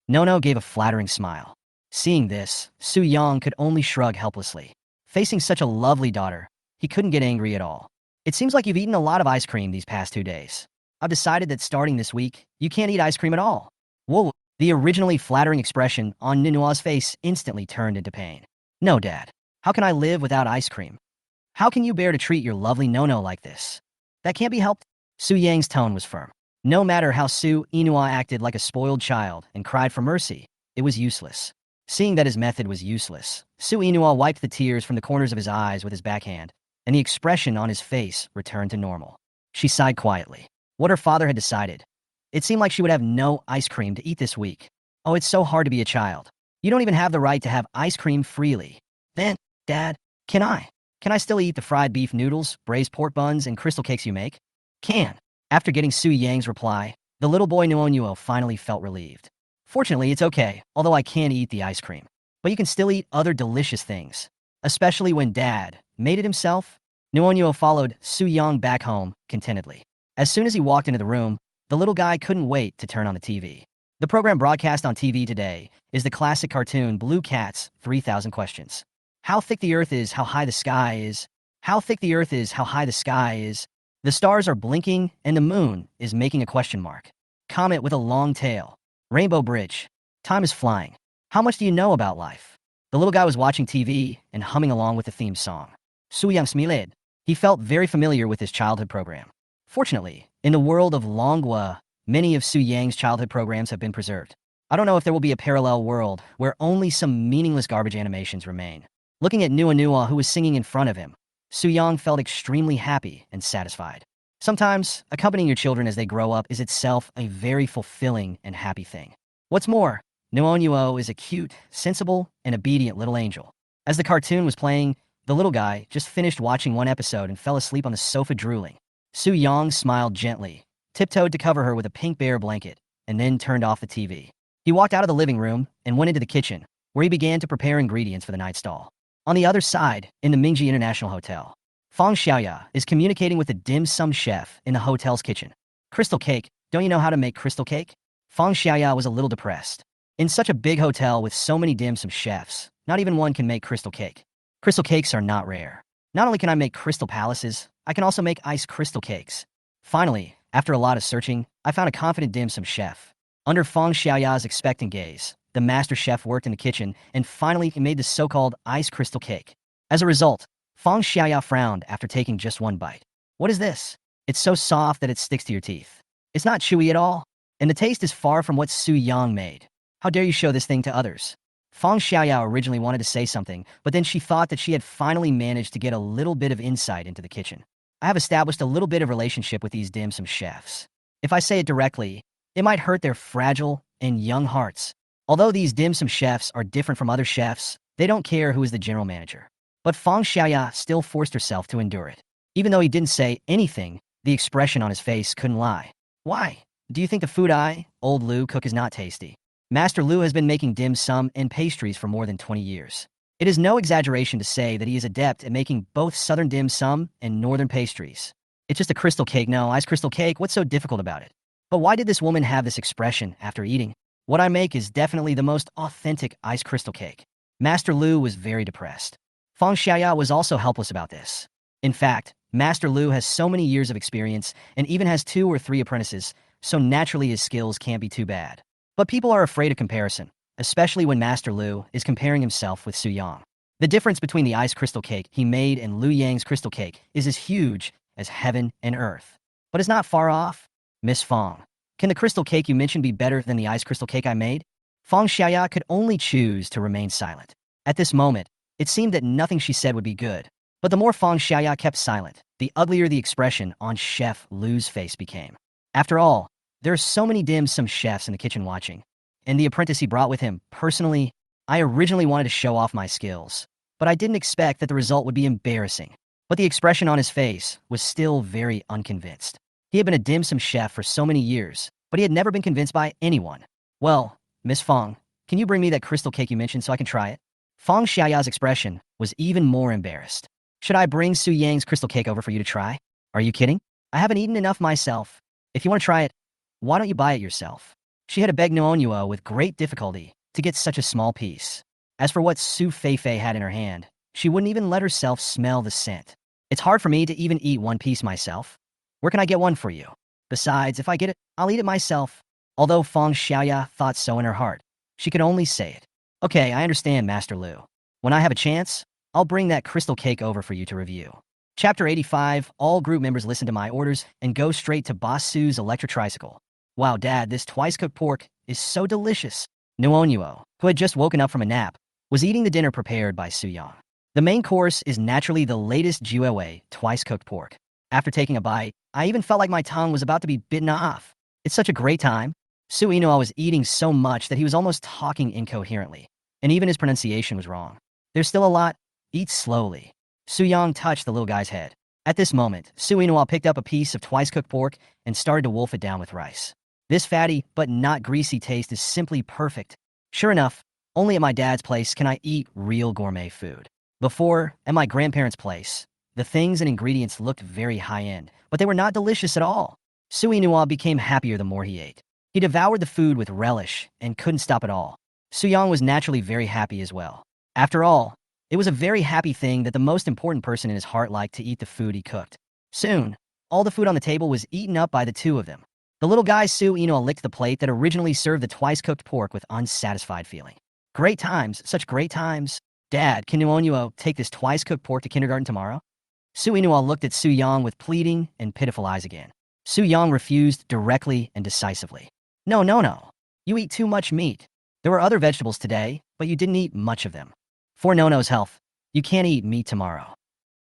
Nono gave a flattering smile. Seeing this, Su Yang could only shrug helplessly. Facing such a lovely daughter, he couldn't get angry at all. It seems like you've eaten a lot of ice cream these past 2 days. I've decided that starting this week, you can't eat ice cream at all. Whoa, the originally flattering expression on Nunua's face instantly turned into pain. No, Dad. How can I live without ice cream? How can you bear to treat your lovely Nono like this? That can't be helped. Su Yang's tone was firm. No matter how Su Inua acted like a spoiled child and cried for mercy, it was useless. Seeing that his method was useless, Su Inua wiped the tears from the corners of his eyes with his backhand, and the expression on his face returned to normal. She sighed quietly. What her father had decided. It seemed like she would have no ice cream to eat this week. Oh, it's so hard to be a child. You don't even have the right to have ice cream freely. Then, Dad, can I? Can I still eat the fried beef noodles, braised pork buns, and crystal cakes you make? Can. After getting Su Yang's reply, the little boy Nuonyuo finally felt relieved. Fortunately, it's okay, although I can't eat the ice cream. But you can still eat other delicious things. Especially when Dad made it himself. Nuonyuo followed Su Yang back home, contentedly. As soon as he walked into the room, the little guy couldn't wait to turn on the TV. The program broadcast on TV today is the classic cartoon Blue Cat's 3,000 Questions. How thick the earth is, how high the sky is. How thick the earth is, how high the sky is. The stars are blinking, and the moon is making a question mark. Comet with a long tail. Rainbow Bridge. Time is flying. How much do you know about life? The little guy was watching TV and humming along with the theme song. Suyang smiled. He felt very familiar with his childhood program. Fortunately, in the world of Longhua, many of Su Yang's childhood programs have been preserved. I don't know if there will be a parallel world where only some meaningless garbage animations remain. Looking at Nua, who was singing in front of him, Su Yang felt extremely happy and satisfied. Sometimes, accompanying your children as they grow up is itself a very fulfilling and happy thing. What's more, Nuonyuo is a cute, sensible, and obedient little angel. As the cartoon was playing, the little guy just finished watching one episode and fell asleep on the sofa drooling. Su Yang smiled gently, tiptoed to cover her with a pink bear blanket, and then turned off the TV. He walked out of the living room and went into the kitchen, where he began to prepare ingredients for the night stall. On the other side, in the Mingji International Hotel, Fang Xiaoya is communicating with the dim sum chef in the hotel's kitchen. Crystal cake, don't you know how to make crystal cake? Fang Xiaoya was a little depressed. In such a big hotel with so many dim sum chefs, not even one can make crystal cake. Crystal cakes are not rare. Not only can I make crystal palaces, I can also make ice crystal cakes. Finally, after a lot of searching, I found a confident dim sum chef. Under Fang Xiaoya's expectant gaze, the master chef worked in the kitchen and finally made the so-called ice crystal cake. As a result, Fang Xiaoya frowned after taking just one bite. What is this? It's so soft that it sticks to your teeth. It's not chewy at all, and the taste is far from what Su Yang made. How dare you show this thing to others? Fang Xiaoya originally wanted to say something, but then she thought that she had finally managed to get a little bit of insight into the kitchen. I have established a little bit of relationship with these dim sum chefs. If I say it directly, it might hurt their fragile and young hearts. Although these dim sum chefs are different from other chefs, they don't care who is the general manager. But Fang Xiaoya still forced herself to endure it. Even though he didn't say anything, the expression on his face couldn't lie. Why? Do you think the food old Lu, cook is not tasty? Master Lu has been making dim sum and pastries for more than 20 years. It is no exaggeration to say that he is adept at making both southern dim sum and northern pastries. It's just a crystal cake, no, ice crystal cake, what's so difficult about it? But why did this woman have this expression after eating? What I make is definitely the most authentic ice crystal cake. Master Lu was very depressed. Fang Xiaoya was also helpless about this. In fact, Master Lu has so many years of experience and even has 2 or 3 apprentices, so naturally his skills can't be too bad. But people are afraid of comparison, especially when Master Lu is comparing himself with Su Yang. The difference between the ice crystal cake he made and Lu Yang's crystal cake is as huge as heaven and earth. but it's not far off. Miss Fong, can the crystal cake you mentioned be better than the ice crystal cake I made? Fong Xiaoya could only choose to remain silent. At this moment, it seemed that nothing she said would be good. But the more Fong Xiaoya kept silent, the uglier the expression on Chef Lu's face became. After all, there are so many dim sum chefs in the kitchen watching. And the apprentice he brought with him, personally, I originally wanted to show off my skills. But I didn't expect that the result would be embarrassing. But the expression on his face was still very unconvinced. He had been a dim sum chef for so many years, but he had never been convinced by anyone. Well, Miss Fong, can you bring me that crystal cake you mentioned so I can try it? Fong Xiaoya's expression was even more embarrassed. Should I bring Su Yang's crystal cake over for you to try? Are you kidding? I haven't eaten enough myself. If you want to try it, why don't you buy it yourself? She had to beg Nuonyuo with great difficulty to get such a small piece. As for what Su Feifei had in her hand, she wouldn't even let herself smell the scent. It's hard for me to even eat one piece myself. Where can I get one for you? Besides, if I get it, I'll eat it myself. Although Fong Xiaoya thought so in her heart, she could only say it. Okay, I understand, Master Lu. When I have a chance, I'll bring that crystal cake over for you to review. Chapter 85, all group members listen to my orders and go straight to Boss Su's electric tricycle. Wow, Dad, this twice-cooked pork is so delicious. Nuonyuo, who had just woken up from a nap, was eating the dinner prepared by Su Yang. The main course is naturally the latest Juewei twice-cooked pork. After taking a bite, I even felt like my tongue was about to be bitten off. It's such a great time. Su Inoue was eating so much that he was almost talking incoherently, and even his pronunciation was wrong. There's still a lot. Eat slowly. Su Yang touched the little guy's head. At this moment, Su Inoue picked up a piece of twice-cooked pork and started to wolf it down with rice. This fatty, but not greasy taste is simply perfect. Sure enough, only at my dad's place can I eat real gourmet food. Before, at my grandparents' place, the things and ingredients looked very high-end, but they were not delicious at all. Su Inoue became happier the more he ate. He devoured the food with relish and couldn't stop at all. Su Yang was naturally very happy as well. After all, it was a very happy thing that the most important person in his heart liked to eat the food he cooked. Soon, all the food on the table was eaten up by the two of them. The little guy Su Inoue licked the plate that originally served the twice-cooked pork with unsatisfied feeling. Great times, such great times. Dad, can Nuonyuo take this twice-cooked pork to kindergarten tomorrow? Su Inoue looked at Su Yang with pleading and pitiful eyes again. Su Yang refused directly and decisively. No, no, no. You eat too much meat. There were other vegetables today, but you didn't eat much of them. For Nono's health, you can't eat meat tomorrow.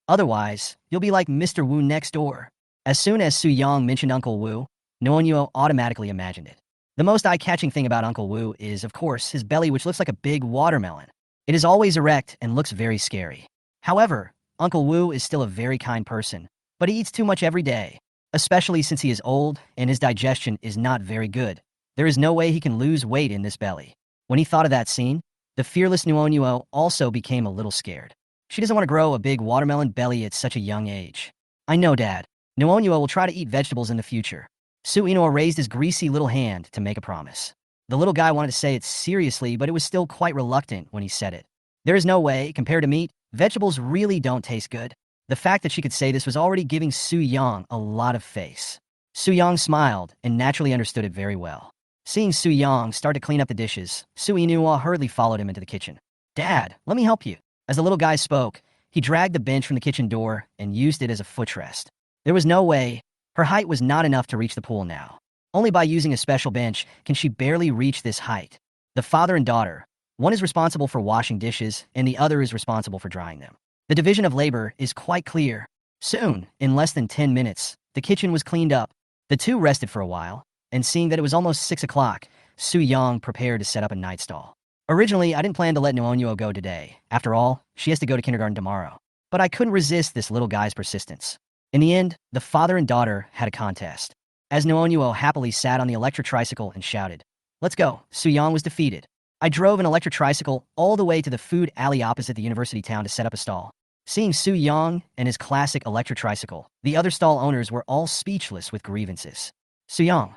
Otherwise, you'll be like Mr. Wu next door. As soon as Su Yang mentioned Uncle Wu, Nuonyuo automatically imagined it. The most eye-catching thing about Uncle Wu is, of course, his belly, which looks like a big watermelon. It is always erect and looks very scary. However, Uncle Wu is still a very kind person, but he eats too much every day, especially since he is old and his digestion is not very good. There is no way he can lose weight in this belly. When he thought of that scene, the fearless Nuonyuo also became a little scared. She doesn't want to grow a big watermelon belly at such a young age. I know, Dad. Nuonyuo will try to eat vegetables in the future. Su Inoue raised his greasy little hand to make a promise. The little guy wanted to say it seriously, but it was still quite reluctant when he said it. There is no way, compared to meat, vegetables really don't taste good. The fact that she could say this was already giving Su Yang a lot of face. Su Yang smiled and naturally understood it very well. Seeing Su Yang start to clean up the dishes, Su Inoue hurriedly followed him into the kitchen. Dad, let me help you. As the little guy spoke, he dragged the bench from the kitchen door and used it as a footrest. There was no way. Her height was not enough to reach the pool now. Only by using a special bench can she barely reach this height. The father and daughter, one is responsible for washing dishes and the other is responsible for drying them. The division of labor is quite clear. Soon, in less than 10 minutes, the kitchen was cleaned up. The two rested for a while, and seeing that it was almost 6 o'clock, Su Yang prepared to set up a night stall. Originally, I didn't plan to let Nuonyuo go today. After all, she has to go to kindergarten tomorrow. But I couldn't resist this little guy's persistence. In the end, the father and daughter had a contest. As Nuonyuo happily sat on the electric tricycle and shouted, "Let's go," Su Yang was defeated. I drove an electric tricycle all the way to the food alley opposite the university town to set up a stall. Seeing Su Yang and his classic electric tricycle, the other stall owners were all speechless with grievances. Su Yang,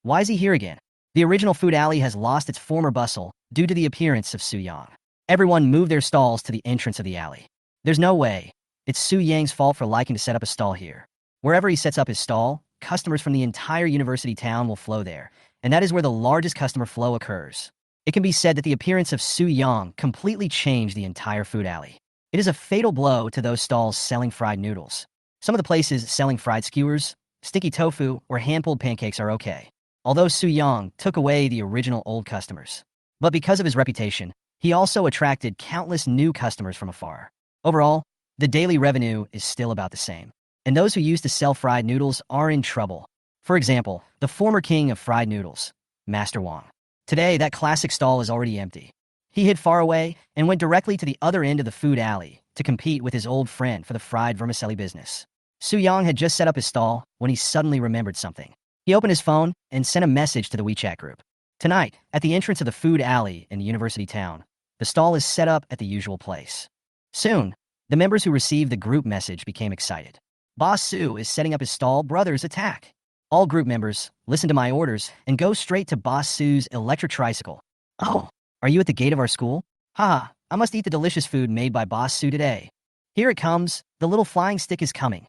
why is he here again? The original food alley has lost its former bustle due to the appearance of Su Yang. Everyone moved their stalls to the entrance of the alley. There's no way. It's Su Yang's fault for liking to set up a stall here. Wherever he sets up his stall, customers from the entire university town will flow there, and that is where the largest customer flow occurs. It can be said that the appearance of Su Yang completely changed the entire food alley. It is a fatal blow to those stalls selling fried noodles. Some of the places selling fried skewers, sticky tofu, or hand-pulled pancakes are okay. Although Su Yang took away the original old customers. But because of his reputation, he also attracted countless new customers from afar. Overall, the daily revenue is still about the same. And those who used to sell fried noodles are in trouble. For example, the former king of fried noodles, Master Wang. Today, that classic stall is already empty. He hid far away and went directly to the other end of the food alley to compete with his old friend for the fried vermicelli business. Su Yang had just set up his stall when he suddenly remembered something. He opened his phone and sent a message to the WeChat group. Tonight, at the entrance of the food alley in the university town, the stall is set up at the usual place. Soon, the members who received the group message became excited. Boss Su is setting up his stall, brothers attack. All group members, listen to my orders and go straight to Boss Su's electric tricycle. Oh, are you at the gate of our school? Haha, I must eat the delicious food made by Boss Su today. Here it comes, the little flying stick is coming.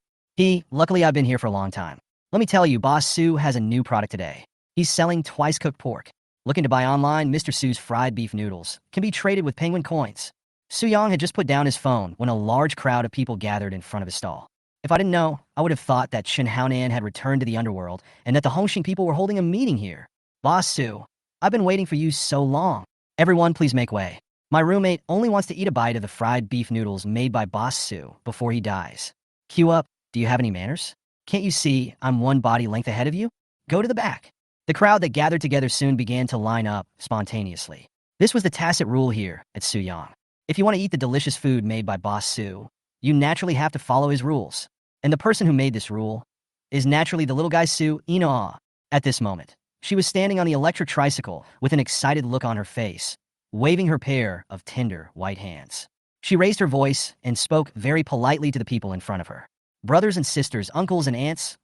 Luckily I've been here for a long time. Let me tell you, Boss Su has a new product today. He's selling twice-cooked pork. Looking to buy online, Mr. Su's fried beef noodles can be traded with penguin coins. Su Yang had just put down his phone when a large crowd of people gathered in front of his stall. If I didn't know, I would have thought that Shen Haonan had returned to the underworld and that the Hongxing people were holding a meeting here. Boss Su, I've been waiting for you so long. Everyone, please make way. My roommate only wants to eat a bite of the fried beef noodles made by Boss Su before he dies. Queue up. Do you have any manners? Can't you see I'm one body length ahead of you? Go to the back. The crowd that gathered together soon began to line up spontaneously. This was the tacit rule here at Su Yang. If you want to eat the delicious food made by Boss Su, you naturally have to follow his rules. And the person who made this rule is naturally the little guy Su Inoa. At this moment, she was standing on the electric tricycle with an excited look on her face, waving her pair of tender white hands. She raised her voice and spoke very politely to the people in front of her. Brothers and sisters, uncles and aunts,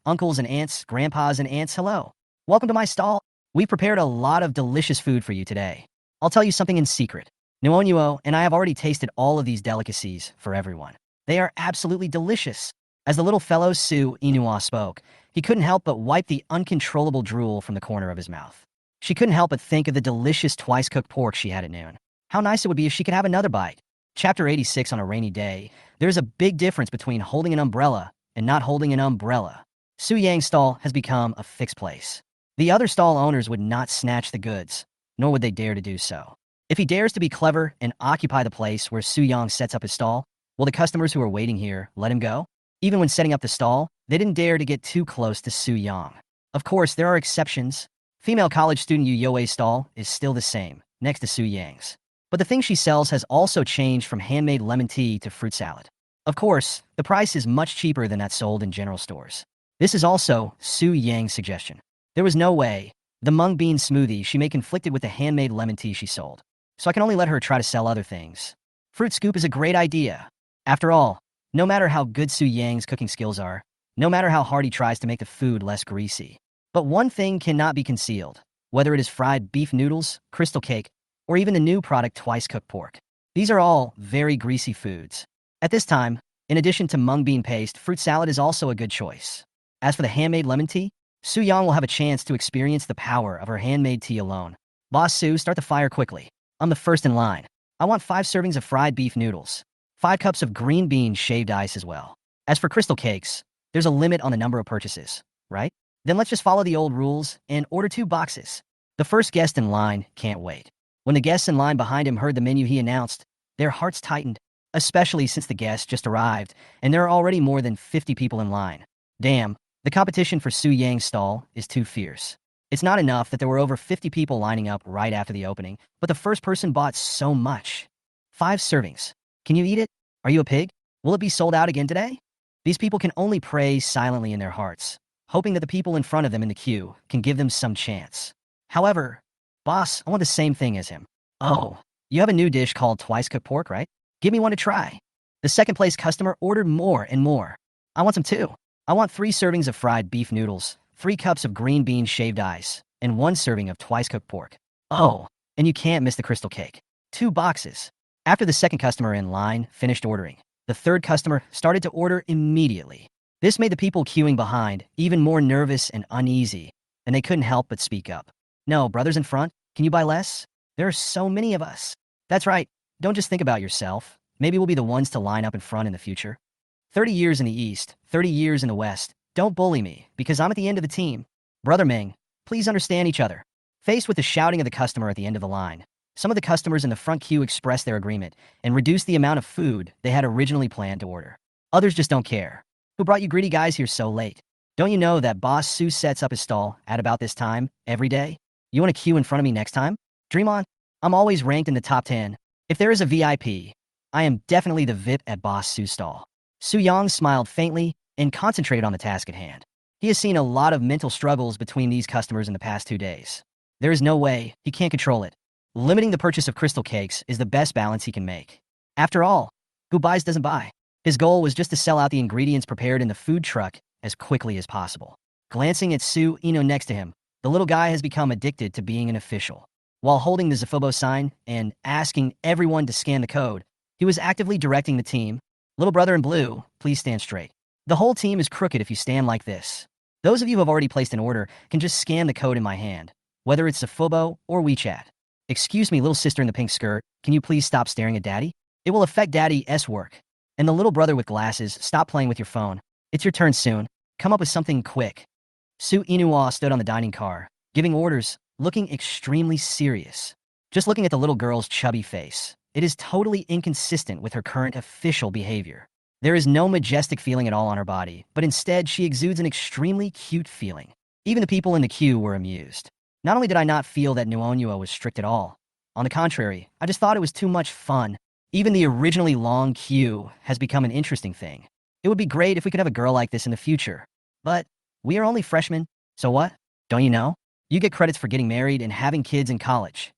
grandpas and aunts, hello. Welcome to my stall. We've prepared a lot of delicious food for you today. I'll tell you something in secret. Nuonuo and I have already tasted all of these delicacies for everyone. They are absolutely delicious. As the little fellow Su Inua spoke, he couldn't help but wipe the uncontrollable drool from the corner of his mouth. She couldn't help but think of the delicious twice-cooked pork she had at noon. How nice it would be if she could have another bite. Chapter 86 on a rainy day. There's a big difference between holding an umbrella and not holding an umbrella. Su Yang's stall has become a fixed place. The other stall owners would not snatch the goods, nor would they dare to do so. If he dares to be clever and occupy the place where Su Yang sets up his stall, will the customers who are waiting here let him go? Even when setting up the stall, they didn't dare to get too close to Su Yang. Of course, there are exceptions. Female college student Yu You's stall is still the same, next to Su Yang's. But the thing she sells has also changed from handmade lemon tea to fruit salad. Of course, the price is much cheaper than that sold in general stores. This is also Su Yang's suggestion. There was no way the mung bean smoothie she made conflicted with the handmade lemon tea she sold. So I can only let her try to sell other things. Fruit scoop is a great idea. After all, no matter how good Su Yang's cooking skills are, no matter how hard he tries to make the food less greasy. But one thing cannot be concealed, whether it is fried beef noodles, crystal cake, or even the new product twice-cooked pork. These are all very greasy foods. At this time, in addition to mung bean paste, fruit salad is also a good choice. As for the handmade lemon tea, Su Yang will have a chance to experience the power of her handmade tea alone. Boss Su, start the fire quickly. I'm the first in line. I want 5 servings of fried beef noodles, 5 cups of green bean shaved ice as well. As for crystal cakes, there's a limit on the number of purchases, right? Then let's just follow the old rules and order 2 boxes. The first guest in line can't wait. When the guests in line behind him heard the menu he announced, their hearts tightened, especially since the guest just arrived, and there are already more than 50 people in line. Damn, the competition for Su Yang's stall is too fierce. It's not enough that there were over 50 people lining up right after the opening, but the first person bought so much. 5 servings. Can you eat it? Are you a pig? Will it be sold out again today? These people can only pray silently in their hearts, hoping that the people in front of them in the queue can give them some chance. However, boss, I want the same thing as him. Oh, you have a new dish called twice-cooked pork, right? Give me one to try. The second-place customer ordered more and more. I want some too. I want 3 servings of fried beef noodles, 3 cups of green bean shaved ice, and 1 serving of twice-cooked pork. Oh, and you can't miss the crystal cake. 2 boxes. After the second customer in line finished ordering, the third customer started to order immediately. This made the people queuing behind even more nervous and uneasy, and they couldn't help but speak up. No, brothers in front, can you buy less? There are so many of us. That's right, don't just think about yourself. Maybe we'll be the ones to line up in front in the future. 30 years in the East, 30 years in the West, Don't bully me, because I'm at the end of the team. Brother Ming, please understand each other. Faced with the shouting of the customer at the end of the line, some of the customers in the front queue expressed their agreement and reduced the amount of food they had originally planned to order. Others just don't care. Who brought you greedy guys here so late? Don't you know that Boss Su sets up his stall at about this time every day? You want to queue in front of me next time? Dream on. I'm always ranked in the top 10. If there is a VIP, I am definitely the VIP at Boss Su's stall. Su Yang smiled faintly and concentrated on the task at hand. He has seen a lot of mental struggles between these customers in the past 2 days. There is no way he can't control it. Limiting the purchase of crystal cakes is the best balance he can make. After all, who buys doesn't buy. His goal was just to sell out the ingredients prepared in the food truck as quickly as possible. Glancing at Su Ino next to him, the little guy has become addicted to being an official. While holding the Zafobo sign and asking everyone to scan the code, he was actively directing the team. Little brother in blue, please stand straight. The whole team is crooked if you stand like this. Those of you who have already placed an order can just scan the code in my hand, whether it's Zafobo or WeChat. Excuse me, little sister in the pink skirt, can you please stop staring at daddy? It will affect daddy's work. And the little brother with glasses, stop playing with your phone. It's your turn soon. Come up with something quick. Su Inua stood on the dining car, giving orders, looking extremely serious. Just looking at the little girl's chubby face, it is totally inconsistent with her current official behavior. There is no majestic feeling at all on her body, but instead she exudes an extremely cute feeling. Even the people in the queue were amused. Not only did I not feel that Nuonua was strict at all, on the contrary, I just thought it was too much fun. Even the originally long queue has become an interesting thing. It would be great if we could have a girl like this in the future. But we are only freshmen, so what? Don't you know? You get credits for getting married and having kids in college.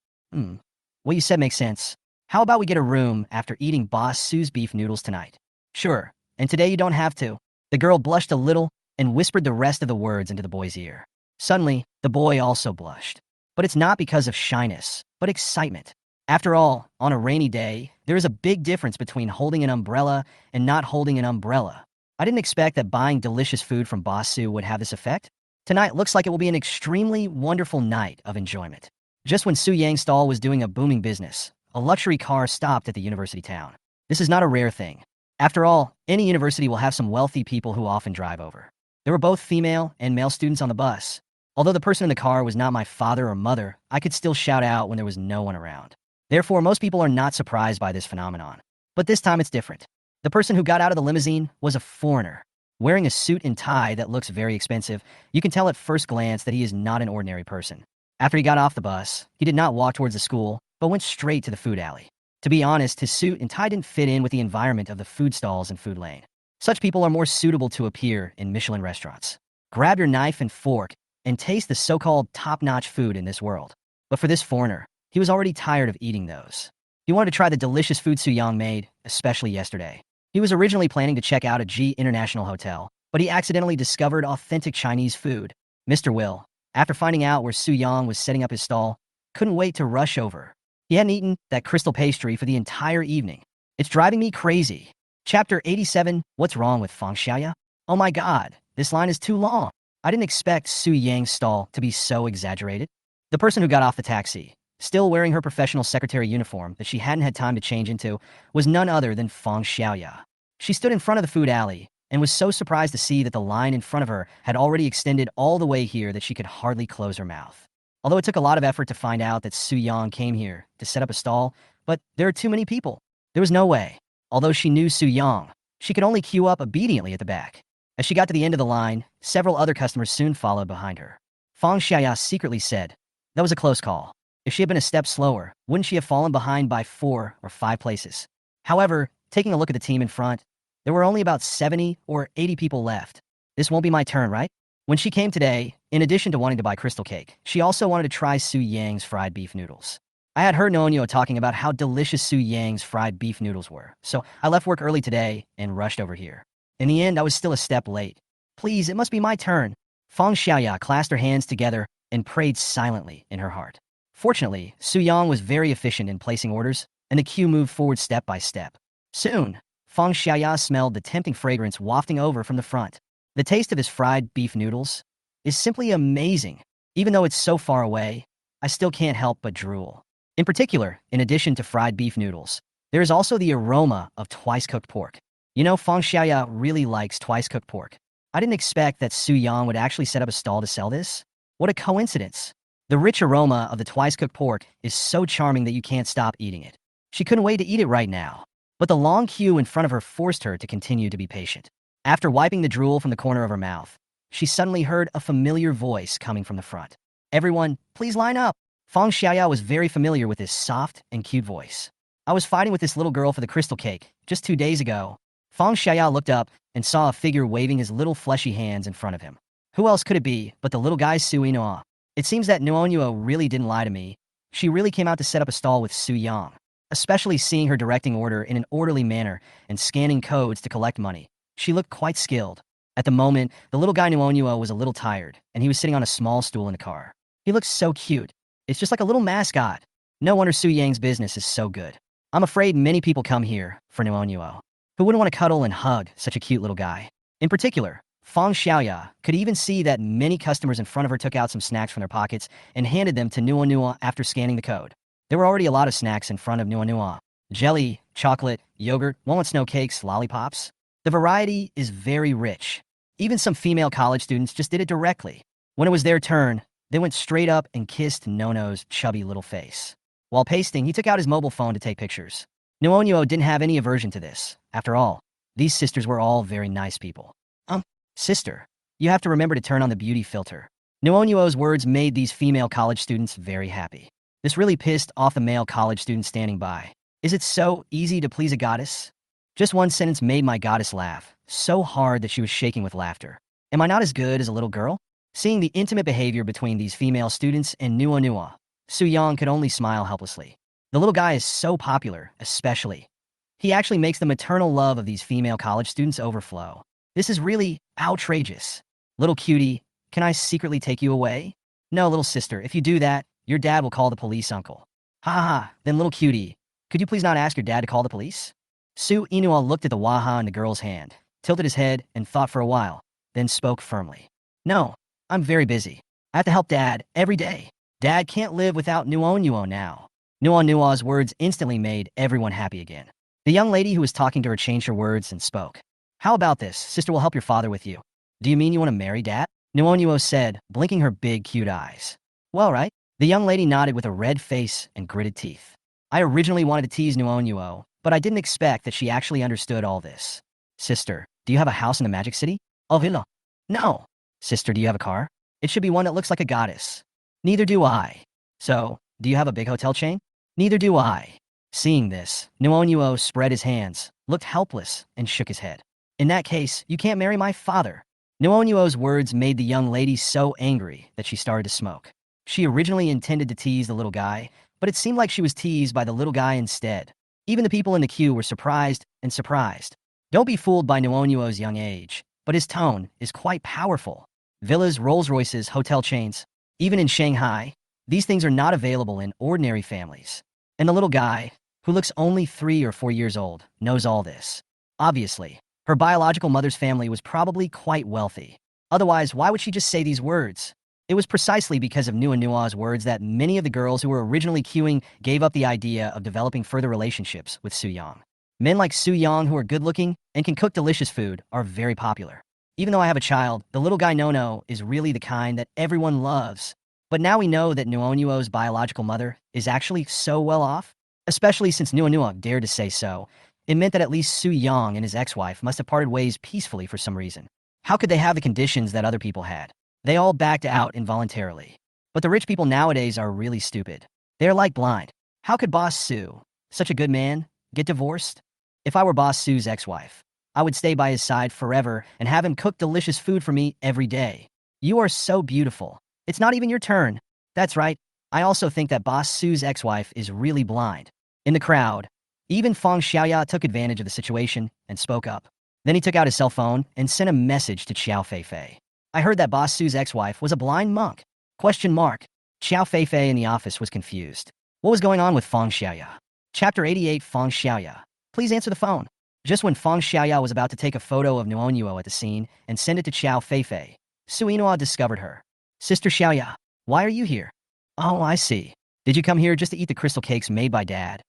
What you said makes sense. How about we get a room after eating Boss Su's beef noodles tonight? Sure, and today you don't have to. The girl blushed a little and whispered the rest of the words into the boy's ear. Suddenly, the boy also blushed. But it's not because of shyness, but excitement. After all, on a rainy day, there is a big difference between holding an umbrella and not holding an umbrella. I didn't expect that buying delicious food from Boss Su would have this effect. Tonight looks like it will be an extremely wonderful night of enjoyment. Just when Su Yang's stall was doing a booming business, a luxury car stopped at the university town. This is not a rare thing. After all, any university will have some wealthy people who often drive over. There were both female and male students on the bus. Although the person in the car was not my father or mother, I could still shout out when there was no one around. Therefore, most people are not surprised by this phenomenon. But this time it's different. The person who got out of the limousine was a foreigner. Wearing a suit and tie that looks very expensive, you can tell at first glance that he is not an ordinary person. After he got off the bus, he did not walk towards the school, but went straight to the food alley. To be honest, his suit and tie didn't fit in with the environment of the food stalls and food lane. Such people are more suitable to appear in Michelin restaurants. Grab your knife and fork and taste the so-called top-notch food in this world. But for this foreigner, he was already tired of eating those. He wanted to try the delicious food Su Yang made, especially yesterday. He was originally planning to check out a G International hotel, but he accidentally discovered authentic Chinese food. Mr. Will, after finding out where Su Yang was setting up his stall, couldn't wait to rush over. He hadn't eaten that crystal pastry for the entire evening. It's driving me crazy. Chapter 87, What's Wrong with Feng Xiaoya? Oh my god, this line is too long. I didn't expect Su Yang's stall to be so exaggerated. The person who got off the taxi, still wearing her professional secretary uniform that she hadn't had time to change into, was none other than Feng Xiaoya. She stood in front of the food alley and was so surprised to see that the line in front of her had already extended all the way here that she could hardly close her mouth. Although it took a lot of effort to find out that Su Yang came here to set up a stall, but there are too many people. There was no way. Although she knew Su Yang, she could only queue up obediently at the back. As she got to the end of the line, several other customers soon followed behind her. Feng Xiaoya secretly said, "That was a close call. If she had been a step slower, wouldn't she have fallen behind by 4 or 5 places?" However, taking a look at the team in front, there were only about 70 or 80 people left. This won't be my turn, right? When she came today, in addition to wanting to buy crystal cake, she also wanted to try Su Yang's fried beef noodles. I had heard Nonyo talking about how delicious Su Yang's fried beef noodles were, so I left work early today and rushed over here. In the end, I was still a step late. Please, it must be my turn. Feng Xiaoya clasped her hands together and prayed silently in her heart. Fortunately, Su Yang was very efficient in placing orders, and the queue moved forward step by step. Soon, Feng Xiaoya smelled the tempting fragrance wafting over from the front. The taste of his fried beef noodles is simply amazing. Even though it's so far away, I still can't help but drool. In particular, in addition to fried beef noodles, there is also the aroma of twice-cooked pork. You know, Feng Xiaoya really likes twice-cooked pork. I didn't expect that Su Yang would actually set up a stall to sell this. What a coincidence. The rich aroma of the twice-cooked pork is so charming that you can't stop eating it. She couldn't wait to eat it right now. But the long queue in front of her forced her to continue to be patient. After wiping the drool from the corner of her mouth, she suddenly heard a familiar voice coming from the front. Everyone, please line up. Fang Xiaoya was very familiar with this soft and cute voice. I was fighting with this little girl for the crystal cake just 2 days ago. Fang Xiaoya looked up and saw a figure waving his little fleshy hands in front of him. Who else could it be but the little guy Su Inoa? It seems that Nuonyuo really didn't lie to me. She really came out to set up a stall with Su Yang, especially seeing her directing order in an orderly manner and scanning codes to collect money. She looked quite skilled. At the moment, the little guy Nuonyuo was a little tired, and he was sitting on a small stool in the car. He looked so cute. It's just like a little mascot. No wonder Su Yang's business is so good. I'm afraid many people come here for Nuonyuo. Who wouldn't want to cuddle and hug such a cute little guy? In particular, Fang Xiaoya could even see that many customers in front of her took out some snacks from their pockets and handed them to Nuonyuo after scanning the code. There were already a lot of snacks in front of Nuonyuo. Jelly, chocolate, yogurt, walnut snow cakes, lollipops. The variety is very rich. Even some female college students just did it directly. When it was their turn, they went straight up and kissed Nono's chubby little face. While pasting, he took out his mobile phone to take pictures. Nuonyuo didn't have any aversion to this. After all, these sisters were all very nice people. Sister, you have to remember to turn on the beauty filter. Nuonyuo's words made these female college students very happy. This really pissed off the male college student standing by. Is it so easy to please a goddess? Just one sentence made my goddess laugh, so hard that she was shaking with laughter. Am I not as good as a little girl? Seeing the intimate behavior between these female students and Nuonyuo, Su Yang could only smile helplessly. The little guy is so popular, especially. He actually makes the maternal love of these female college students overflow. This is really outrageous. Little cutie, can I secretly take you away? No, little sister, if you do that, your dad will call the police, uncle. Ha ha ha, then little cutie, could you please not ask your dad to call the police? Su Inua looked at the waha in the girl's hand, tilted his head, and thought for a while, then spoke firmly. No, I'm very busy. I have to help Dad every day. Dad can't live without Nuonyuo now. Nuonyuo's words instantly made everyone happy again. The young lady who was talking to her changed her words and spoke. How about this? Sister will help your father with you. Do you mean you want to marry Dad? Nuonyuo said, blinking her big, cute eyes. Well, right. The young lady nodded with a red face and gritted teeth. I originally wanted to tease Nuonyuo, but I didn't expect that she actually understood all this. Sister, do you have a house in the Magic City? Oh, villa. No. Sister, do you have a car? It should be one that looks like a goddess. Neither do I. So, do you have a big hotel chain? Neither do I. Seeing this, Nuonyuo spread his hands, looked helpless, and shook his head. In that case, you can't marry my father. Nuonyuo's words made the young lady so angry that she started to smoke. She originally intended to tease the little guy, but it seemed like she was teased by the little guy instead. Even the people in the queue were surprised and surprised. Don't be fooled by Nuonyuo's young age, but his tone is quite powerful. Villas, Rolls-Royces, hotel chains. Even in Shanghai, these things are not available in ordinary families. And the little guy, who looks only 3 or 4 years old, knows all this. Obviously, her biological mother's family was probably quite wealthy. Otherwise, why would she just say these words? It was precisely because of Nuonyuo's words that many of the girls who were originally queuing gave up the idea of developing further relationships with Su Yang. Men like Su Yang who are good-looking and can cook delicious food are very popular. Even though I have a child, the little guy Nono is really the kind that everyone loves. But now we know that Nuonyuo's biological mother is actually so well off, especially since Nuonyuo dared to say so. It meant that at least Su Yang and his ex-wife must have parted ways peacefully for some reason. How could they have the conditions that other people had? They all backed out involuntarily. But the rich people nowadays are really stupid. They're like blind. How could Boss Su, such a good man, get divorced? If I were Boss Su's ex-wife, I would stay by his side forever and have him cook delicious food for me every day. You are so beautiful. It's not even your turn. That's right. I also think that Boss Su's ex-wife is really blind. In the crowd, even Fang Xiaoya took advantage of the situation and spoke up. Then he took out his cell phone and sent a message to Xiao Feifei. I heard that Boss Su's ex-wife was a blind monk. Question mark. Xiao Feifei in the office was confused. What was going on with Fang Xiaoya? Chapter 88 Fang Xiaoya. Please answer the phone. Just when Fang Xiaoya was about to take a photo of Nuonyuo at the scene and send it to Xiao Feifei, Su Inua discovered her. Sister Xiaoya, why are you here? Oh, I see. Did you come here just to eat the crystal cakes made by Dad?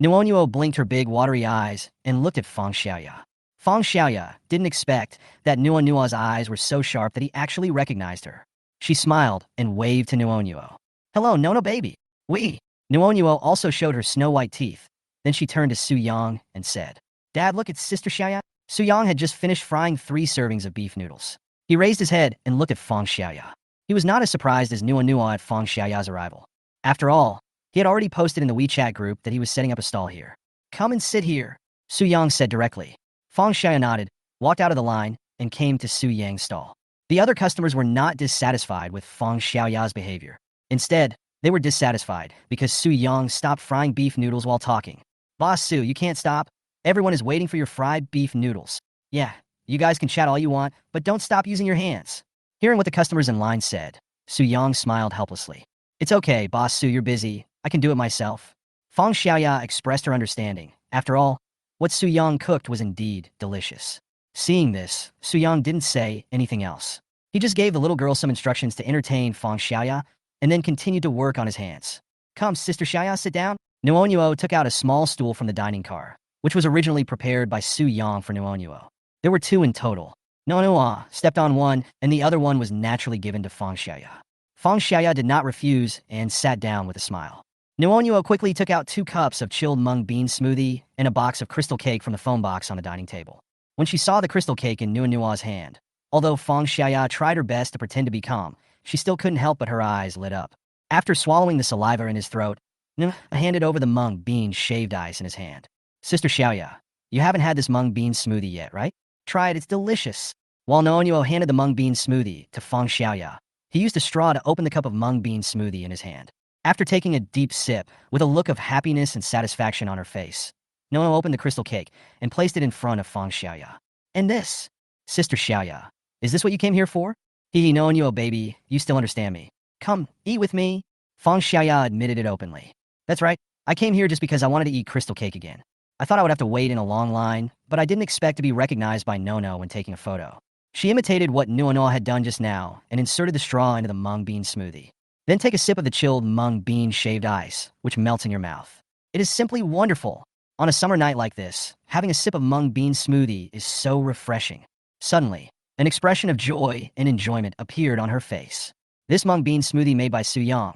Nuonyuo blinked her big watery eyes and looked at Fang Xiaoya. Fang Xiaoya didn't expect that Nuonuo's eyes were so sharp that he actually recognized her. She smiled and waved to Nuonuo. Hello, Nono baby. We. Nuonuo also showed her snow-white teeth. Then she turned to Su Yang and said, Dad, look at Sister Xiaoya. Su Yang had just finished frying 3 servings of beef noodles. He raised his head and looked at Fang Xiaoya. He was not as surprised as Nuonuo at Fang Xiaoya's arrival. After all, he had already posted in the WeChat group that he was setting up a stall here. Come and sit here, Su Yang said directly. Fang Xiaoya nodded, walked out of the line, and came to Su Yang's stall. The other customers were not dissatisfied with Fang Xiaoya's behavior. Instead, they were dissatisfied because Su Yang stopped frying beef noodles while talking. Boss Su, you can't stop. Everyone is waiting for your fried beef noodles. Yeah, you guys can chat all you want, but don't stop using your hands. Hearing what the customers in line said, Su Yang smiled helplessly. It's okay, Boss Su, you're busy. I can do it myself. Fang Xiaoya expressed her understanding. After all, what Su Yang cooked was indeed delicious. Seeing this, Su Yang didn't say anything else. He just gave the little girl some instructions to entertain Fang Xiaoya and then continued to work on his hands. Come, Sister Xiaoya, sit down. Nuonuo took out a small stool from the dining car, which was originally prepared by Su Yang for Nuonuo. There were 2 in total. Nuonuo stepped on one, and the other one was naturally given to Fang Xiaoya. Fang Xiaoya did not refuse and sat down with a smile. Nuonuo quickly took out 2 cups of chilled mung bean smoothie and a box of crystal cake from the phone box on the dining table. When she saw the crystal cake in Nuonuo's hand, although Fang Xiaoya tried her best to pretend to be calm, she still couldn't help but her eyes lit up. After swallowing the saliva in his throat, Nuonuo handed over the mung bean shaved ice in his hand. Sister Xiaoya, you haven't had this mung bean smoothie yet, right? Try it, it's delicious. While Nuonuo handed the mung bean smoothie to Fang Xiaoya, he used a straw to open the cup of mung bean smoothie in his hand. After taking a deep sip, with a look of happiness and satisfaction on her face, Nuonuo opened the crystal cake and placed it in front of Fang Xiaoya. And this? Sister Xiaoya, is this what you came here for? Nuonuo baby, you still understand me. Come, eat with me. Fang Xiaoya admitted it openly. That's right, I came here just because I wanted to eat crystal cake again. I thought I would have to wait in a long line, but I didn't expect to be recognized by Nono when taking a photo. She imitated what Nuonuo had done just now and inserted the straw into the mung bean smoothie. Then take a sip of the chilled mung bean shaved ice, which melts in your mouth. It is simply wonderful. On a summer night like this, having a sip of mung bean smoothie is so refreshing. Suddenly, an expression of joy and enjoyment appeared on her face. This mung bean smoothie made by Su Yang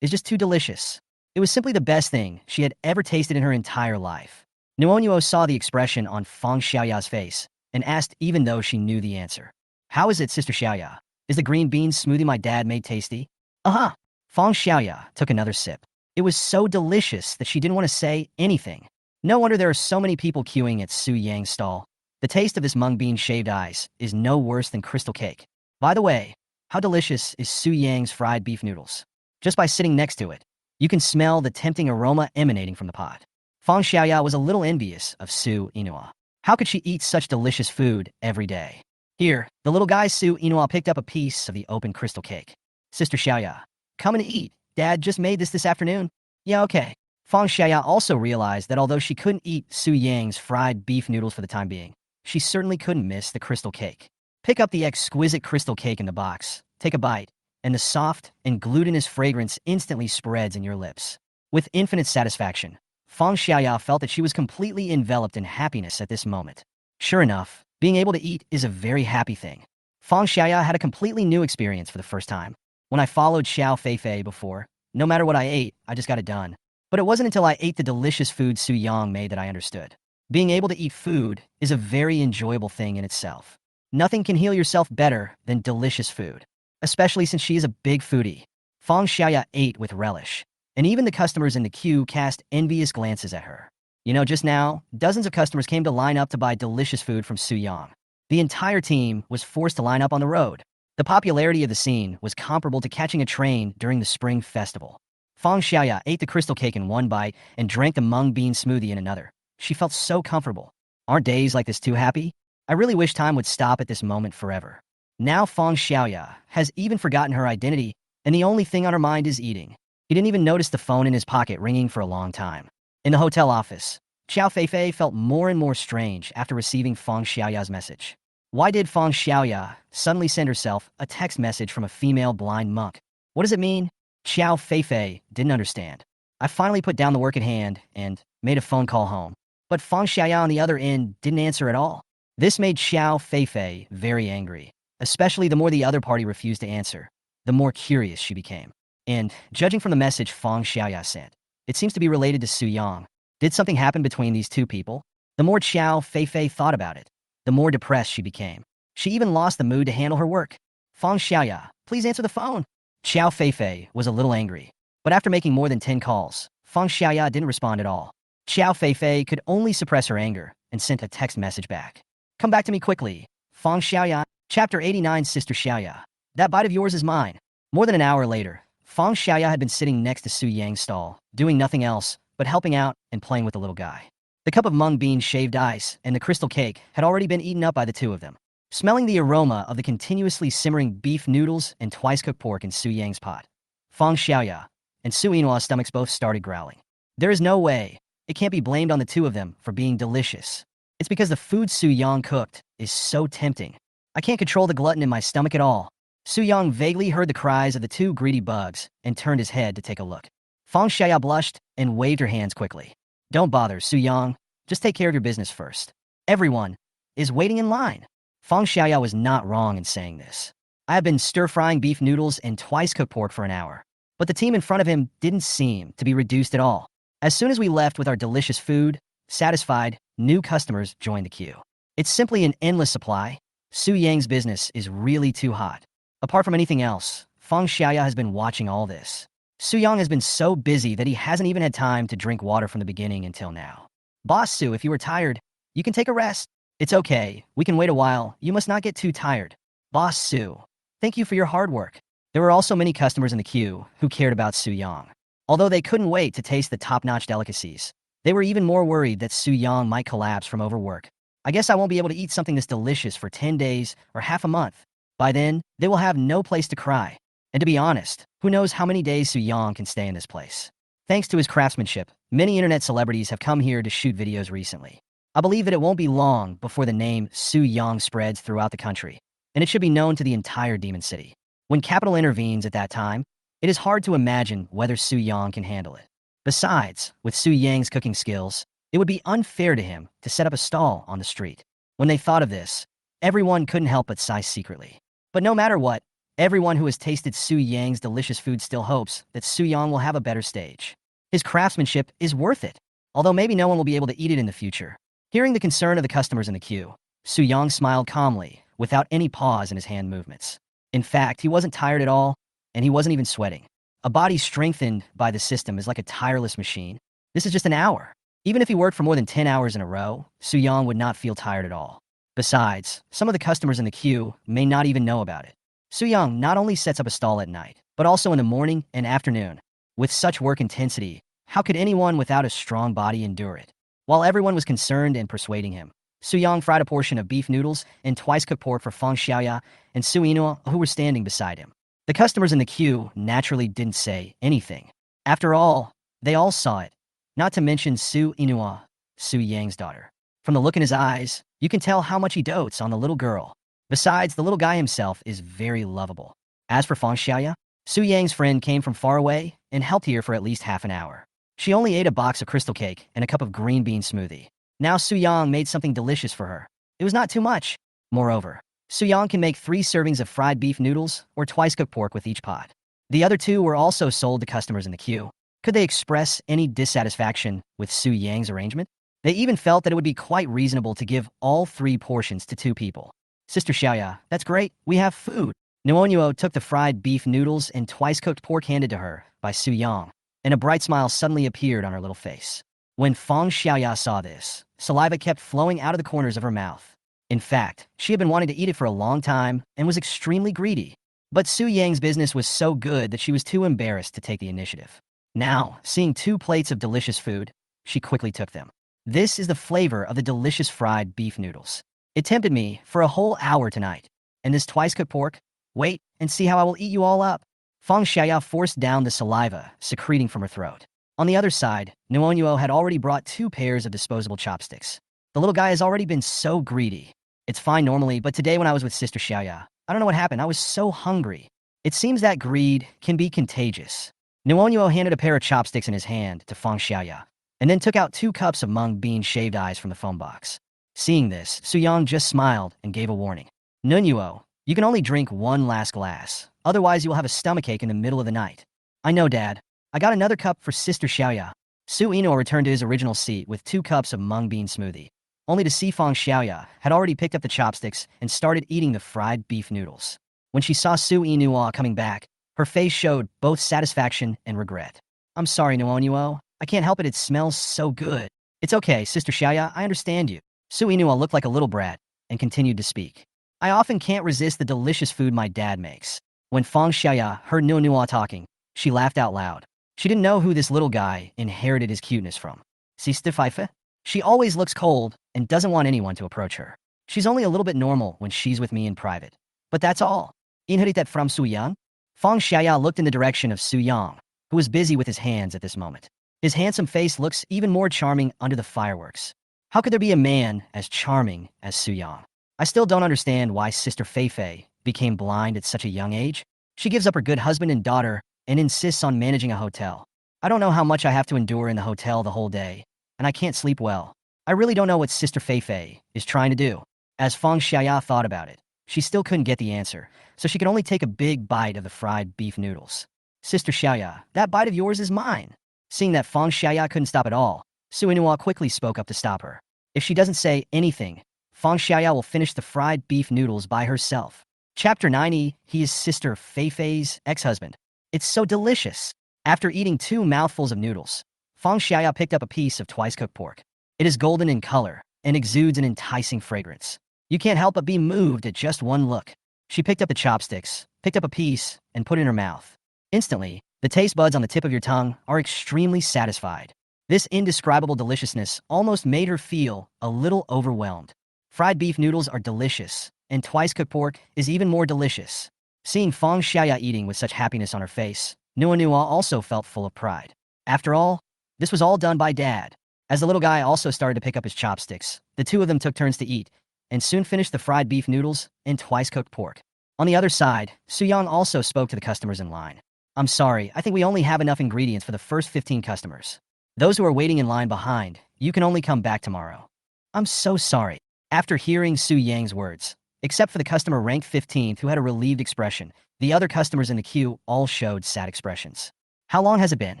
is just too delicious. It was simply the best thing she had ever tasted in her entire life. Nuonuo saw the expression on Fang Xiaoya's face and asked even though she knew the answer. How is it, Sister Xiaoya? Is the green bean smoothie my dad made tasty? Aha! Fang Xiaoya took another sip. It was so delicious that she didn't want to say anything. No wonder there are so many people queuing at Su Yang's stall. The taste of this mung bean shaved ice is no worse than crystal cake. By the way, how delicious is Su Yang's fried beef noodles? Just by sitting next to it, you can smell the tempting aroma emanating from the pot. Fang Xiaoya was a little envious of Su Inua. How could she eat such delicious food every day? Here, the little guy Su Inua picked up a piece of the open crystal cake. Sister Xiaoya, come and eat. Dad just made this afternoon. Yeah, okay. Fang Xiaoya also realized that although she couldn't eat Su Yang's fried beef noodles for the time being, she certainly couldn't miss the crystal cake. Pick up the exquisite crystal cake in the box, take a bite, and the soft and glutinous fragrance instantly spreads in your lips. With infinite satisfaction, Fang Xiaoya felt that she was completely enveloped in happiness at this moment. Sure enough, being able to eat is a very happy thing. Fang Xiaoya had a completely new experience for the first time. When I followed Xiao Feifei before, no matter what I ate, I just got it done. But it wasn't until I ate the delicious food Su Yang made that I understood. Being able to eat food is a very enjoyable thing in itself. Nothing can heal yourself better than delicious food, especially since she is a big foodie. Fang Xiaoya ate with relish, and even the customers in the queue cast envious glances at her. You know, just now, dozens of customers came to line up to buy delicious food from Su Yang. The entire team was forced to line up on the road. The popularity of the scene was comparable to catching a train during the Spring Festival. Fang Xiaoya ate the crystal cake in one bite and drank the mung bean smoothie in another. She felt so comfortable. Aren't days like this too happy? I really wish time would stop at this moment forever. Now Fang Xiaoya has even forgotten her identity, and the only thing on her mind is eating. He didn't even notice the phone in his pocket ringing for a long time. In the hotel office, Xiao Feifei felt more and more strange after receiving Fang Xiaoya's message. Why did Fang Xiaoya suddenly send herself a text message from a female blind monk? What does it mean? Xiao Feifei didn't understand. I finally put down the work at hand and made a phone call home. But Fang Xiaoya on the other end didn't answer at all. This made Xiao Feifei very angry, especially the more the other party refused to answer, the more curious she became. And, judging from the message Fang Xiaoya sent, it seems to be related to Su Yang. Did something happen between these two people? The more Xiao Feifei thought about it, the more depressed she became. She even lost the mood to handle her work. Fang Xiaoya, please answer the phone. Xiao Feifei was a little angry, but after making more than 10 calls, Fang Xiaoya didn't respond at all. Xiao Feifei could only suppress her anger and sent a text message back. Come back to me quickly. Fang Xiaoya, Chapter 89, Sister Xiaoya. That bite of yours is mine. More than an hour later, Fang Xiaoya had been sitting next to Su Yang's stall, doing nothing else but helping out and playing with the little guy. The cup of mung bean shaved ice and the crystal cake had already been eaten up by the two of them. Smelling the aroma of the continuously simmering beef noodles and twice-cooked pork in Su Yang's pot, Fang Xiaoya and Su Yinhua's stomachs both started growling. There is no way. It can't be blamed on the two of them for being delicious. It's because the food Su Yang cooked is so tempting. I can't control the glutton in my stomach at all. Su Yang vaguely heard the cries of the two greedy bugs and turned his head to take a look. Fang Xiaoya blushed and waved her hands quickly. Don't bother, Su Yang. Just take care of your business first. Everyone is waiting in line. Fang Xiaoya was not wrong in saying this. I have been stir-frying beef noodles and twice-cooked pork for an hour. But the team in front of him didn't seem to be reduced at all. As soon as we left with our delicious food, satisfied, new customers joined the queue. It's simply an endless supply. Su Yang's business is really too hot. Apart from anything else, Fang Xiaoya has been watching all this. Su Yang has been so busy that he hasn't even had time to drink water from the beginning until now. Boss Su, if you were tired, you can take a rest. It's okay, we can wait a while, you must not get too tired. Boss Su, thank you for your hard work. There were also many customers in the queue who cared about Su Yang. Although they couldn't wait to taste the top-notch delicacies, they were even more worried that Su Yang might collapse from overwork. I guess I won't be able to eat something this delicious for 10 days or half a month. By then, they will have no place to cry. And to be honest, who knows how many days Su Yang can stay in this place. Thanks to his craftsmanship, many internet celebrities have come here to shoot videos recently. I believe that it won't be long before the name Su Yang spreads throughout the country, and it should be known to the entire Demon City. When capital intervenes at that time, it is hard to imagine whether Su Yang can handle it. Besides, with Su Yang's cooking skills, it would be unfair to him to set up a stall on the street. When they thought of this, everyone couldn't help but sigh secretly. But no matter what, everyone who has tasted Su Yang's delicious food still hopes that Su Yang will have a better stage. His craftsmanship is worth it, although maybe no one will be able to eat it in the future. Hearing the concern of the customers in the queue, Su Yang smiled calmly, without any pause in his hand movements. In fact, he wasn't tired at all, and he wasn't even sweating. A body strengthened by the system is like a tireless machine. This is just an hour. Even if he worked for more than 10 hours in a row, Su Yang would not feel tired at all. Besides, some of the customers in the queue may not even know about it. Su Yang not only sets up a stall at night, but also in the morning and afternoon. With such work intensity, how could anyone without a strong body endure it? While everyone was concerned and persuading him, Su Yang fried a portion of beef noodles and twice-cooked pork for Fang Xiaoya and Su Yinhua, who were standing beside him. The customers in the queue naturally didn't say anything. After all, they all saw it. Not to mention Su Yinhua, Su Yang's daughter. From the look in his eyes, you can tell how much he dotes on the little girl. Besides, the little guy himself is very lovable. As for Fang Xiaoya, Su Yang's friend came from far away and helped here for at least half an hour. She only ate a box of crystal cake and a cup of green bean smoothie. Now Su Yang made something delicious for her. It was not too much. Moreover, Su Yang can make 3 servings of fried beef noodles or twice-cooked pork with each pot. The other 2 were also sold to customers in the queue. Could they express any dissatisfaction with Su Yang's arrangement? They even felt that it would be quite reasonable to give all 3 portions to 2 people. Sister Xiaoya, that's great, we have food. Nuonyuo took the fried beef noodles and twice-cooked pork handed to her by Su Yang, and a bright smile suddenly appeared on her little face. When Fang Xiaoya saw this, saliva kept flowing out of the corners of her mouth. In fact, she had been wanting to eat it for a long time and was extremely greedy. But Su Yang's business was so good that she was too embarrassed to take the initiative. Now, seeing 2 plates of delicious food, she quickly took them. This is the flavor of the delicious fried beef noodles. It tempted me for a whole hour tonight. And this twice-cooked pork? Wait and see how I will eat you all up. Fang Xiaoya forced down the saliva, secreting from her throat. On the other side, Nuonyuo had already brought 2 pairs of disposable chopsticks. The little guy has already been so greedy. It's fine normally, but today when I was with Sister Xiaoya, I don't know what happened, I was so hungry. It seems that greed can be contagious. Nuonyuo handed a pair of chopsticks in his hand to Fang Xiaoya, and then took out 2 cups of mung bean shaved ice from the phone box. Seeing this, Suyang just smiled and gave a warning. Nunuo, you can only drink one last glass. Otherwise, you will have a stomachache in the middle of the night. I know, Dad. I got another cup for Sister Xiaoya. Su Ino returned to his original seat with 2 cups of mung bean smoothie, only to see Fang Xiaoya had already picked up the chopsticks and started eating the fried beef noodles. When she saw Su Ino coming back, her face showed both satisfaction and regret. I'm sorry, Nuonuo. I can't help it smells so good. It's okay, Sister Xiaoya, I understand you. Su Ino looked like a little brat and continued to speak. I often can't resist the delicious food my dad makes. When Fang Xiaoya heard Nuonuo talking, she laughed out loud. She didn't know who this little guy inherited his cuteness from. Sister Pfeife? She always looks cold and doesn't want anyone to approach her. She's only a little bit normal when she's with me in private. But that's all. Inherited from Su Yang? Fang Xiaoya looked in the direction of Su Yang, who was busy with his hands at this moment. His handsome face looks even more charming under the fireworks. How could there be a man as charming as Su Yang? I still don't understand why Sister Feifei became blind at such a young age. She gives up her good husband and daughter and insists on managing a hotel. I don't know how much I have to endure in the hotel the whole day, and I can't sleep well. I really don't know what Sister Feifei is trying to do. As Fang Xiaoya thought about it, she still couldn't get the answer, so she could only take a big bite of the fried beef noodles. Sister Xiaoya, that bite of yours is mine. Seeing that Fang Xiaoya couldn't stop at all, Su Inua quickly spoke up to stop her. If she doesn't say anything, Fang Xiaoya will finish the fried beef noodles by herself. Chapter 90, he is Sister Feifei's ex-husband. It's so delicious. After eating 2 mouthfuls of noodles, Fang Xiaoya picked up a piece of twice-cooked pork. It is golden in color and exudes an enticing fragrance. You can't help but be moved at just one look. She picked up the chopsticks, picked up a piece, and put it in her mouth. Instantly, the taste buds on the tip of your tongue are extremely satisfied. This indescribable deliciousness almost made her feel a little overwhelmed. Fried beef noodles are delicious, and twice-cooked pork is even more delicious. Seeing Fang Xiaoya eating with such happiness on her face, Nua also felt full of pride. After all, this was all done by Dad. As the little guy also started to pick up his chopsticks, the 2 of them took turns to eat, and soon finished the fried beef noodles and twice-cooked pork. On the other side, Su Yang also spoke to the customers in line. I'm sorry, I think we only have enough ingredients for the first 15 customers. Those who are waiting in line behind, you can only come back tomorrow. I'm so sorry. After hearing Su Yang's words, except for the customer ranked 15th who had a relieved expression, the other customers in the queue all showed sad expressions. How long has it been?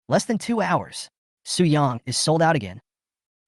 Less than 2 hours. Su Yang is sold out again.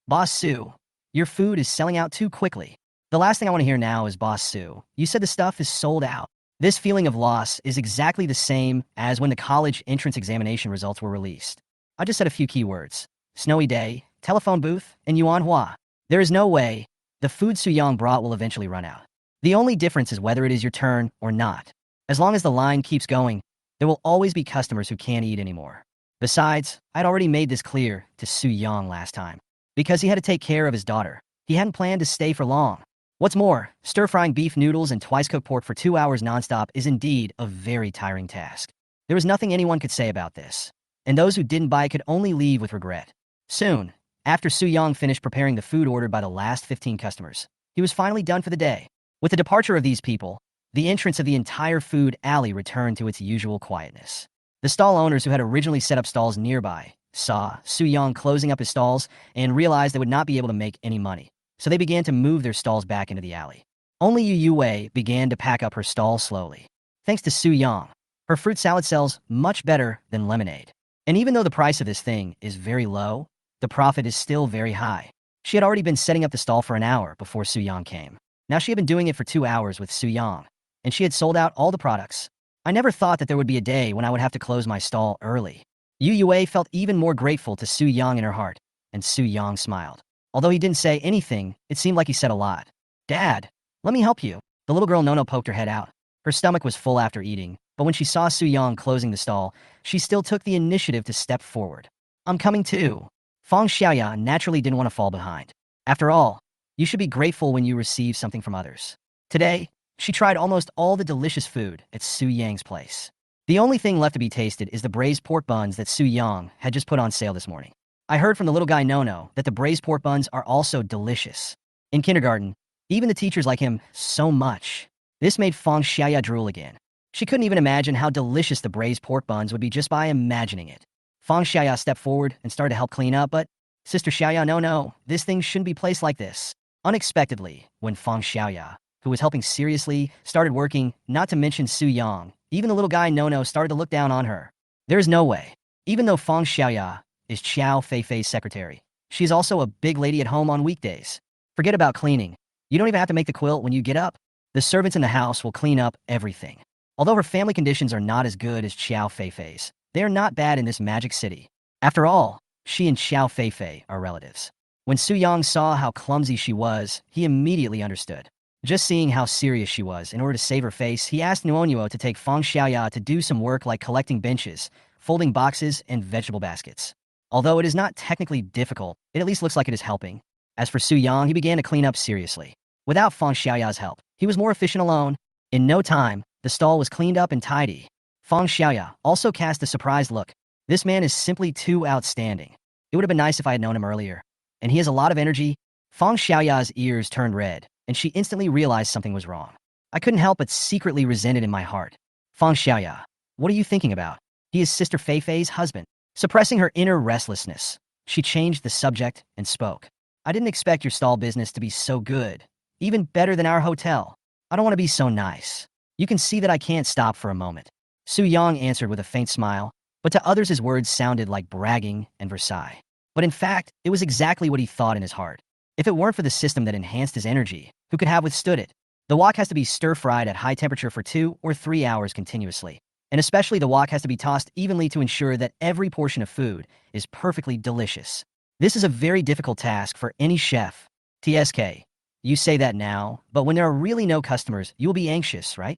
Boss Su, your food is selling out too quickly. The last thing I want to hear now is Boss Su. You said the stuff is sold out. This feeling of loss is exactly the same as when the college entrance examination results were released. I just said a few keywords. Snowy day, telephone booth, and Yuanhua. There is no way the food Su Yang brought will eventually run out. The only difference is whether it is your turn or not. As long as the line keeps going, there will always be customers who can't eat anymore. Besides, I'd already made this clear to Su Yang last time. Because he had to take care of his daughter, he hadn't planned to stay for long. What's more, stir-frying beef noodles and twice-cooked pork for 2 hours nonstop is indeed a very tiring task. There was nothing anyone could say about this, and those who didn't buy could only leave with regret. Soon, after Su Yang finished preparing the food ordered by the last 15 customers, he was finally done for the day. With the departure of these people, the entrance of the entire food alley returned to its usual quietness. The stall owners who had originally set up stalls nearby saw Su Yang closing up his stalls and realized they would not be able to make any money, so they began to move their stalls back into the alley. Only Yu Yue began to pack up her stall slowly. Thanks to Su Yang, her fruit salad sells much better than lemonade. And even though the price of this thing is very low, the profit is still very high. She had already been setting up the stall for an hour before Su Yang came. Now she had been doing it for 2 hours with Su Yang, and she had sold out all the products. I never thought that there would be a day when I would have to close my stall early. Yu Yue felt even more grateful to Su Yang in her heart, and Su Yang smiled. Although he didn't say anything, it seemed like he said a lot. Dad, let me help you. The little girl Nono poked her head out. Her stomach was full after eating, but when she saw Su Yang closing the stall, she still took the initiative to step forward. I'm coming too. Fang Xiaoya naturally didn't want to fall behind. After all, you should be grateful when you receive something from others. Today, she tried almost all the delicious food at Su Yang's place. The only thing left to be tasted is the braised pork buns that Su Yang had just put on sale this morning. I heard from the little guy Nono that the braised pork buns are also delicious. In kindergarten, even the teachers like him so much. This made Fang Xiaoya drool again. She couldn't even imagine how delicious the braised pork buns would be just by imagining it. Fang Xiaoya stepped forward and started to help clean up, but Sister Xiaoya, no, this thing shouldn't be placed like this. Unexpectedly, when Feng Xiaoya, who was helping seriously, started working, not to mention Su Yang, even the little guy Nono started to look down on her. There is no way. Even though Feng Xiaoya is Qiao Feifei's secretary, she's also a big lady at home on weekdays. Forget about cleaning. You don't even have to make the quilt when you get up. The servants in the house will clean up everything. Although her family conditions are not as good as Qiao Feifei's, they are not bad in this magic city. After all, she and Qiao Feifei are relatives. When Su Yang saw how clumsy she was, he immediately understood. Just seeing how serious she was, in order to save her face, he asked Nuonyuo to take Feng Xiaoya to do some work like collecting benches, folding boxes, and vegetable baskets. Although it is not technically difficult, it at least looks like it is helping. As for Su Yang, he began to clean up seriously. Without Feng Xiaoya's help, he was more efficient alone. In no time, the stall was cleaned up and tidy. Feng Xiaoya also cast a surprised look. This man is simply too outstanding. It would have been nice if I had known him earlier. And he has a lot of energy. Feng Xiaoya's ears turned red, and she instantly realized something was wrong. I couldn't help but secretly resent it in my heart. Feng Xiaoya, what are you thinking about? He is Sister Feifei's husband. Suppressing her inner restlessness, she changed the subject and spoke. I didn't expect your stall business to be so good. Even better than our hotel. I don't want to be so nice. You can see that I can't stop for a moment. Su Yang answered with a faint smile, but to others his words sounded like bragging and Versailles. But in fact, it was exactly what he thought in his heart. If it weren't for the system that enhanced his energy, who could have withstood it? The wok has to be stir-fried at high temperature for 2 or 3 hours continuously. And especially the wok has to be tossed evenly to ensure that every portion of food is perfectly delicious. This is a very difficult task for any chef. TSK. You say that now, but when there are really no customers, you will be anxious, right?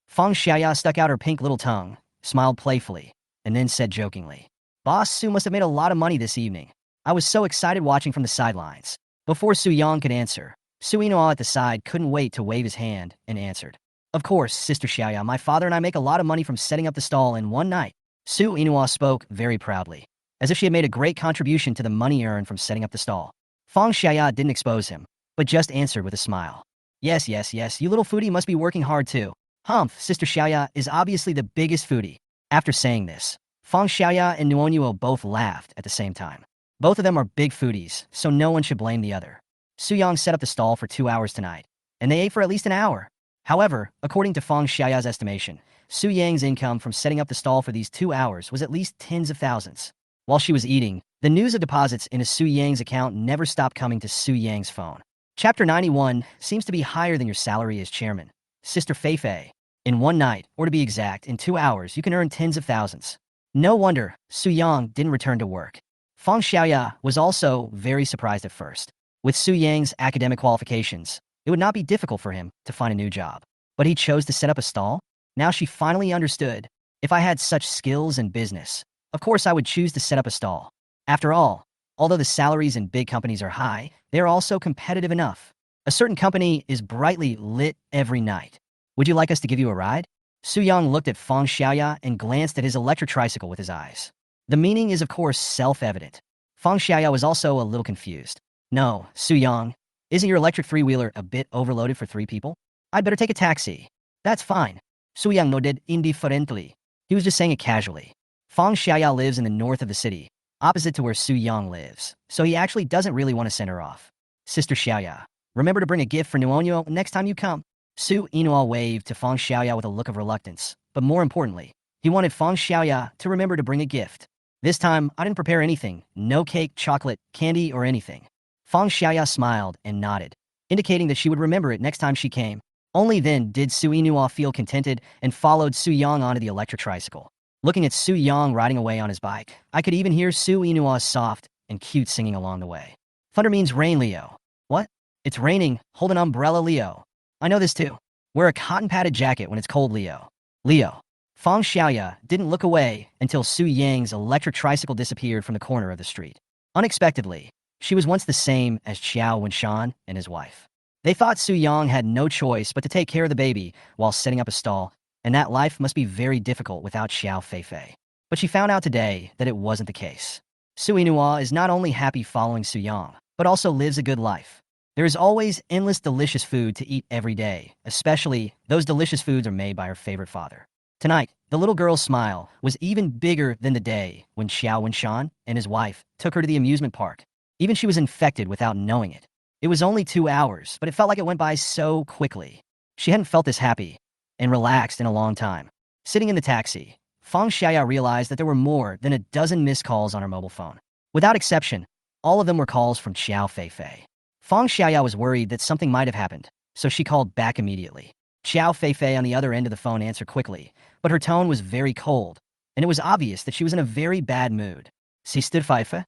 Feng Xiaoya stuck out her pink little tongue, smiled playfully, and then said jokingly, Boss Su must have made a lot of money this evening. I was so excited watching from the sidelines. Before Su Yang could answer, Su Inoa at the side couldn't wait to wave his hand and answered. Of course, Sister Xiaoya, my father and I make a lot of money from setting up the stall in one night. Su Inoa spoke very proudly, as if she had made a great contribution to the money earned from setting up the stall. Feng Xiaoya didn't expose him, but just answered with a smile. Yes, you little foodie must be working hard too. Humph, Sister Xiaoya is obviously the biggest foodie. After saying this, Feng Xiaoya and Nuonyuo both laughed at the same time. Both of them are big foodies, so no one should blame the other. Su Yang set up the stall for 2 hours tonight, and they ate for at least an hour. However, according to Feng Xiaoya's estimation, Su Yang's income from setting up the stall for these 2 hours was at least tens of thousands. While she was eating, the news of deposits into Su Yang's account never stopped coming to Su Yang's phone. Chapter 91 seems to be higher than your salary as chairman. Sister Feifei. In one night, or to be exact, in 2 hours, you can earn tens of thousands. No wonder Su Yang didn't return to work. Feng Xiaoya was also very surprised at first. With Su Yang's academic qualifications, it would not be difficult for him to find a new job. But he chose to set up a stall? Now she finally understood. If I had such skills in business, of course I would choose to set up a stall. After all, although the salaries in big companies are high, they are also competitive enough. A certain company is brightly lit every night. Would you like us to give you a ride? Su Yang looked at Feng Xiaoya and glanced at his electric tricycle with his eyes. The meaning is of course self-evident. Feng Xiaoya was also a little confused. No, Su Yang, isn't your electric three-wheeler a bit overloaded for 3 people? I'd better take a taxi. That's fine. Su Yang nodded indifferently. He was just saying it casually. Feng Xiaoya lives in the north of the city, opposite to where Su Yang lives, so he actually doesn't really want to send her off. Sister Xiaoya, remember to bring a gift for Nuonyuo next time you come. Su Inoa waved to Feng Xiaoya with a look of reluctance, but more importantly, he wanted Feng Xiaoya to remember to bring a gift. This time, I didn't prepare anything, no cake, chocolate, candy, or anything. Feng Xiaoya smiled and nodded, indicating that she would remember it next time she came. Only then did Su Inoa feel contented and followed Su Yang onto the electric tricycle. Looking at Su Yang riding away on his bike, I could even hear Su Inoa's soft and cute singing along the way. Thunder means rain, Leo. What? It's raining, hold an umbrella, Leo. I know this too. Wear a cotton-padded jacket when it's cold, Leo. Leo. Feng Xiaoya didn't look away until Su Yang's electric tricycle disappeared from the corner of the street. Unexpectedly, she was once the same as Qiao Wenshan and his wife. They thought Su Yang had no choice but to take care of the baby while setting up a stall, and that life must be very difficult without Qiao Feifei. But she found out today that it wasn't the case. Su Inua is not only happy following Su Yang, but also lives a good life. There is always endless delicious food to eat every day, especially those delicious foods are made by her favorite father. Tonight, the little girl's smile was even bigger than the day when Xiao Wenshan and his wife took her to the amusement park. Even she was infected without knowing it. It was only 2 hours, but it felt like it went by so quickly. She hadn't felt this happy and relaxed in a long time. Sitting in the taxi, Fang Xiaoya realized that there were more than a dozen missed calls on her mobile phone. Without exception, all of them were calls from Xiao Feifei. Fang Xiaoya was worried that something might have happened, so she called back immediately. Xiao Feifei on the other end of the phone answered quickly, but her tone was very cold, and it was obvious that she was in a very bad mood. Sister Feifei?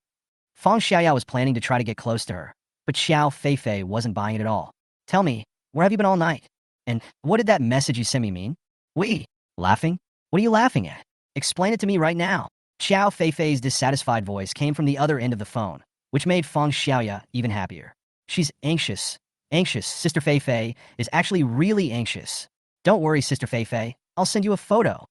Fang Xiaoya was planning to try to get close to her, but Xiao Feifei wasn't buying it at all. Tell me, where have you been all night? And what did that message you sent me mean? We? Laughing? What are you laughing at? Explain it to me right now. Xiao Feifei's dissatisfied voice came from the other end of the phone, which made Fang Xiaoya even happier. She's anxious. Anxious, Sister Feifei is actually really anxious. Don't worry, Sister Feifei. I'll send you a photo.